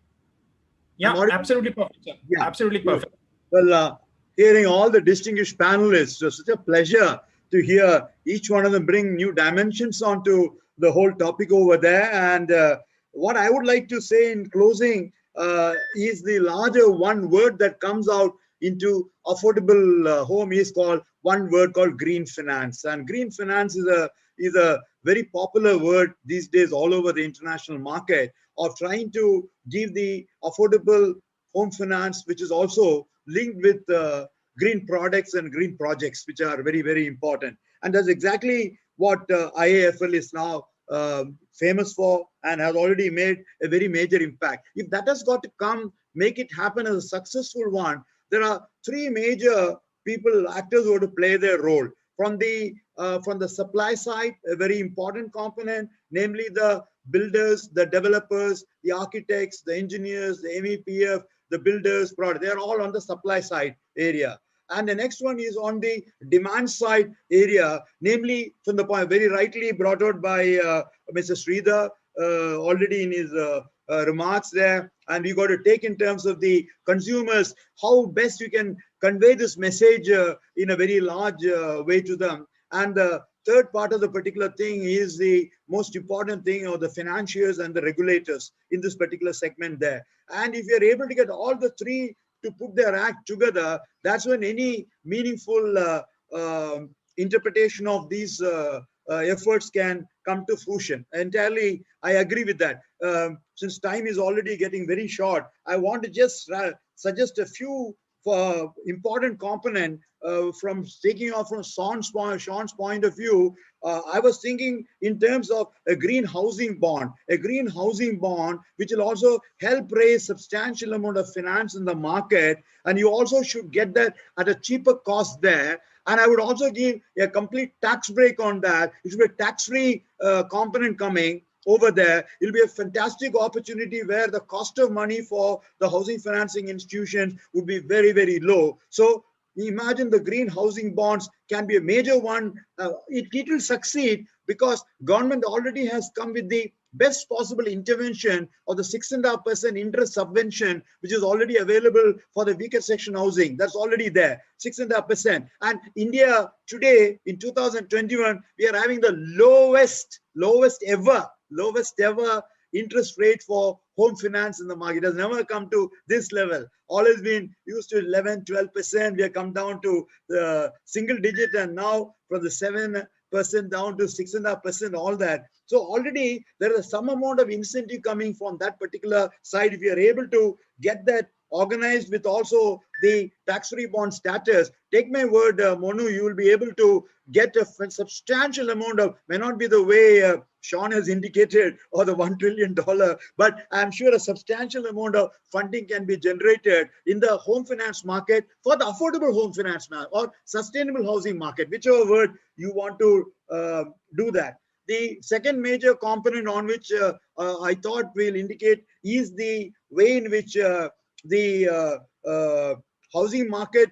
Speaker 14: Yeah, absolutely perfect, sir. Yeah, absolutely perfect.
Speaker 8: Well, hearing all the distinguished panelists, it was such a pleasure to hear each one of them bring new dimensions onto the whole topic over there. And what I would like to say in closing is the larger one word that comes out into affordable home is called one word called green finance. And green finance is a very popular word these days all over the international market of trying to give the affordable home finance, which is also linked with green products and green projects, which are very, very important. And that's exactly what IIFL is now famous for and has already made a very major impact. If that has got to come, make it happen as a successful one, there are three major actors who have to play their role. From the supply side, a very important component, namely the builders, the developers, the architects, the engineers, the MEPF, the builders, they're all on the supply side area. And the next one is on the demand side area, namely from the point very rightly brought out by Mr. Sridhar already in his remarks there. And we got to take in terms of the consumers, how best you can convey this message in a very large way to them. And the third part of the particular thing is the most important thing of the financiers and the regulators in this particular segment there. And if you're able to get all the three to put their act together, that's when any meaningful interpretation of these efforts can come to fruition. Entirely, I agree with that. Since time is already getting very short, I want to just suggest a few important component from taking off from Sean's point of view. I was thinking in terms of a green housing bond which will also help raise substantial amount of finance in the market, and you also should get that at a cheaper cost there. And I would also give a complete tax break on that. It should be a tax-free component coming over there. It'll be a fantastic opportunity where the cost of money for the housing financing institutions would be very, very low. So imagine the green housing bonds can be a major one. It will succeed because government already has come with the best possible intervention of the 6.5% interest subvention, which is already available for the weaker section housing. That's already there, 6.5%. And India today in 2021, we are having the lowest ever interest rate for home finance in the market. It has never come to this level. Always been used to 11, 12%. We have come down to the single digit, and now from the 7% down to 6.5%, all that. So already there is some amount of incentive coming from that particular side. If you are able to get that organized with also the tax-free bond status, take my word, Monu, you will be able to get a substantial amount of, may not be the way Sean has indicated or the $1 trillion, but I'm sure a substantial amount of funding can be generated in the home finance market for the affordable home finance market or sustainable housing market, whichever word you want to do that. The second major component on which I thought we'll indicate is the way in which the housing market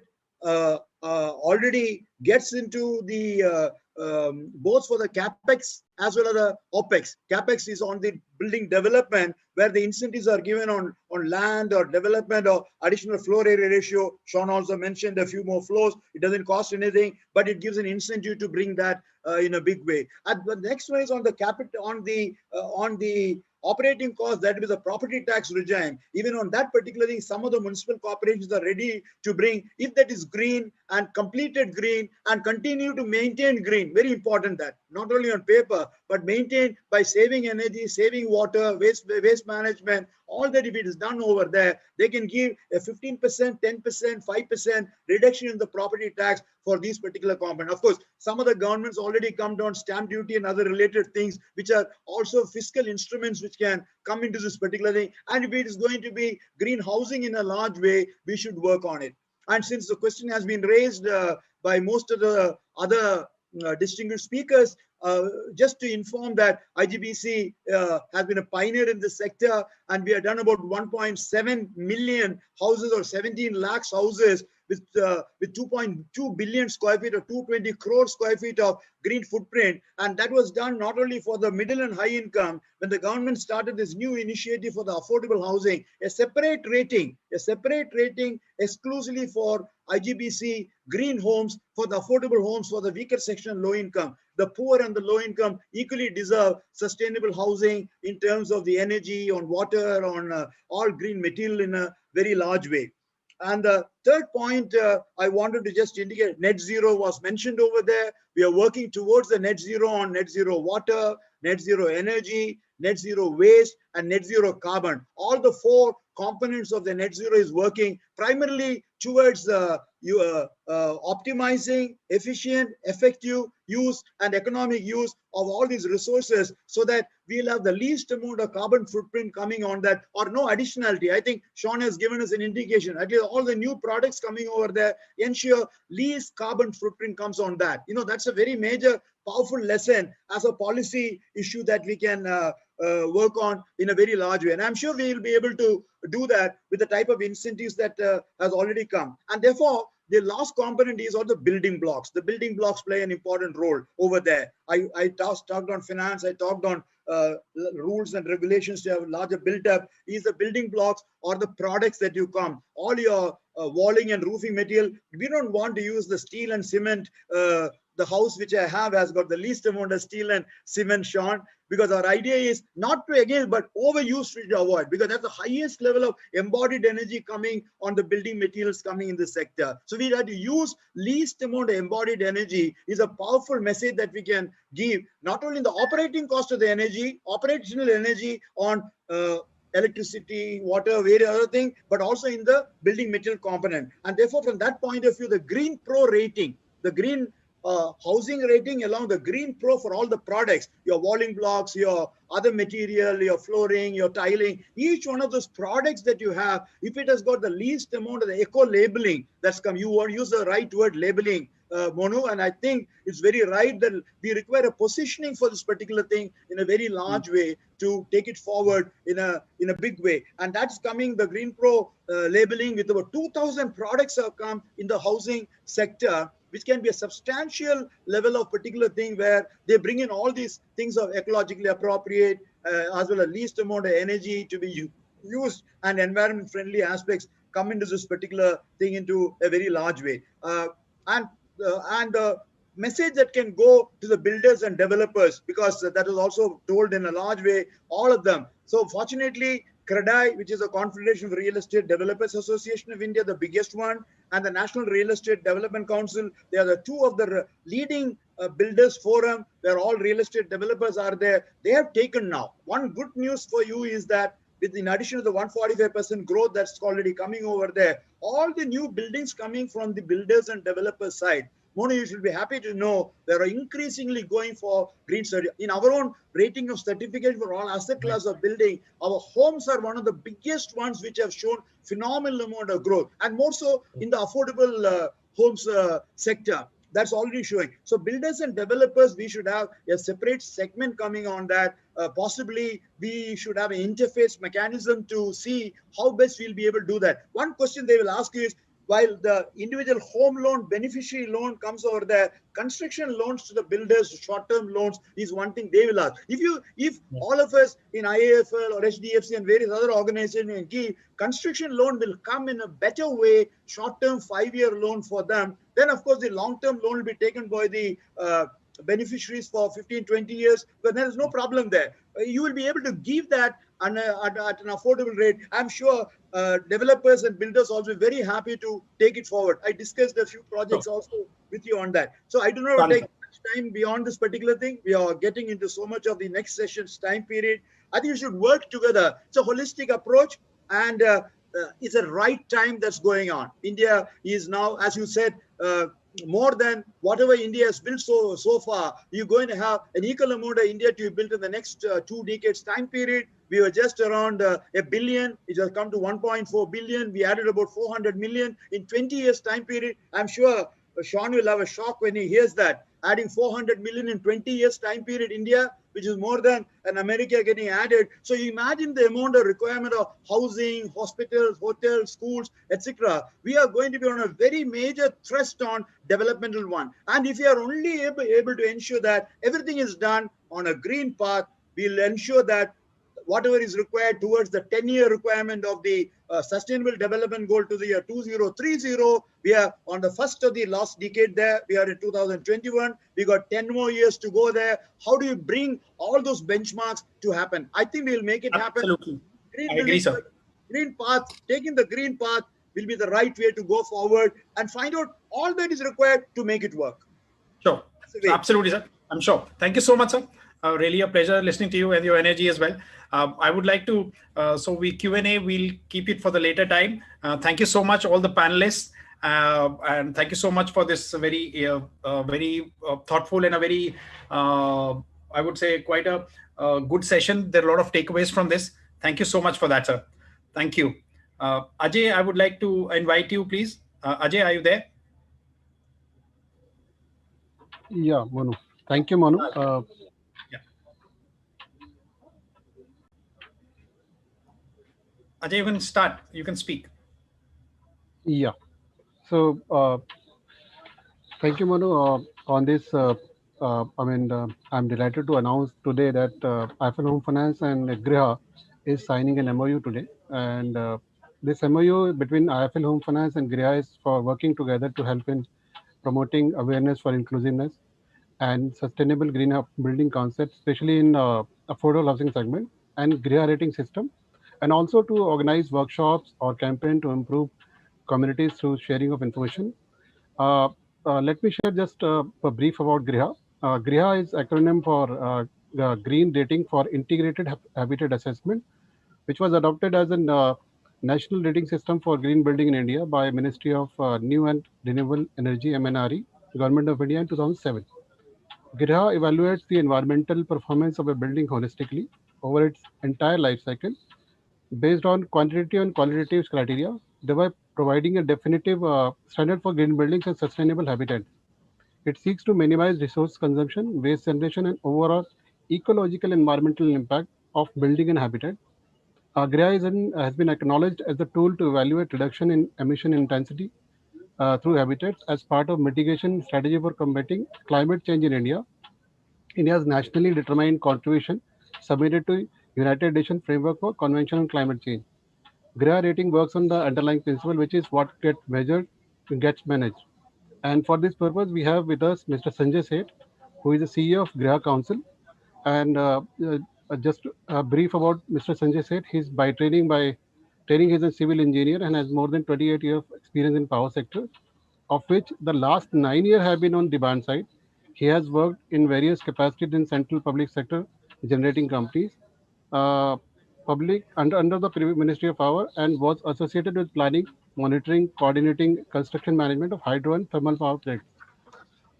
Speaker 8: already gets into the both for the capex as well as the opex. Capex is on the building development, where the incentives are given on land or development or additional floor area ratio. Sean also mentioned a few more floors. It doesn't cost anything, but it gives an incentive to bring that in a big way. And the next one is on the capital, on the operating cost, that is the property tax regime. Even on that particular thing, some of the municipal corporations are ready to bring, if that is green and completed green and continue to maintain green. Very important that, not only on paper, but maintain by saving energy, saving water, waste management, all that. If it is done over there, they can give a 15%, 10%, 5% reduction in the property tax for these particular components. Of course, some of the governments already come down stamp duty and other related things, which are also fiscal instruments which can come into this particular thing. And if it is going to be green housing in a large way, we should work on it. And since the question has been raised by most of the other distinguished speakers, just to inform that IGBC has been a pioneer in this sector, and we have done about 1.7 million houses or 17 lakhs houses with 2.2 billion square feet or 220 crore square feet of green footprint. And that was done not only for the middle and high income. When the government started this new initiative for the affordable housing, a separate rating exclusively for IGBC green homes, for the affordable homes for the weaker section, low income. The poor and the low income equally deserve sustainable housing in terms of the energy, on water, on all green material in a very large way. And the third point I wanted to just indicate, net zero was mentioned over there. We are working towards the net zero on net zero water, net zero energy, net zero waste, and net zero carbon. All the four components of the net zero is working primarily towards optimizing efficient, effective use and economic use of all these resources, so that we'll have the least amount of carbon footprint coming on that, or no additionality. I think Sean has given us an indication. At least all the new products coming over there ensure least carbon footprint comes on that. You know, that's a very major, powerful lesson as a policy issue that we can work on in a very large way. And I'm sure we will be able to do that with the type of incentives that has already come. And therefore, the last component is all the building blocks. The building blocks play an important role over there. I talked on finance, I talked on rules and regulations to have larger built up. Is the building blocks or the products that you come, all your walling and roofing material. We don't want to use the steel and cement. The house which I have has got the least amount of steel and cement, Sean, because our idea is not to again, but overuse to avoid, because that's the highest level of embodied energy coming on the building materials coming in the sector. So we have to use least amount of embodied energy is a powerful message that we can give, not only in the operating cost of the energy, operational energy on electricity, water, various other things, but also in the building material component. And therefore, from that point of view, the Green Pro rating, the green housing rating along the Green Pro for all the products, your walling blocks, your other material, your flooring, your tiling, each one of those products that you have, if it has got the least amount of the eco labeling that's come, you want to use the right word labeling, Monu, and I think it's very right that we require a positioning for this particular thing in a very large way to take it forward in a big way. And that's coming, the Green Pro labeling with about 2,000 products have come in the housing sector, which can be a substantial level of particular thing where they bring in all these things of ecologically appropriate, as well as least amount of energy to be used, and environment friendly aspects come into this particular thing into a very large way. And the message that can go to the builders and developers, because that is also told in a large way, all of them. So fortunately, CREDAI, which is a Confederation of Real Estate Developers Association of India, the biggest one, and the National Real Estate Development Council, they are the two of the leading builders forum, where all real estate developers are there. They have taken now. One good news for you is that with, in addition to the 145% growth that's already coming over there, all the new buildings coming from the builders and developers side, Monu, you should be happy to know they are increasingly going for green certificate. In our own rating of certificate for all asset class of building, our homes are one of the biggest ones which have shown phenomenal amount of growth, and more so in the affordable homes sector. That's already showing. So builders and developers, we should have a separate segment coming on that. Possibly we should have an interface mechanism to see how best we'll be able to do that. One question they will ask you is, while the individual home loan beneficiary loan comes over there, construction loans to the builders, short-term loans is one thing they will ask. If all of us in IIFL or HDFC and various other organizations give, construction loan will come in a better way, short-term 5-year loan for them, then of course the long-term loan will be taken by the beneficiaries for 15, 20 years, but there is no problem there. You will be able to give that at an affordable rate. I'm sure developers and builders also very happy to take it forward. I discussed a few projects also with you on that. So I do not take much time beyond this particular thing. We are getting into so much of the next session's time period. I think we should work together. It's a holistic approach, and it's a right time that's going on. India is now, as you said, more than whatever India has built so far. You're going to have an equal amount of India to be built in the next 2 decades time period. We were just around a billion. It has come to 1.4 billion. We added about 400 million in 20 years time period. I'm sure Sean will have a shock when he hears that. adding 400 million in 20 years time period. India, which is more than an America getting added. So you imagine the amount of requirement of housing, hospitals, hotels, schools, etc. We are going to be on a very major thrust on developmental one. And if you are only able to ensure that everything is done on a green path, we'll ensure that whatever is required towards the 10-year requirement of the sustainable development goal to the year 2030. We are on the first of the last decade there. We are in 2021. We got 10 more years to go there. How do you bring all those benchmarks to happen? I think we'll make it happen.
Speaker 14: Absolutely.
Speaker 8: Green
Speaker 14: I agree, sir.
Speaker 8: Green path, taking the green path will be the right way to go forward and find out all that is required to make it work.
Speaker 14: Sure. Absolutely, sir. I'm sure. Thank you so much, sir. Really a pleasure listening to you and your energy as well. I would like to, so we Q&A, we'll keep it for the later time. Thank you so much, all the panelists. And thank you so much for this very thoughtful and a very, I would say, quite a good session. There are a lot of takeaways from this. Thank you so much for that, sir. Thank you. Ajay, I would like to invite you, please. Ajay, are you there?
Speaker 9: Yeah, Manu. Thank you, Manu.
Speaker 14: Ajay, you can start. You can speak.
Speaker 9: Yeah. So, thank you, Manu. On this, I'm delighted to announce today that IIFL Home Finance and Griha is signing an MOU today. And this MOU between IIFL Home Finance and Griha is for working together to help in promoting awareness for inclusiveness and sustainable green building concepts, especially in affordable housing segment and Griha rating system, and also to organize workshops or campaign to improve communities through sharing of information. Let me share just a brief about Griha. Griha is acronym for Green Rating for Integrated Habitat Assessment, which was adopted as a national rating system for green building in India by Ministry of New and Renewable Energy (MNRE), Government of India in 2007. Griha evaluates the environmental performance of a building holistically over its entire life cycle based on quantitative and qualitative criteria, thereby providing a definitive standard for green buildings and sustainable habitat. It seeks to minimize resource consumption, waste generation, and overall ecological environmental impact of building and habitat. GRIA has been acknowledged as a tool to evaluate reduction in emission intensity through habitats as part of mitigation strategy for combating climate change in India. India's nationally determined contribution submitted to United Nations Framework for Convention on Climate Change. GRIA rating works on the underlying principle, which is what gets measured gets managed. And for this purpose, we have with us Mr. Sanjay Seth, who is the CEO of GRIA Council. And just a brief about Mr. Sanjay Seth. He's training, he's a civil engineer and has more than 28 years of experience in power sector, of which the last 9 years have been on demand side. He has worked in various capacities in central public sector generating companies, under the Ministry of Power, and was associated with planning, monitoring, coordinating construction management of hydro and thermal power plants.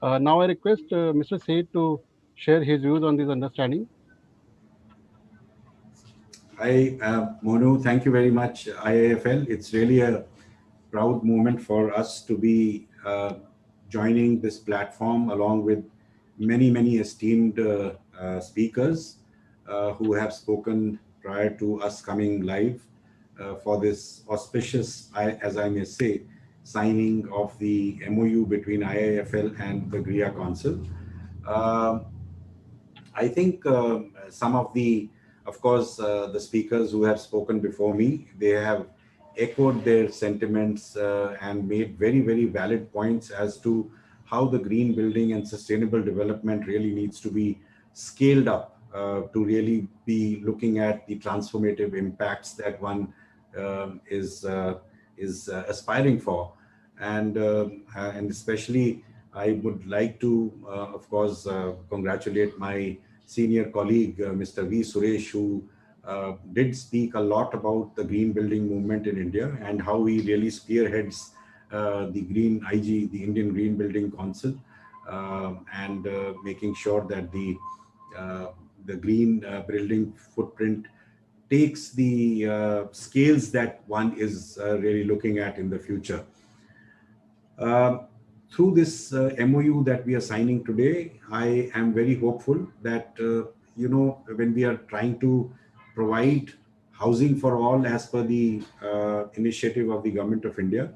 Speaker 9: Now I request Mr. Seth to share his views on this understanding.
Speaker 22: Hi, Monu. Thank you very much, IIFL. It's really a proud moment for us to be joining this platform along with many esteemed speakers who have spoken prior to us coming live for this auspicious, as I may say, signing of the MOU between IIFL and the GRIA Council. I think some of the, of course, the speakers who have spoken before me, they have echoed their sentiments and made very valid points as to how the green building and sustainable development really needs to be scaled up to really be looking at the transformative impacts that one is aspiring for. And especially I would like to, of course, congratulate my senior colleague, Mr. V. Suresh, who did speak a lot about the green building movement in India and how he really spearheads the Green IG, the Indian Green Building Council, and making sure that the green building footprint takes the scales that one is really looking at in the future. through this MOU that we are signing today, I am very hopeful that, when we are trying to provide housing for all as per the initiative of the Government of India,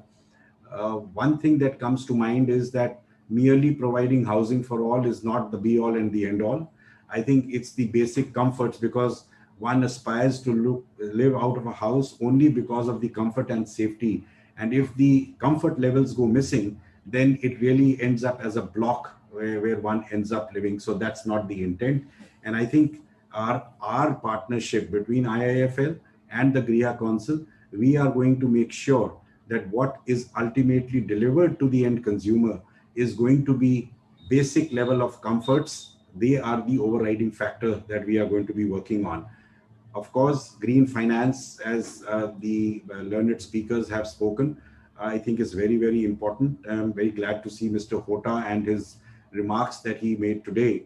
Speaker 22: one thing that comes to mind is that merely providing housing for all is not the be all and the end all. I think it's the basic comforts, because one aspires to live out of a house only because of the comfort and safety. And if the comfort levels go missing, then it really ends up as a block where one ends up living. So that's not the intent. And I think our partnership between IIFL and the Griha Council, we are going to make sure that what is ultimately delivered to the end consumer is going to be basic level of comforts. They are the overriding factor that we are going to be working on. Of course, green finance, as the learned speakers have spoken, I think is very, very important. I'm very glad to see Mr. Hota and his remarks that he made today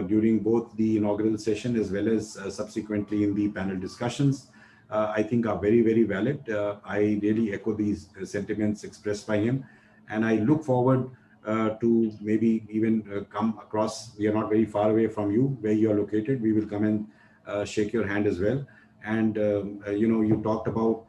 Speaker 22: during both the inaugural session as well as subsequently in the panel discussions. I think are very, very valid. I really echo these sentiments expressed by him. And I look forward to maybe even come across. We are not very far away from you, where you are located. We will come and shake your hand as well. And, you talked about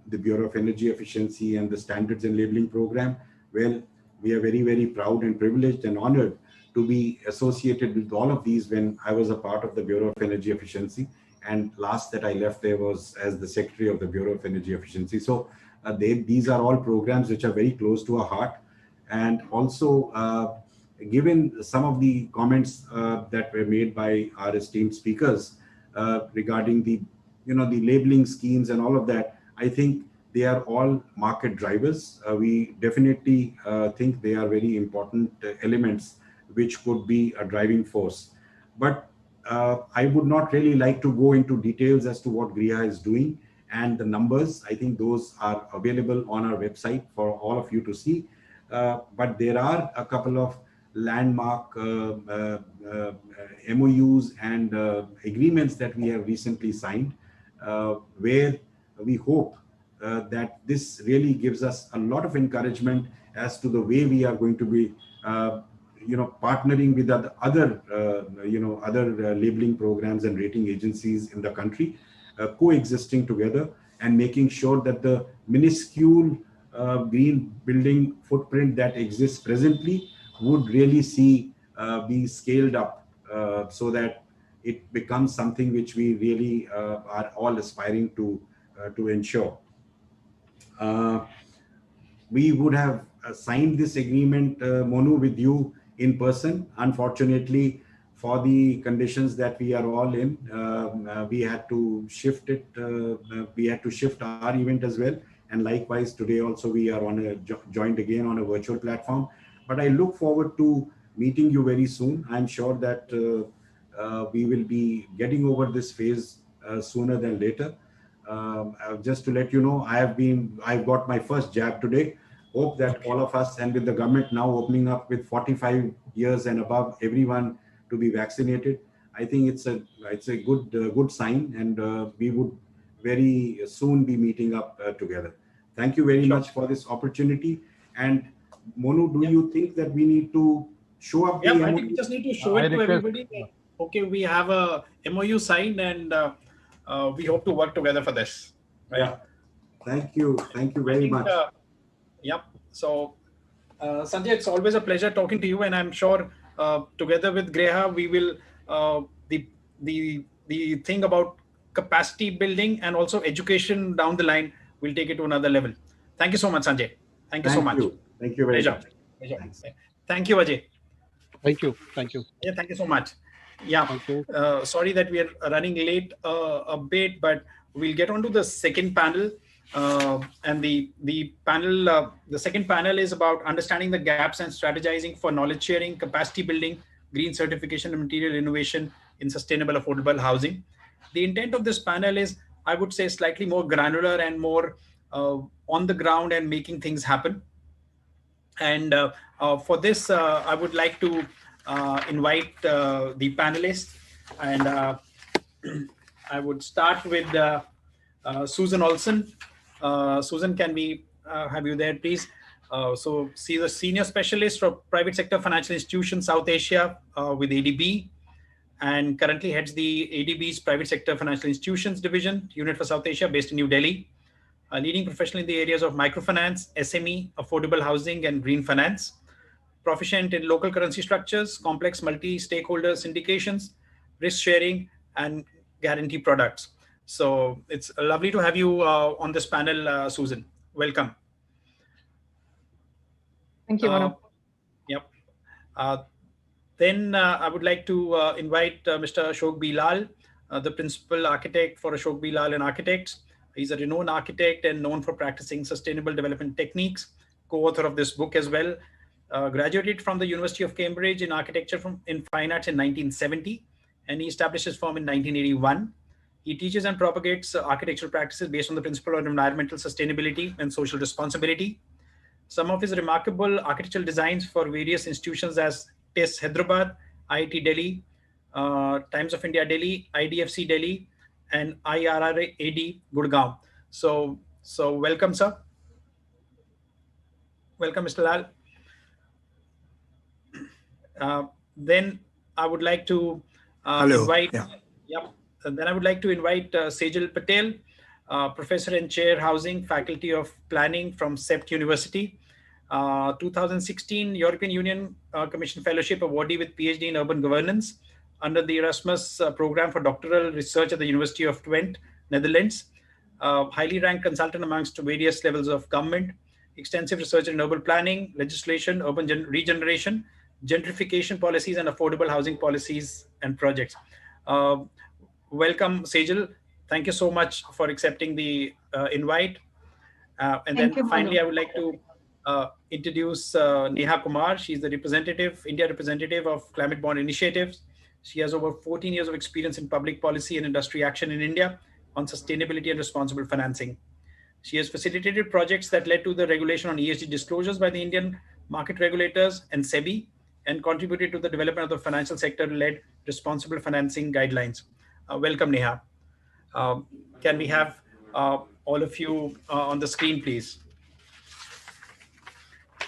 Speaker 22: the Bureau of Energy Efficiency and the Standards and Labeling Program. Well, we are very, very proud and privileged and honored to be associated with all of these when I was a part of the Bureau of Energy Efficiency. And last that I left there was as the Secretary of the Bureau of Energy Efficiency. So these are all programs which are very close to our heart. And also, given some of the comments that were made by our esteemed speakers regarding the labeling schemes and all of that, I think they are all market drivers. We definitely think they are very important elements which could be a driving force. But I would not really like to go into details as to what Griha is doing and the numbers. I think those are available on our website for all of you to see. But there are a couple of landmark MOUs and agreements that we have recently signed, where we hope that this really gives us a lot of encouragement as to the way we are going to be partnering with other labeling programs and rating agencies in the country, coexisting together and making sure that the minuscule green building footprint that exists presently would really be scaled up so that it becomes something which we really are all aspiring to ensure. We would have signed this agreement, Monu, with you in person. Unfortunately, for the conditions that we are all in, we had to shift it. We had to shift our event as well. And likewise, today also we are joined again on a virtual platform. But I look forward to meeting you very soon. I'm sure that we will be getting over this phase sooner than later. Just to let you know, I've got my first jab today. Hope that all of us, and with the government now opening up with 45 years and above, everyone to be vaccinated, I think it's a good sign, and we would very soon be meeting up together. Thank you very much for this opportunity. And Monu, do you think that we need to show up?
Speaker 14: Yeah, I think we just need to show it to everybody. Okay, we have a MOU signed, and we hope to work together for this. Right?
Speaker 22: Yeah. Thank you very much.
Speaker 14: Yep. So, Sanjay, it's always a pleasure talking to you, and I'm sure together with Griha, we will the thing about capacity building and also education down the line, we'll take it to another level. Thank you so much, Sanjay. Thank you so much.
Speaker 22: Thank you very much.
Speaker 14: Thank you, Ajay.
Speaker 9: Thank you.
Speaker 14: Yeah, thank you so much. Yeah. Sorry that we are running late a bit, but we'll get on to the second panel. And the panel, the second panel is about understanding the gaps and strategizing for knowledge sharing, capacity building, green certification, and material innovation in sustainable, affordable housing. The intent of this panel is, I would say, slightly more granular and more on the ground and making things happen. And for this, I would like to invite the panelists, and I would start with Susan Olson. Susan, can we have you there, please? So she's a senior specialist for private sector financial institutions South Asia with ADB, and currently heads the ADB's private sector financial institutions division unit for South Asia, based in New Delhi. Leading professional in the areas of microfinance, SME, affordable housing, and green finance. Proficient in local currency structures, complex multi-stakeholder syndications, risk sharing, and guarantee products. So it's lovely to have you on this panel, Susan. Welcome.
Speaker 19: Thank you, Manu.
Speaker 14: Yep. Then I would like to invite Mr. Ashok B. Lal, the principal architect for Ashok B. Lal and Architects. He's a renowned architect and known for practicing sustainable development techniques, co-author of this book as well. Graduated from the University of Cambridge in architecture in fine arts in 1970, and he established his firm in 1981. He teaches and propagates architectural practices based on the principle of environmental sustainability and social responsibility. Some of his remarkable architectural designs for various institutions as TIS Hyderabad, IIT Delhi, Times of India Delhi, IDFC Delhi, and IRRAD Gurgaon. So welcome, sir. Welcome, Mr. Lal. Then I would like to invite. Yeah. Yep. Then I would like to invite Sejal Patel, Professor and Chair Housing, Faculty of Planning from CEPT University. 2016 European Union Commission Fellowship awardee with PhD in Urban Governance under the Erasmus program for doctoral research at the University of Twente, Netherlands. Highly ranked consultant amongst various levels of government. Extensive research in urban planning, legislation, urban regeneration, gentrification policies, and affordable housing policies and projects. Welcome, Sejal. Thank you so much for accepting the invite. And then finally, I would like to introduce Neha Kumar. She's the India representative of Climate Bond Initiatives. She has over 14 years of experience in public policy and industry action in India on sustainability and responsible financing. She has facilitated projects that led to the regulation on ESG disclosures by the Indian market regulators and SEBI, and contributed to the development of the financial sector-led responsible financing guidelines. Welcome, Neha. Can we have all of you on the screen, please?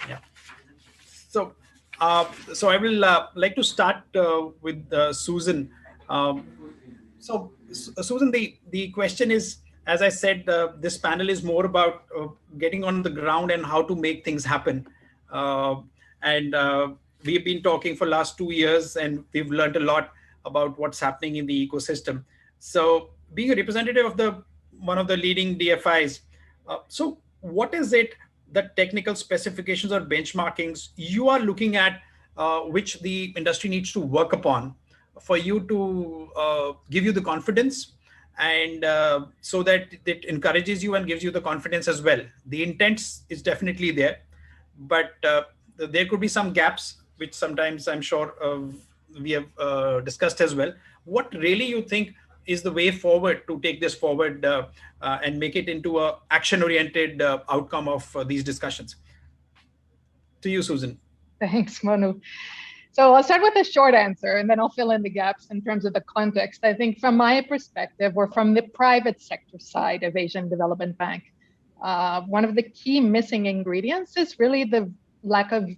Speaker 14: Yeah. So I will like to start with Susan. So Susan, the question is, as I said, this panel is more about getting on the ground and how to make things happen. We've been talking for last 2 years, and we've learned a lot about what's happening in the ecosystem. So being a representative of one of the leading DFIs, so what is it, the technical specifications or benchmarkings you are looking at, which the industry needs to work upon for you to give you the confidence, and so that it encourages you and gives you the confidence as well? The intent is definitely there, but there could be some gaps, which sometimes I'm sure we have discussed as well. What really you think is the way forward to take this forward and make it into an action-oriented outcome of these discussions? To you, Susan.
Speaker 19: Thanks, Manu. So I'll start with a short answer, and then I'll fill in the gaps in terms of the context. I think from my perspective, or from the private sector side of Asian Development Bank, one of the key missing ingredients is really the lack of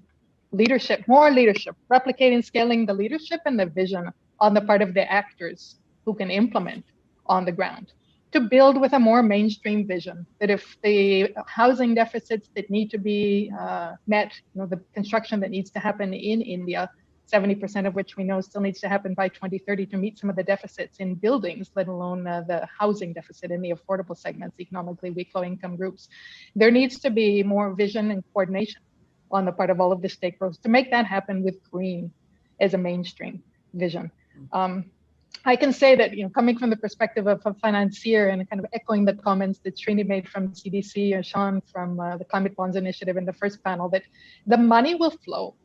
Speaker 19: leadership, more leadership, replicating, scaling the leadership and the vision on the part of the actors who can implement on the ground, to build with a more mainstream vision, that if the housing deficits that need to be met, the construction that needs to happen in India, 70% of which we know still needs to happen by 2030 to meet some of the deficits in buildings, let alone the housing deficit in the affordable segments, economically weak, low income groups. There needs to be more vision and coordination on the part of all of the stakeholders to make that happen with green as a mainstream vision. I can say that, coming from the perspective of a financier and kind of echoing the comments that Srini made from CDC and Sean from the Climate Bonds Initiative in the first panel, that the money will flow.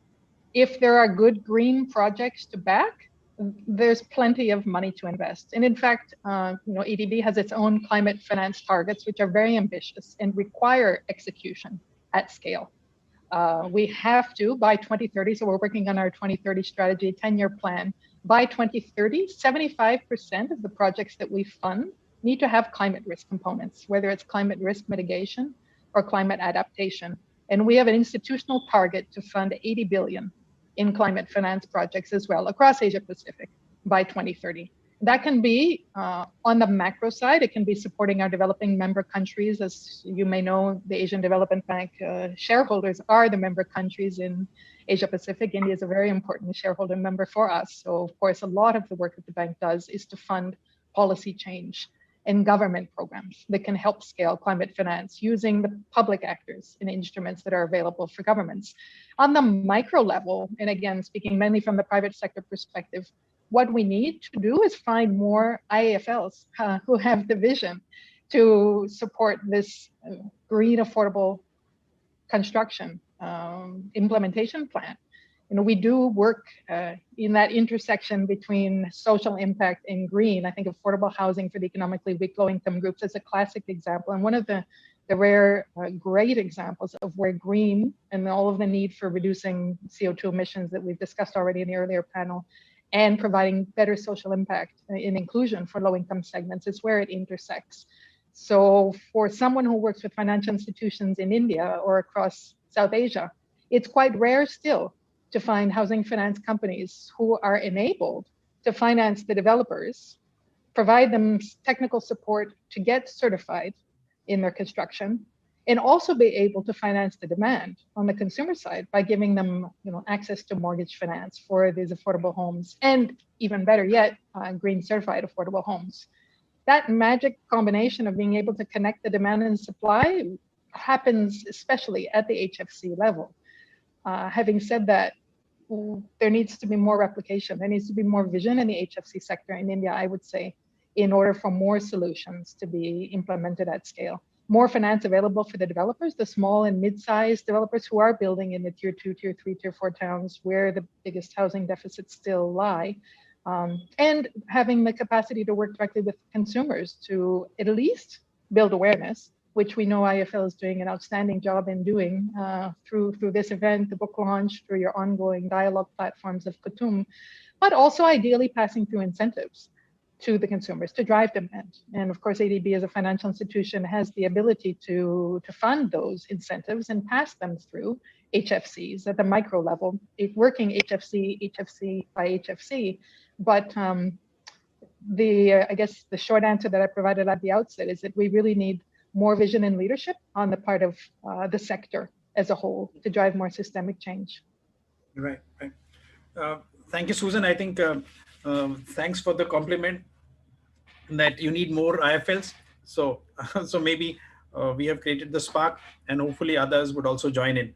Speaker 19: If there are good green projects to back, there's plenty of money to invest. And in fact, EDB has its own climate finance targets, which are very ambitious and require execution at scale. We have to, by 2030, so we're working on our 2030 strategy, 10-year plan. By 2030, 75% of the projects that we fund need to have climate risk components, whether it's climate risk mitigation or climate adaptation. And we have an institutional target to fund 80 billion in climate finance projects as well across Asia Pacific by 2030. That can be on the macro side. It can be supporting our developing member countries. As you may know, the Asian Development Bank shareholders are the member countries in Asia Pacific. India is a very important shareholder member for us. So of course, a lot of the work that the bank does is to fund policy change and government programs that can help scale climate finance using the public actors and instruments that are available for governments. On the micro level, and again, speaking mainly from the private sector perspective, what we need to do is find more IIFLs who have the vision to support this green affordable construction implementation plan. You know, we do work in that intersection between social impact and green. I think affordable housing for the economically weak low-income groups is a classic example, and one of the rare great examples of where green and all of the need for reducing CO2 emissions that we've discussed already in the earlier panel, and providing better social impact in inclusion for low-income segments is where it intersects. So for someone who works with financial institutions in India or across South Asia, it's quite rare still to find housing finance companies who are enabled to finance the developers, provide them technical support to get certified in their construction, and also be able to finance the demand on the consumer side by giving them, access to mortgage finance for these affordable homes, and even better yet, green certified affordable homes. That magic combination of being able to connect the demand and supply happens especially at the HFC level. Having said that, there needs to be more replication. There needs to be more vision in the HFC sector in India, I would say, in order for more solutions to be implemented at scale. More finance available for the developers, the small and mid-sized developers who are building in the tier 2, tier 3, tier 4 towns where the biggest housing deficits still lie. And having the capacity to work directly with consumers to at least build awareness, which we know IIFL is doing an outstanding job in doing through this event, the book launch, through your ongoing dialogue platforms of Kutum, but also ideally passing through incentives to the consumers to drive demand. And of course, ADB as a financial institution has the ability to fund those incentives and pass them through HFCs at the micro level, working HFC by HFC. But I guess the short answer that I provided at the outset is that we really need more vision and leadership on the part of the sector as a whole to drive more systemic change.
Speaker 14: Right. Thank you, Susan. I think thanks for the compliment that you need more IIFLs. So maybe we have created the spark, and hopefully others would also join in.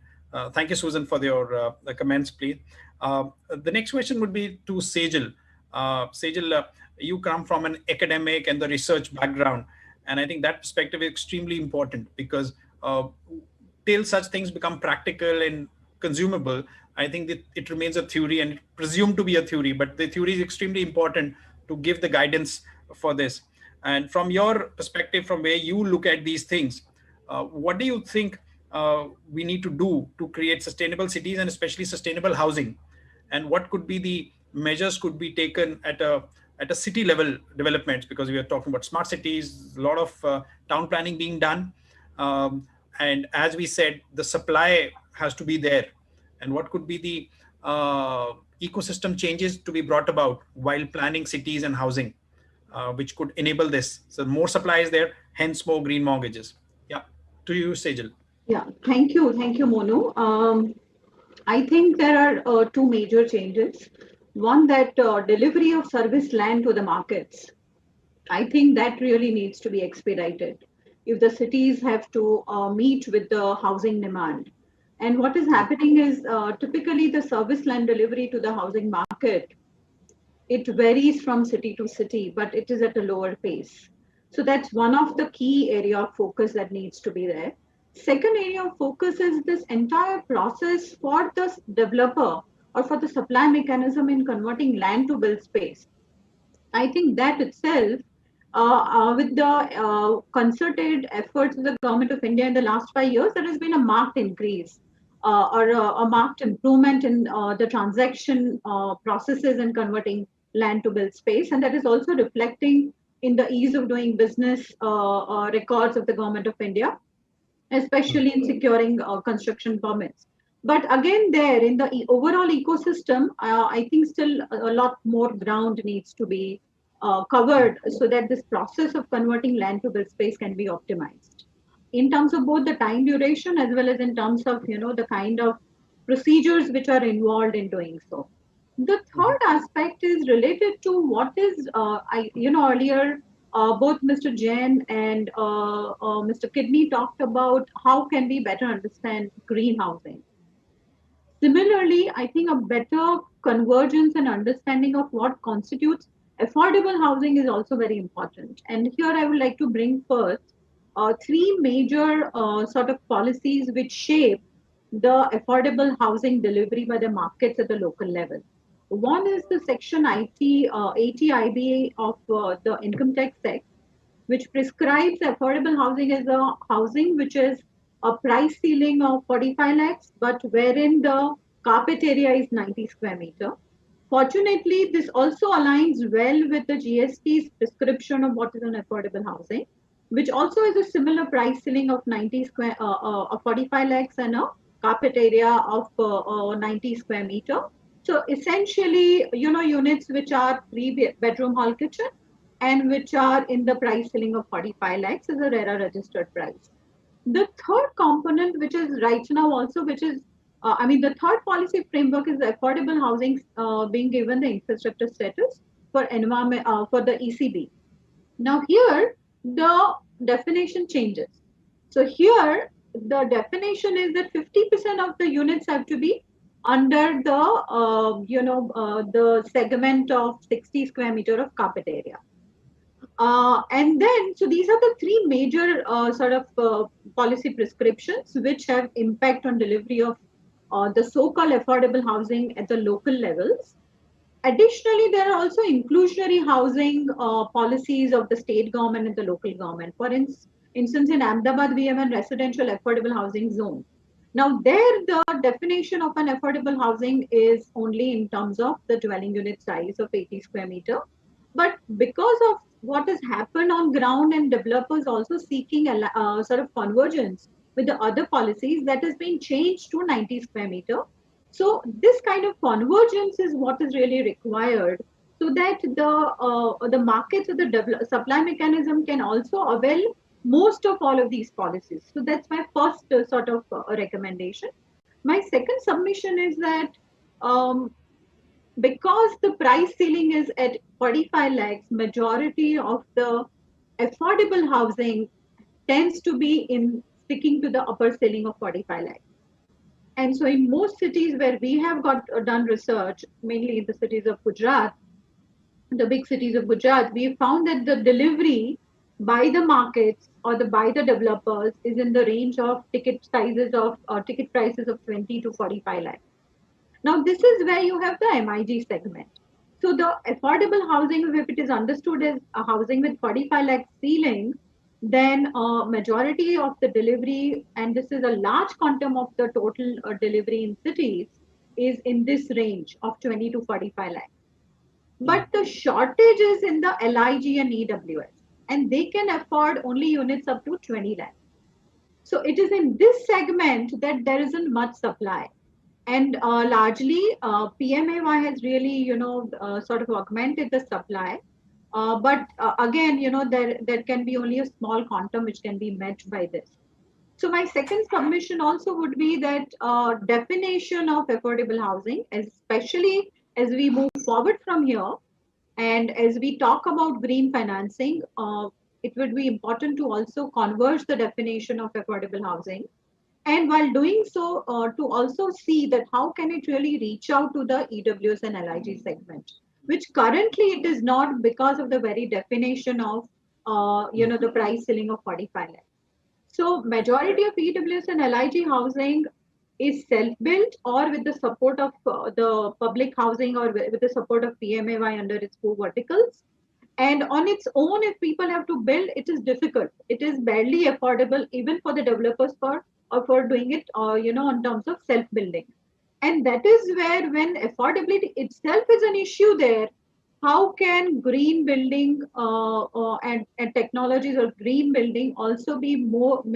Speaker 14: Thank you, Susan, for your comments, please. The next question would be to Sejal. Sejal, you come from an academic and the research background, and I think that perspective is extremely important because till such things become practical and consumable, I think that it remains a theory and presumed to be a theory, but the theory is extremely important to give the guidance for this. And from your perspective, from where you look at these things, what do you think we need to do to create sustainable cities and especially sustainable housing? And what could be the measures could be taken at a city level developments, because we are talking about smart cities, a lot of town planning being done. And as we said, the supply has to be there. And what could be the ecosystem changes to be brought about while planning cities and housing, which could enable this? So more supply is there, hence more green mortgages. Yeah, to you, Sejal.
Speaker 10: Yeah, thank you, Monu. I think there are two major changes. One, that delivery of service land to the markets. I think that really needs to be expedited if the cities have to meet with the housing demand. And what is happening is typically the service land delivery to the housing market, it varies from city to city, but it is at a lower pace. So that's one of the key area of focus that needs to be there. Second area of focus is this entire process for the developer or for the supply mechanism in converting land to build space. I think that itself, with the concerted efforts of the government of India in the last 5 years, there has been a marked increase or a marked improvement in the transaction processes in converting land to build space. And that is also reflecting in the ease of doing business records of the government of India. especially in securing construction permits. But again, there in the overall ecosystem, I think still a lot more ground needs to be covered so that this process of converting land to build space can be optimized in terms of both the time duration as well as in terms of the kind of procedures which are involved in doing so. The third aspect is related to what is earlier both Mr. Jain and Mr. Kidney talked about how can we better understand greenhousing. Similarly, I think a better convergence and understanding of what constitutes affordable housing is also very important. And here I would like to bring first three major sort of policies which shape the affordable housing delivery by the markets at the local level. One is the Section 80 IBA of the Income Tax Act, which prescribes affordable housing as a housing which is a price ceiling of 45 lakhs, but wherein the carpet area is 90 square meter. Fortunately, this also aligns well with the GST's prescription of what is an affordable housing, which also is a similar price ceiling of 45 lakhs and a carpet area of 90 square meter. So essentially, units which are 3-bedroom hall kitchen and which are in the price ceiling of 45 lakhs is a RERA registered price. The third component, which is right now also, which is, the third policy framework is affordable housing being given the infrastructure status for environment for the ECB. Now here, the definition changes. So here, the definition is that 50% of the units have to be under the segment of 60 square meter of carpet area. And then, so these are the three major policy prescriptions which have impact on delivery of the so-called affordable housing at the local levels. Additionally, there are also inclusionary housing policies of the state government and the local government. For instance, in Ahmedabad, we have a residential affordable housing zone. Now, there the definition of an affordable housing is only in terms of the dwelling unit size of 80 square meter. But because of what has happened on ground and developers also seeking a sort of convergence with the other policies, that has been changed to 90 square meter. So this kind of convergence is what is really required so that the markets or the supply mechanism can also avail most of all of these policies. So that's my first recommendation. My second submission is that because the price ceiling is at 45 lakhs, majority of the affordable housing tends to be in sticking to the upper ceiling of 45 lakhs. And so in most cities where we have done research, mainly in the cities of Gujarat, the big cities of Gujarat, we found that the delivery by the markets or by the developers is in the range of ticket prices of 20 to 45 lakhs. Now, this is where you have the MIG segment. So the affordable housing, if it is understood as a housing with 45 lakh ceiling, then majority of the delivery, and this is a large quantum of the total delivery in cities, is in this range of 20 to 45 lakh. But the shortage is in the LIG and EWS, and they can afford only units up to 20 lakh. So it is in this segment that there isn't much supply. And largely, PMAY has really, sort of augmented the supply. But again, there can be only a small quantum which can be met by this. So my second submission also would be that definition of affordable housing, especially as we move forward from here, and as we talk about green financing, it would be important to also converge the definition of affordable housing. And while doing so, to also see that how can it really reach out to the EWS and LIG segment, which currently it is not because of the very definition of, the price ceiling of 45 lakhs. So majority of EWS and LIG housing is self-built or with the support of the public housing or with the support of PMAY under its 4 verticals. And on its own, if people have to build, it is difficult. It is barely affordable even for the developers for doing it, in terms of self-building. And that is where when affordability itself is an issue there, how can green building and technologies of green building also be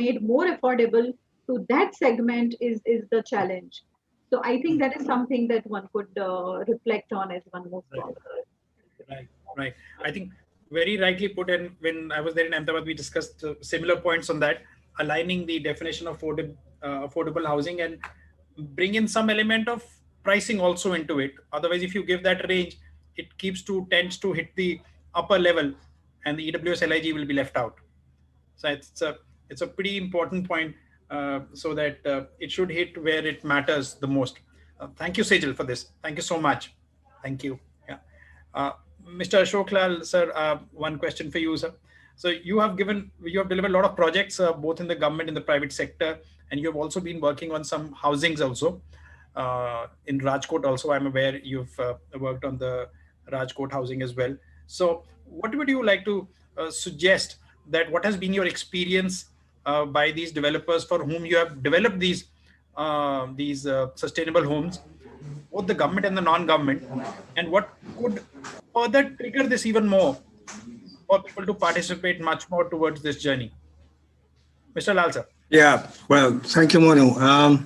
Speaker 10: made more affordable to that segment is the challenge. So I think that is something that one could reflect on as one moves forward.
Speaker 14: Right. I think very rightly put. And when I was there in Ahmedabad, we discussed similar points on that, aligning the definition of affordable housing and bring in some element of pricing also into it. Otherwise, if you give that range, it tends to hit the upper level, and the EWS LIG will be left out. So it's a pretty important point, so that it should hit where it matters the most. Thank you, Sejal, for this. Thank you so much. Thank you. Yeah. Mr. Ashok Lal, sir, one question for you, sir. So you have delivered a lot of projects, both in the government and the private sector, and you have also been working on some housings also. In Rajkot also, I'm aware you've worked on the Rajkot housing as well. So what would you like to suggest, that what has been your experience by these developers for whom you have developed these sustainable homes, both the government and the non-government, and what could further trigger this even more for people to participate much more towards this journey? Mr. Lal, sir.
Speaker 6: Yeah, well, thank you, Monu.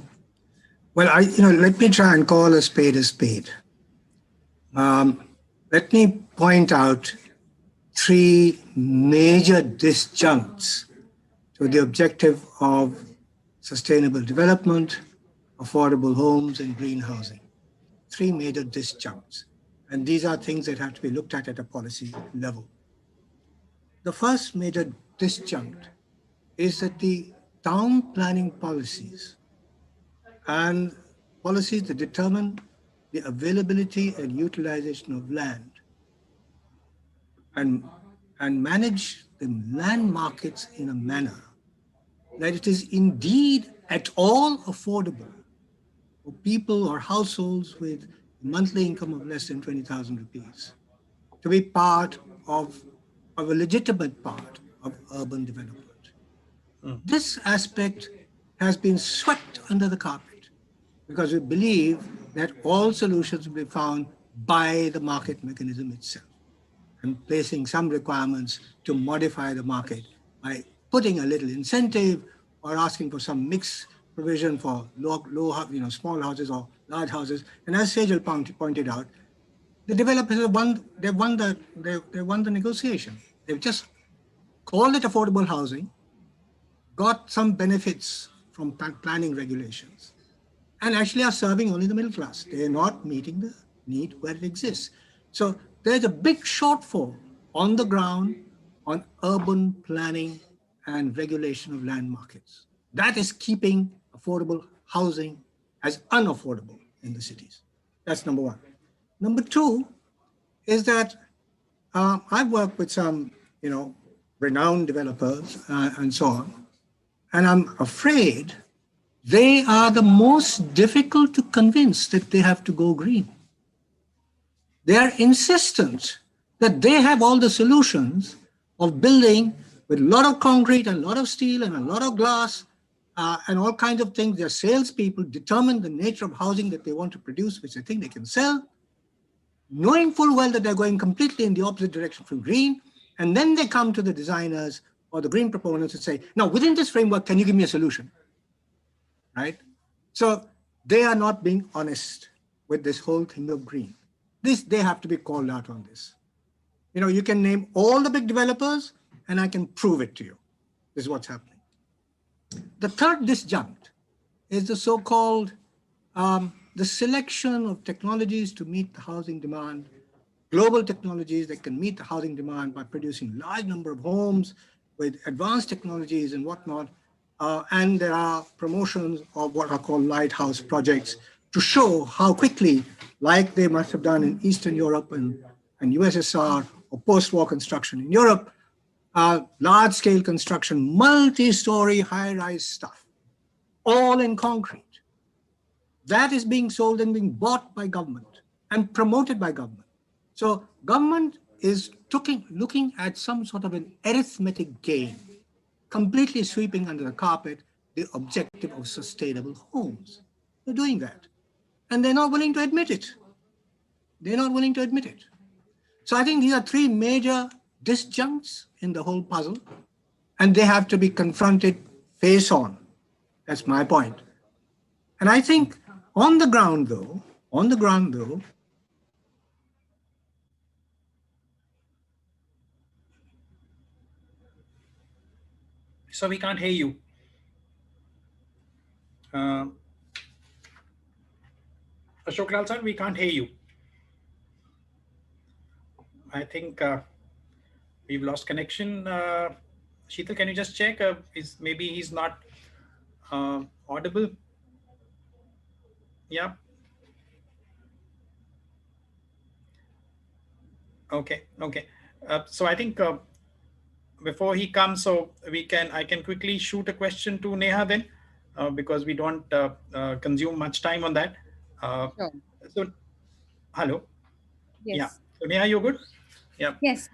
Speaker 6: Let me try and call a spade a spade. Let me point out three major disjuncts to the objective of sustainable development, affordable homes, and green housing. Three major disjuncts. And these are things that have to be looked at a policy level. The first major disjunct is that the town planning policies and policies that determine the availability and utilization of land and manage the land markets in a manner that it is indeed at all affordable for people or households with a monthly income of less than 20,000 rupees to be part of a legitimate part of urban development. This aspect has been swept under the carpet because we believe that all solutions will be found by the market mechanism itself, and placing some requirements to modify the market by putting a little incentive or asking for some mixed provision for small houses or large houses. And as Sejal pointed out, the developers have won the negotiation. They've just called it affordable housing, got some benefits from planning regulations, and actually are serving only the middle class. They're not meeting the need where it exists. So there's a big shortfall on the ground on urban planning and regulation of land markets. That is keeping affordable housing as unaffordable in the cities. That's number one. Number two is that I've worked with some, renowned developers and so on, and I'm afraid they are the most difficult to convince that they have to go green. They are insistent that they have all the solutions of building with a lot of concrete and a lot of steel and a lot of glass and all kinds of things. Their salespeople determine the nature of housing that they want to produce, which they think they can sell, knowing full well that they're going completely in the opposite direction from green. And then they come to the designers or the green proponents and say, now within this framework, can you give me a solution? Right? So they are not being honest with this whole thing of green. They have to be called out on this. You can name all the big developers and I can prove it to you. This is what's happening. The third disjunct is the so-called the selection of technologies to meet the housing demand, global technologies that can meet the housing demand by producing large number of homes with advanced technologies and whatnot. And there are promotions of what are called lighthouse projects to show how quickly, like they must have done in Eastern Europe and USSR or post-war construction in Europe, large-scale construction, multi-story high-rise stuff, all in concrete. That is being sold and being bought by government and promoted by government. So government is looking at some sort of an arithmetic game, completely sweeping under the carpet the objective of sustainable homes. They're doing that. And they're not willing to admit it. They're not willing to admit it. So I think these are three major disjuncts in the whole puzzle, and they have to be confronted face on. That's my point. And I think on the ground though,
Speaker 14: So we can't hear you. Ashok Lal sir, we can't hear you. I think we've lost connection. Sheetal, can you just check? Maybe he's not audible? Yeah. Okay. So I think before he comes, so I can quickly shoot a question to Neha then, because we don't consume much time on that.
Speaker 12: Sure.
Speaker 14: So, hello.
Speaker 12: Yes.
Speaker 14: Yeah. So Neha, you're good? Yeah.
Speaker 12: Yes.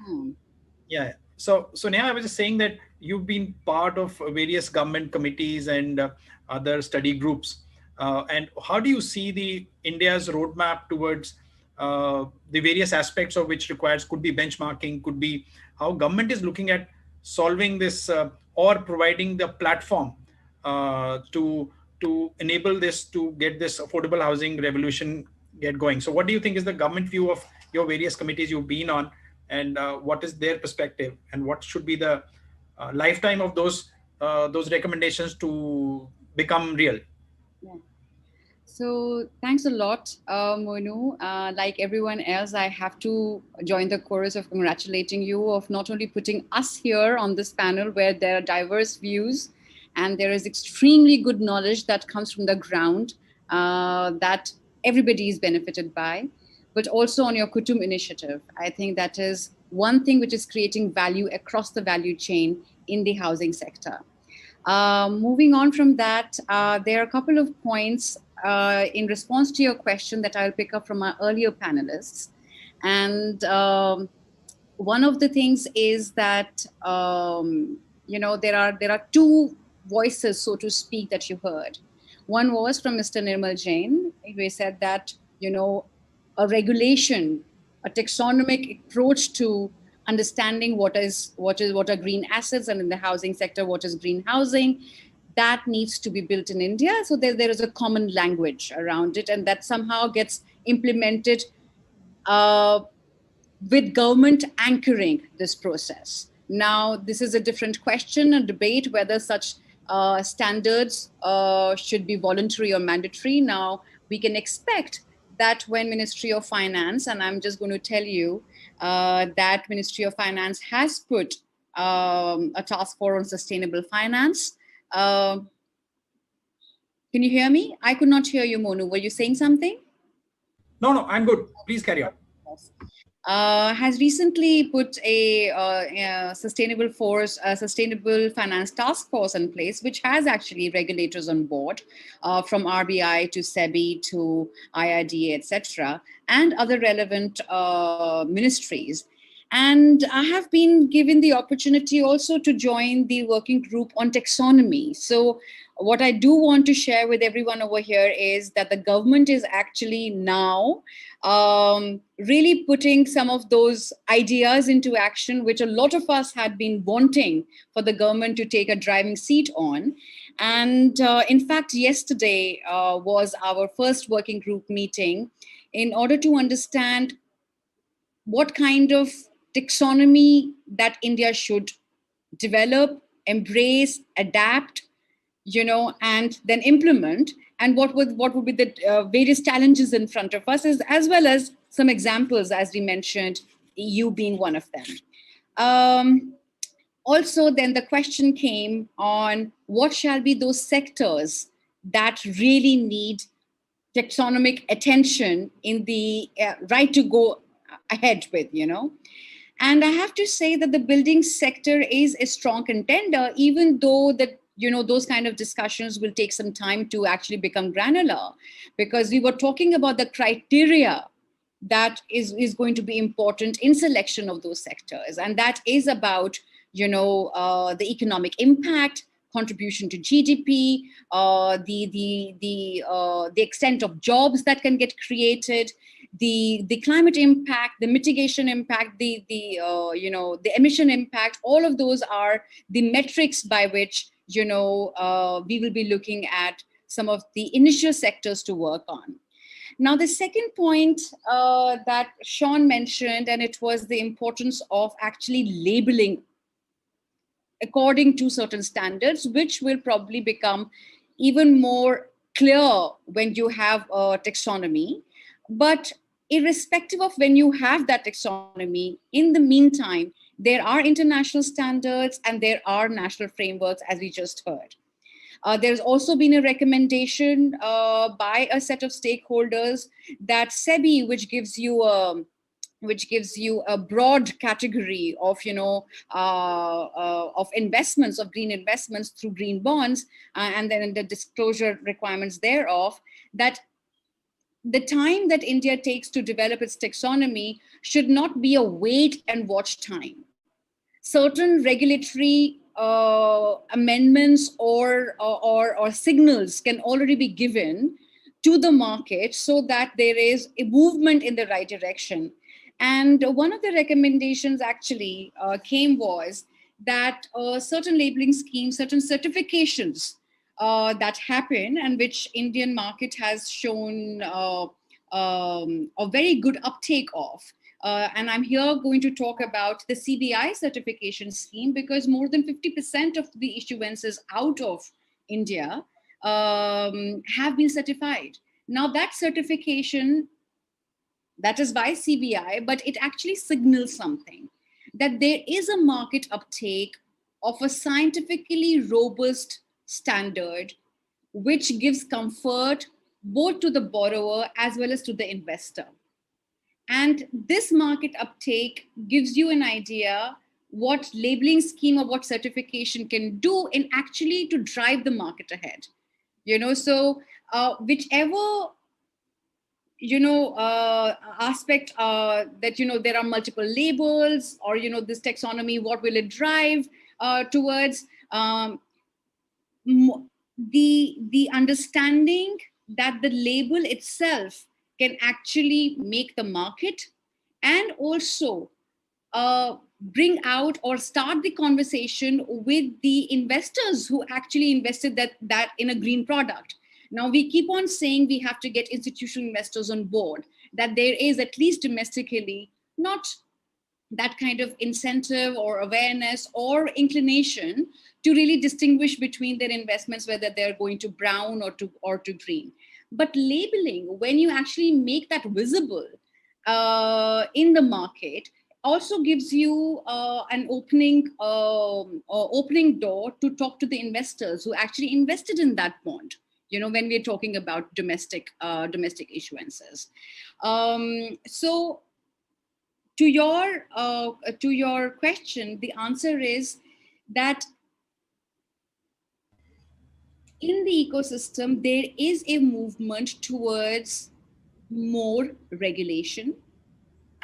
Speaker 14: Yeah. So Neha, I was just saying that you've been part of various government committees and other study groups. And how do you see the India's roadmap towards the various aspects of which could be benchmarking, could be how government is looking at solving this or providing the platform to enable this, to get this affordable housing revolution get going. So what do you think is the government view of your various committees you've been on, and what is their perspective, and what should be the lifetime of those recommendations to become real?
Speaker 12: Yeah. So thanks a lot, Monu. Like everyone else, I have to join the chorus of congratulating you of not only putting us here on this panel where there are diverse views and there is extremely good knowledge that comes from the ground that everybody is benefited by, but also on your Kutum initiative. I think that is one thing which is creating value across the value chain in the housing sector. Moving on from that, there are a couple of points in response to your question that I'll pick up from our earlier panelists. And one of the things is that, there are two voices, so to speak, that you heard. One was from Mr. Nirmal Jain, who said that, a regulation, a taxonomic approach to understanding what are green assets, and in the housing sector, what is green housing, that needs to be built in India. So there is a common language around it, and that somehow gets implemented with government anchoring this process. Now, this is a different question and debate whether such standards should be voluntary or mandatory. Now, we can expect that when Ministry of Finance, and I'm just going to tell you that Ministry of Finance has put a task force on sustainable finance. Can you hear me? I could not hear you, Monu. Were you saying something?
Speaker 14: No, I'm good. Please carry on.
Speaker 12: Has recently put a sustainable finance task force in place, which has actually regulators on board, from RBI to SEBI to IRDA, etc., and other relevant ministries. And I have been given the opportunity also to join the working group on taxonomy. So what I do want to share with everyone over here is that the government is actually now really putting some of those ideas into action, which a lot of us had been wanting for the government to take a driving seat on. And in fact, yesterday was our first working group meeting in order to understand what kind of taxonomy that India should develop, embrace, adapt, and then implement, and what would be the various challenges in front of us, as well as some examples, as we mentioned, EU being one of them. Also, then the question came on what shall be those sectors that really need taxonomic attention in the right to go ahead with, And I have to say that the building sector is a strong contender, even though that, those kind of discussions will take some time to actually become granular, because we were talking about the criteria that is going to be important in selection of those sectors. And that is about, the economic impact, contribution to GDP, the extent of jobs that can get created, the climate impact, the mitigation impact, the emission impact. All of those are the metrics by which we will be looking at some of the initial sectors to work on. Now, the second point that Sean mentioned, and it was the importance of actually labeling according to certain standards, which will probably become even more clear when you have a taxonomy. But irrespective of when you have that taxonomy, in the meantime, there are international standards and there are national frameworks, as we just heard. There's also been a recommendation by a set of stakeholders that SEBI, which gives you a broad category of of investments, of green investments through green bonds, and then the disclosure requirements thereof, that the time that India takes to develop its taxonomy should not be a wait and watch time. Certain regulatory amendments or signals can already be given to the market so that there is a movement in the right direction. And one of the recommendations actually was that certain labeling schemes, certain certifications that happen, and which Indian market has shown a very good uptake of. And I'm here going to talk about the CBI certification scheme, because more than 50% of the issuances out of India have been certified. Now, that certification, that is by CBI, but it actually signals something, that there is a market uptake of a scientifically robust standard, which gives comfort both to the borrower as well as to the investor. And this market uptake gives you an idea what labeling scheme or what certification can do in actually to drive the market ahead. So whichever aspect that there are multiple labels, or this taxonomy, what will it drive towards, the understanding that the label itself can actually make the market, and also bring out or start the conversation with the investors who actually invested that in a green product. Now, we keep on saying we have to get institutional investors on board, that there is, at least domestically, not that kind of incentive or awareness or inclination to really distinguish between their investments, whether they're going to brown or to green. But labeling, when you actually make that visible in the market, also gives you an opening door to talk to the investors who actually invested in that bond. When we're talking about domestic issuances. So to your question, the answer is that in the ecosystem, there is a movement towards more regulation.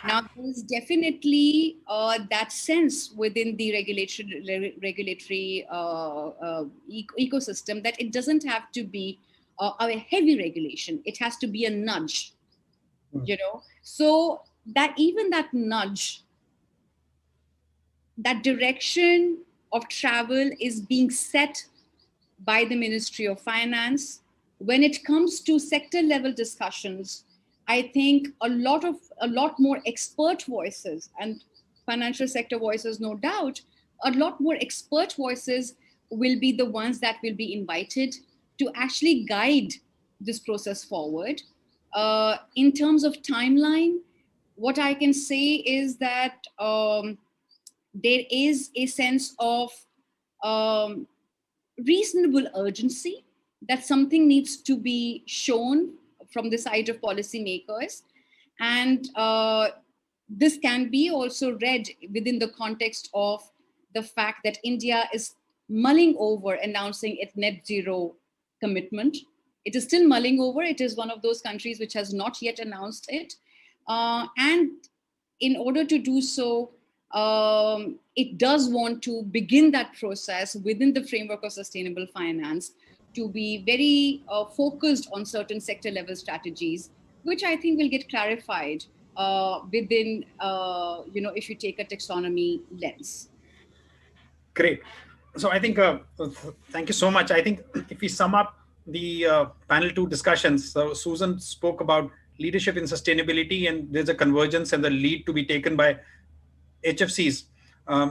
Speaker 12: Now, there's definitely that sense within the regulatory ecosystem that it doesn't have to be a heavy regulation. It has to be a nudge, So that even that nudge, that direction of travel is being set by the Ministry of Finance. When it comes to sector level discussions, I think a lot more expert voices, and financial sector voices, no doubt, a lot more expert voices will be the ones that will be invited to actually guide this process forward. In terms of timeline, what I can say is that there is a sense of reasonable urgency that something needs to be shown from the side of policymakers. And this can be also read within the context of the fact that India is mulling over announcing its net zero commitment. It is still mulling over. It is one of those countries which has not yet announced it. And in order to do so, it does want to begin that process within the framework of sustainable finance, to be very focused on certain sector level strategies, which I think will get clarified within, if you take a taxonomy lens.
Speaker 14: Great. So I think, thank you so much. I think if we sum up the panel 2 discussions, so Susan spoke about leadership in sustainability, and there's a convergence and the lead to be taken by HFCs,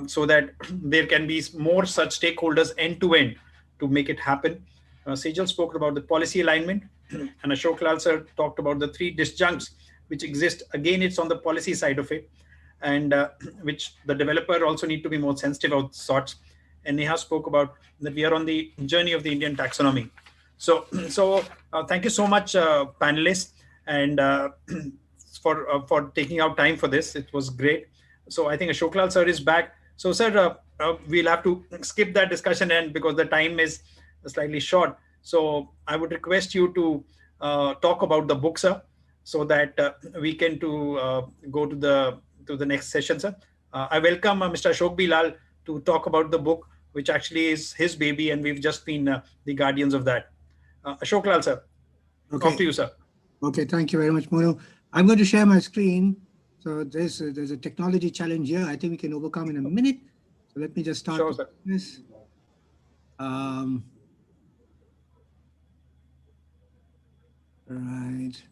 Speaker 14: so that there can be more such stakeholders end to end to make it happen. Sejal spoke about the policy alignment, and Ashok Lal sir talked about the 3 disjuncts which exist. Again, it's on the policy side of it, and which the developer also need to be more sensitive of sorts. And Neha spoke about that we are on the journey of the Indian taxonomy. So thank you so much, panelists, and for taking out time for this. It was great. So I think Ashok Lal sir is back. So sir, we'll have to skip that discussion end because the time is slightly short. So I would request you to talk about the book, sir, so that we can go to the next session, sir. I welcome Mr. Ashok B. Lal to talk about the book, which actually is his baby, and we've just been the guardians of that. Ashok Lal, sir, talk to you, sir.
Speaker 6: Okay, thank you very much, Monu. I'm going to share my screen. So there's a technology challenge here. I think we can overcome in a minute. So let me just start this. Right.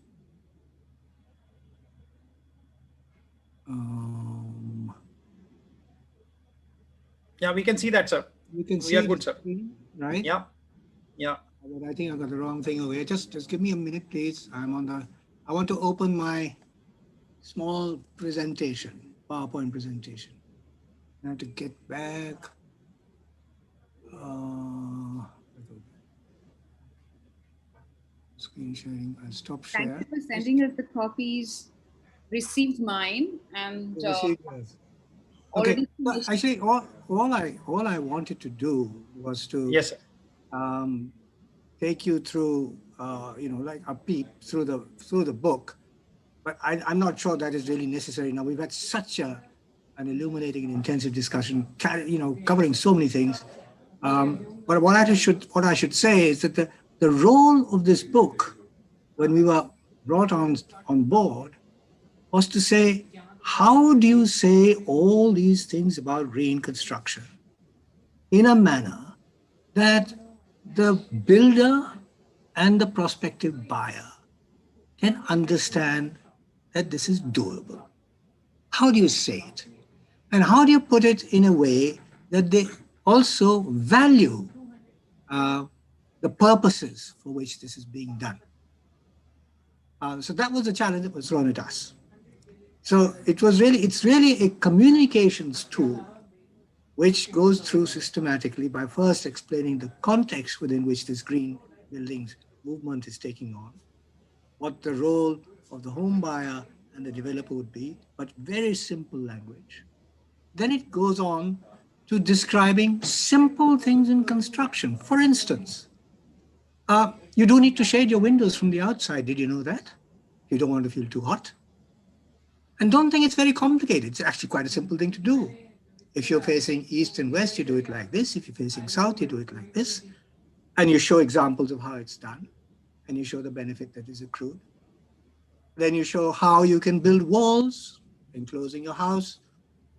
Speaker 14: Yeah, we can see that, sir.
Speaker 6: We
Speaker 14: are good, sir.
Speaker 6: Screen, right?
Speaker 14: Yeah.
Speaker 6: But I think I've got the wrong thing over here. Just give me a minute, please. I want to open my small presentation, PowerPoint presentation. I have to get back. Screen sharing. I'll stop share.
Speaker 12: Thank you for sending us the copies. Received mine and
Speaker 6: okay. Actually, all I wanted to do was to take you through, like a peep through the book. But I'm not sure that is really necessary now. We've had such an illuminating and intensive discussion, covering so many things. But what I should say is that the role of this book, when we were brought on board, was to say, how do you say all these things about green construction in a manner that the builder and the prospective buyer can understand that this is doable? How do you say it? And how do you put it in a way that they also value the purposes for which this is being done? So that was the challenge that was thrown at us. So it's really a communications tool which goes through systematically by first explaining the context within which this green buildings movement is taking on, what the role of the home buyer and the developer would be, but very simple language. Then it goes on to describing simple things in construction. For instance, you do need to shade your windows from the outside. Did you know that? You don't want to feel too hot. And don't think it's very complicated. It's actually quite a simple thing to do. If you're facing east and west, you do it like this. If you're facing south, you do it like this. And you show examples of how it's done. And you show the benefit that is accrued. Then you show how you can build walls enclosing your house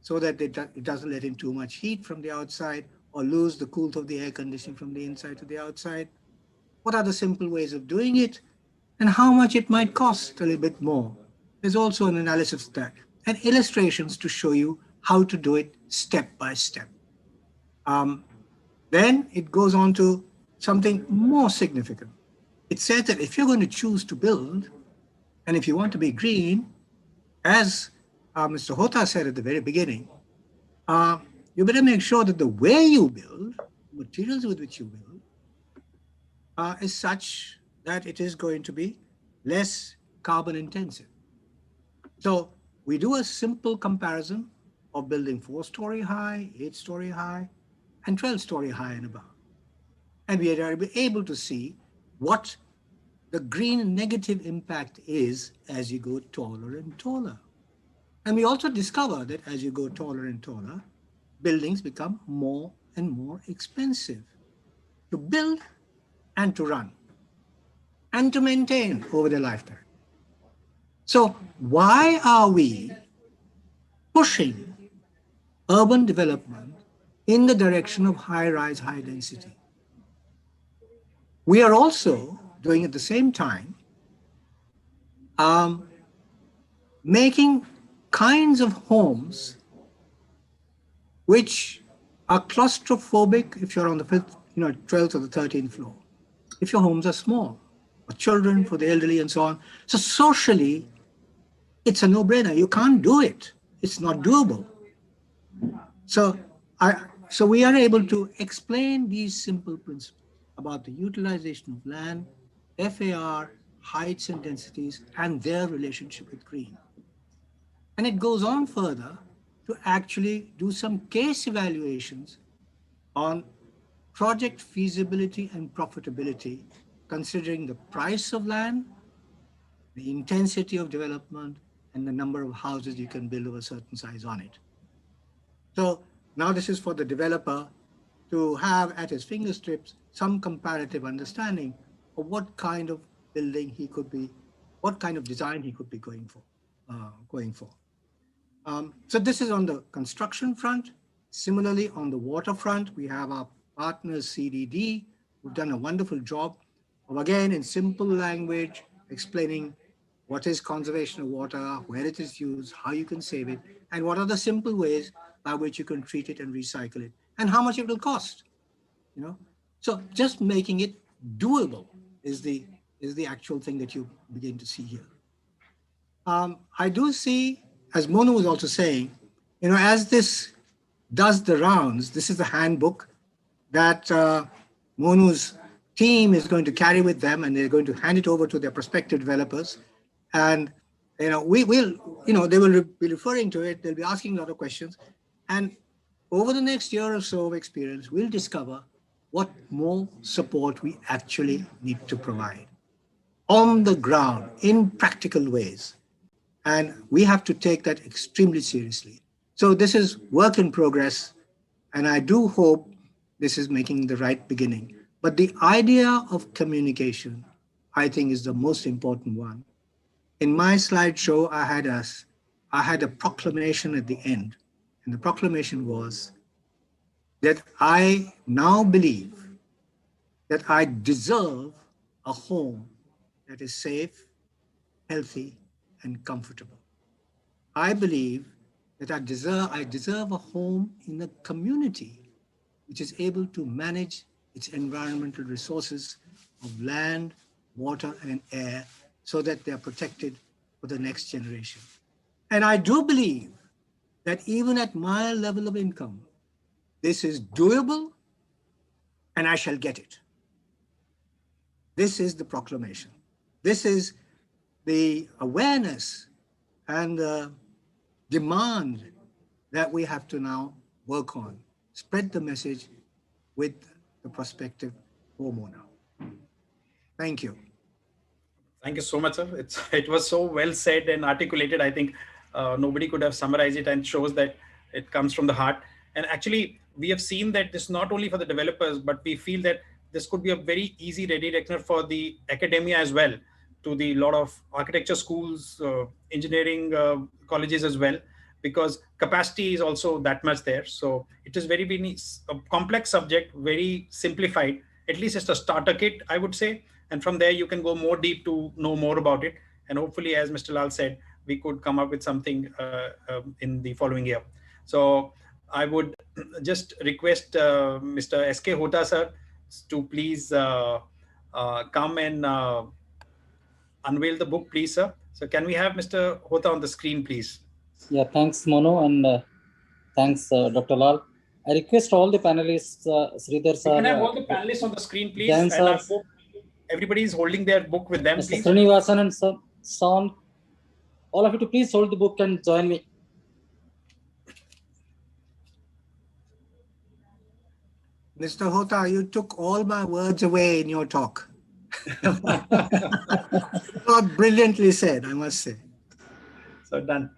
Speaker 6: so that it doesn't let in too much heat from the outside or lose the coolth of the air conditioning from the inside to the outside. What are the simple ways of doing it? And how much it might cost a little bit more. There's also an analysis of that and illustrations to show you how to do it step by step. Then it goes on to something more significant. It says that if you're going to choose to build, and if you want to be green, as Mr. Hota said at the very beginning, you better make sure that the way you build, materials with which you build, is such that it is going to be less carbon intensive. So we do a simple comparison of building 4-story high, 8-story high, and 12-story high and above. And we are able to see what the green negative impact is as you go taller and taller. And we also discover that as you go taller and taller, buildings become more and more expensive to build and to run and to maintain over their lifetime. So why are we pushing urban development in the direction of high-rise, high-density? We are also doing at the same time making kinds of homes which are claustrophobic if you're on the 12th or the 13th floor, if your homes are small, for children, for the elderly, and so on. So socially, it's a no-brainer. You can't do it. It's not doable. So we are able to explain these simple principles about the utilization of land, FAR, heights and densities, and their relationship with green. And it goes on further to actually do some case evaluations on project feasibility and profitability, considering the price of land, the intensity of development, and the number of houses you can build of a certain size on it. So now this is for the developer to have at his fingertips some comparative understanding of what kind of building he could be, what kind of design he could be going for. So this is on the construction front. Similarly, on the water front, we have our partners CDD, who've done a wonderful job of, again, in simple language, explaining what is conservation of water, where it is used, how you can save it, and what are the simple ways by which you can treat it and recycle it, and how much it will cost. So just making it doable is the actual thing that you begin to see here. I do see, as Monu was also saying, as this does the rounds, this is the handbook that Monu's team is going to carry with them, and they're going to hand it over to their prospective developers. And they will be referring to it. They'll be asking a lot of questions, and over the next year or so of experience, we'll discover what more support we actually need to provide on the ground in practical ways. And we have to take that extremely seriously. So this is work in progress, and I do hope this is making the right beginning. But the idea of communication, I think, is the most important one. In my slideshow, I had a proclamation at the end, and the proclamation was that I now believe that I deserve a home that is safe, healthy, and comfortable. I believe that I deserve a home in a community which is able to manage its environmental resources of land, water, and air so that they're protected for the next generation. And I do believe that even at my level of income, this is doable, and I shall get it. This is the proclamation. This is the awareness and the demand that we have to now work on. Spread the message with the prospective homeowner. Thank you.
Speaker 14: Thank you so much, sir. It was so well said and articulated. I think nobody could have summarized it, and shows that it comes from the heart. And actually, we have seen that this is not only for the developers, but we feel that this could be a very easy redirector for the academia as well, to the lot of architecture schools, engineering colleges as well, because capacity is also that much there. So it is very a complex subject, very simplified. At least it's a starter kit, I would say. And from there, you can go more deep to know more about it. And hopefully, as Mr. Lal said, we could come up with something in the following year. So I would just request Mr. S.K. Hota, sir, to please come and unveil the book, please, sir. So can we have Mr. Hota on the screen, please?
Speaker 16: Yeah, thanks, Mono, and thanks, Dr. Lal. I request all the panelists, Sridhar sir.
Speaker 14: Can I have all the panelists on the screen, please?
Speaker 16: Jan
Speaker 14: and I
Speaker 16: sir,
Speaker 14: hope everybody is holding their book with them,
Speaker 16: Mr.
Speaker 14: please.
Speaker 16: Srinivasan and Son, all of you to please hold the book and join me.
Speaker 6: Mr. Hota, you took all my words away in your talk. Not brilliantly said, I must say.
Speaker 14: So done.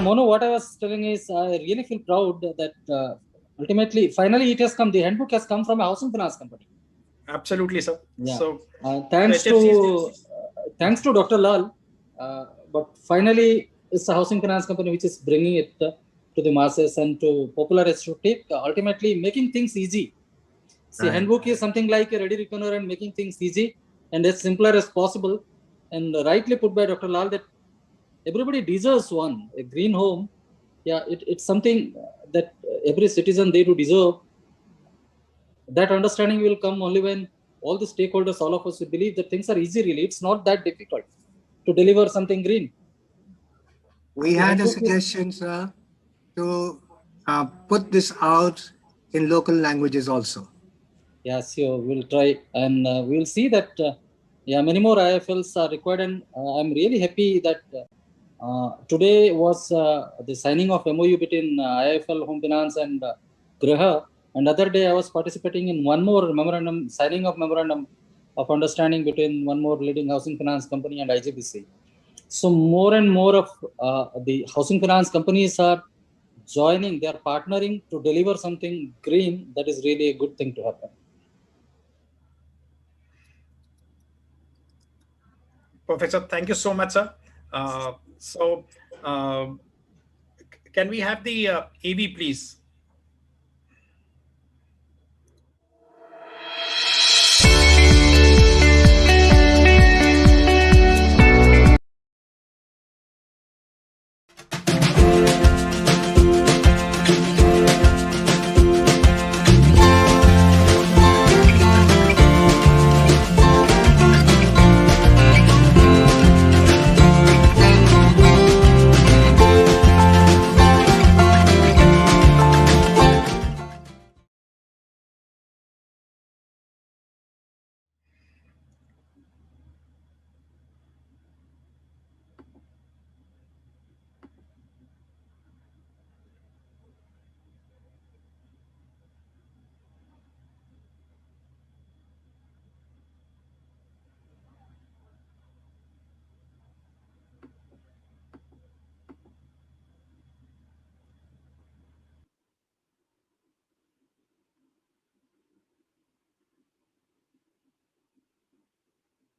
Speaker 16: Mono, what I was telling is I really feel proud that ultimately, finally, it has come. The handbook has come from a housing finance company.
Speaker 14: Absolutely, sir.
Speaker 16: Yeah.
Speaker 14: So
Speaker 16: Thanks to Dr. Lal, but finally, it's a housing finance company which is bringing it to the masses and to popularize to take, ultimately making things easy. See, handbook is something like a ready reckoner and making things easy and as simpler as possible. And rightly put by Dr. Lal that everybody deserves one, a green home. Yeah, it's something that every citizen they do deserve. That understanding will come only when all the stakeholders, all of us, will believe that things are easy. Really, it's not that difficult to deliver something green.
Speaker 6: We had a suggestion, sir, to put this out in local languages also.
Speaker 16: Yes, sure. We'll try, and we'll see that. Yeah, many more IIFLs are required, and I'm really happy that today was the signing of MOU between IIFL Home Finance and Griha. Another day, I was participating in one more memorandum, signing of memorandum of understanding between one more leading housing finance company and IGBC. So more and more of the housing finance companies are joining, they are partnering to deliver something green. That is really a good thing to happen.
Speaker 14: Perfect, sir. Thank you so much, sir. Can we have the AV, please?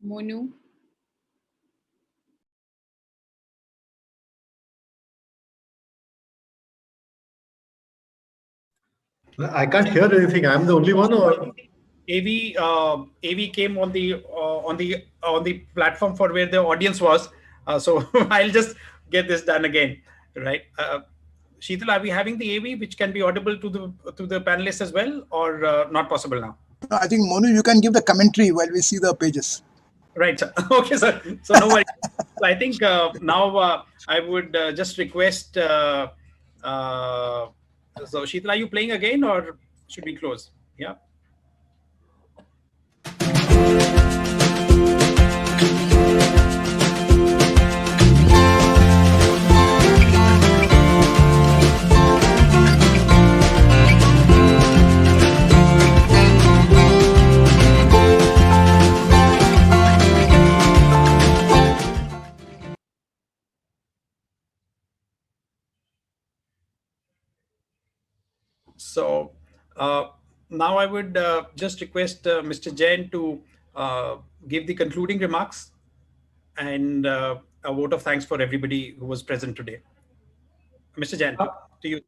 Speaker 12: Monu.
Speaker 13: I can't hear anything. I'm the only one, or
Speaker 14: AV came on the platform for where the audience was. So I'll just get this done again, right? Sheetal, are we having the AV which can be audible to the panelists as well, or not possible now?
Speaker 21: I think Monu, you can give the commentary while we see the pages.
Speaker 14: Right, sir. Okay, sir. So no worries. So I think now I would just request. So Sheetal, are you playing again, or should we close? Yeah. So now I would just request Mr. Jain to give the concluding remarks and a vote of thanks for everybody who was present today. Mr. Jain, to you.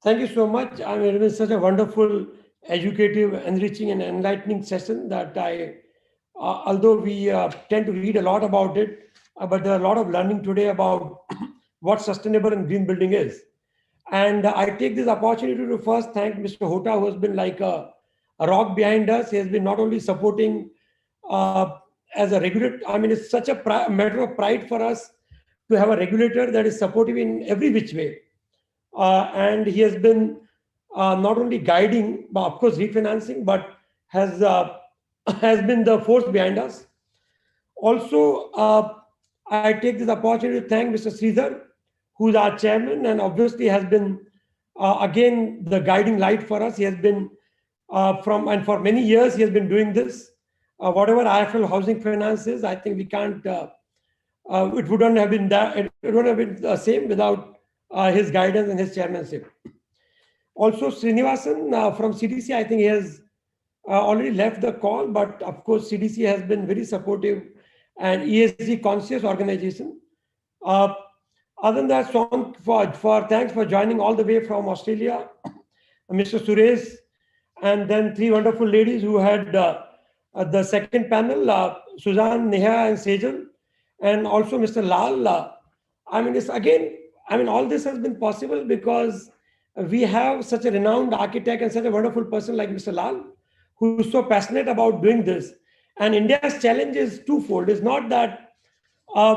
Speaker 5: Thank you so much. I mean, it was such a wonderful, educative, enriching, and enlightening session that although we tend to read a lot about it, but there are a lot of learning today about what sustainable and green building is. And I take this opportunity to first thank Mr. Hota, who has been like a rock behind us. He has been not only supporting as a regulator. I mean, it's such a matter of pride for us to have a regulator that is supportive in every which way. And he has been not only guiding, but of course refinancing, but has been the force behind us. Also, I take this opportunity to thank Mr. Sridhar, who's our chairman, and obviously has been again the guiding light for us. He has been for many years he has been doing this. Whatever IIFL housing finance is, I think we can't. It wouldn't have been that. It wouldn't have been the same without his guidance and his chairmanship. Also, Srinivasan from CDC, I think he has already left the call, but of course, CDC has been very supportive and ESG conscious organization. Other than that, Sean, thanks for joining all the way from Australia, Mr. Suresh, and then three wonderful ladies who had the second panel, Suzanne, Neha, and Sejal, and also Mr. Lal. I mean, it's again, I mean, all this has been possible because we have such a renowned architect and such a wonderful person like Mr. Lal, who is so passionate about doing this. And India's challenge is twofold. It's not that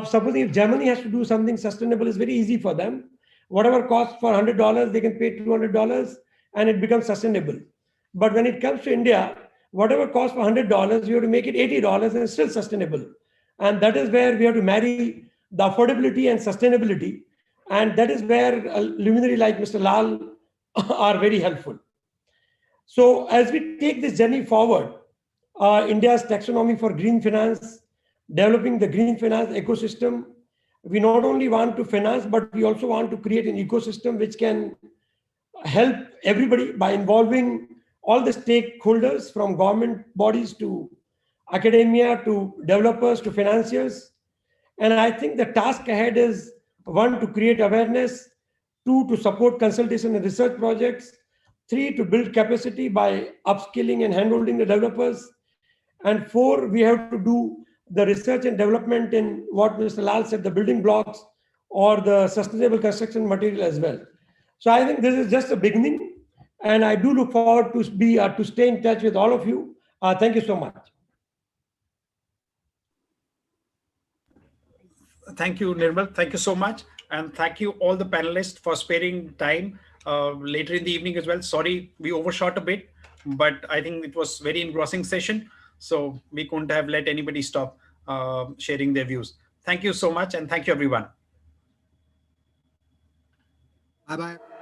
Speaker 5: supposing if Germany has to do something sustainable, it's very easy for them. Whatever costs for $100, they can pay $200 and it becomes sustainable. But when it comes to India, whatever costs for $100, you have to make it $80 and it's still sustainable. And that is where we have to marry the affordability and sustainability. And that is where a luminary like Mr. Lal are very helpful. So as we take this journey forward, India's taxonomy for green finance, developing the green finance ecosystem, we not only want to finance, but we also want to create an ecosystem which can help everybody by involving all the stakeholders from government bodies to academia to developers to financiers. And I think the task ahead is one, to create awareness, two, to support consultation and research projects, three, to build capacity by upskilling and handholding the developers, and four, we have to do the research and development in what Mr. Lal said, the building blocks or the sustainable construction material as well. So I think this is just a beginning, and I do look forward to stay in touch with all of you. Thank you so much.
Speaker 14: Thank you, Nirmal. Thank you so much. And thank you all the panelists for sparing time later in the evening as well. Sorry, we overshot a bit, but I think it was very engrossing session. So we couldn't have let anybody stop sharing their views. Thank you so much. And thank you, everyone.
Speaker 6: Bye-bye.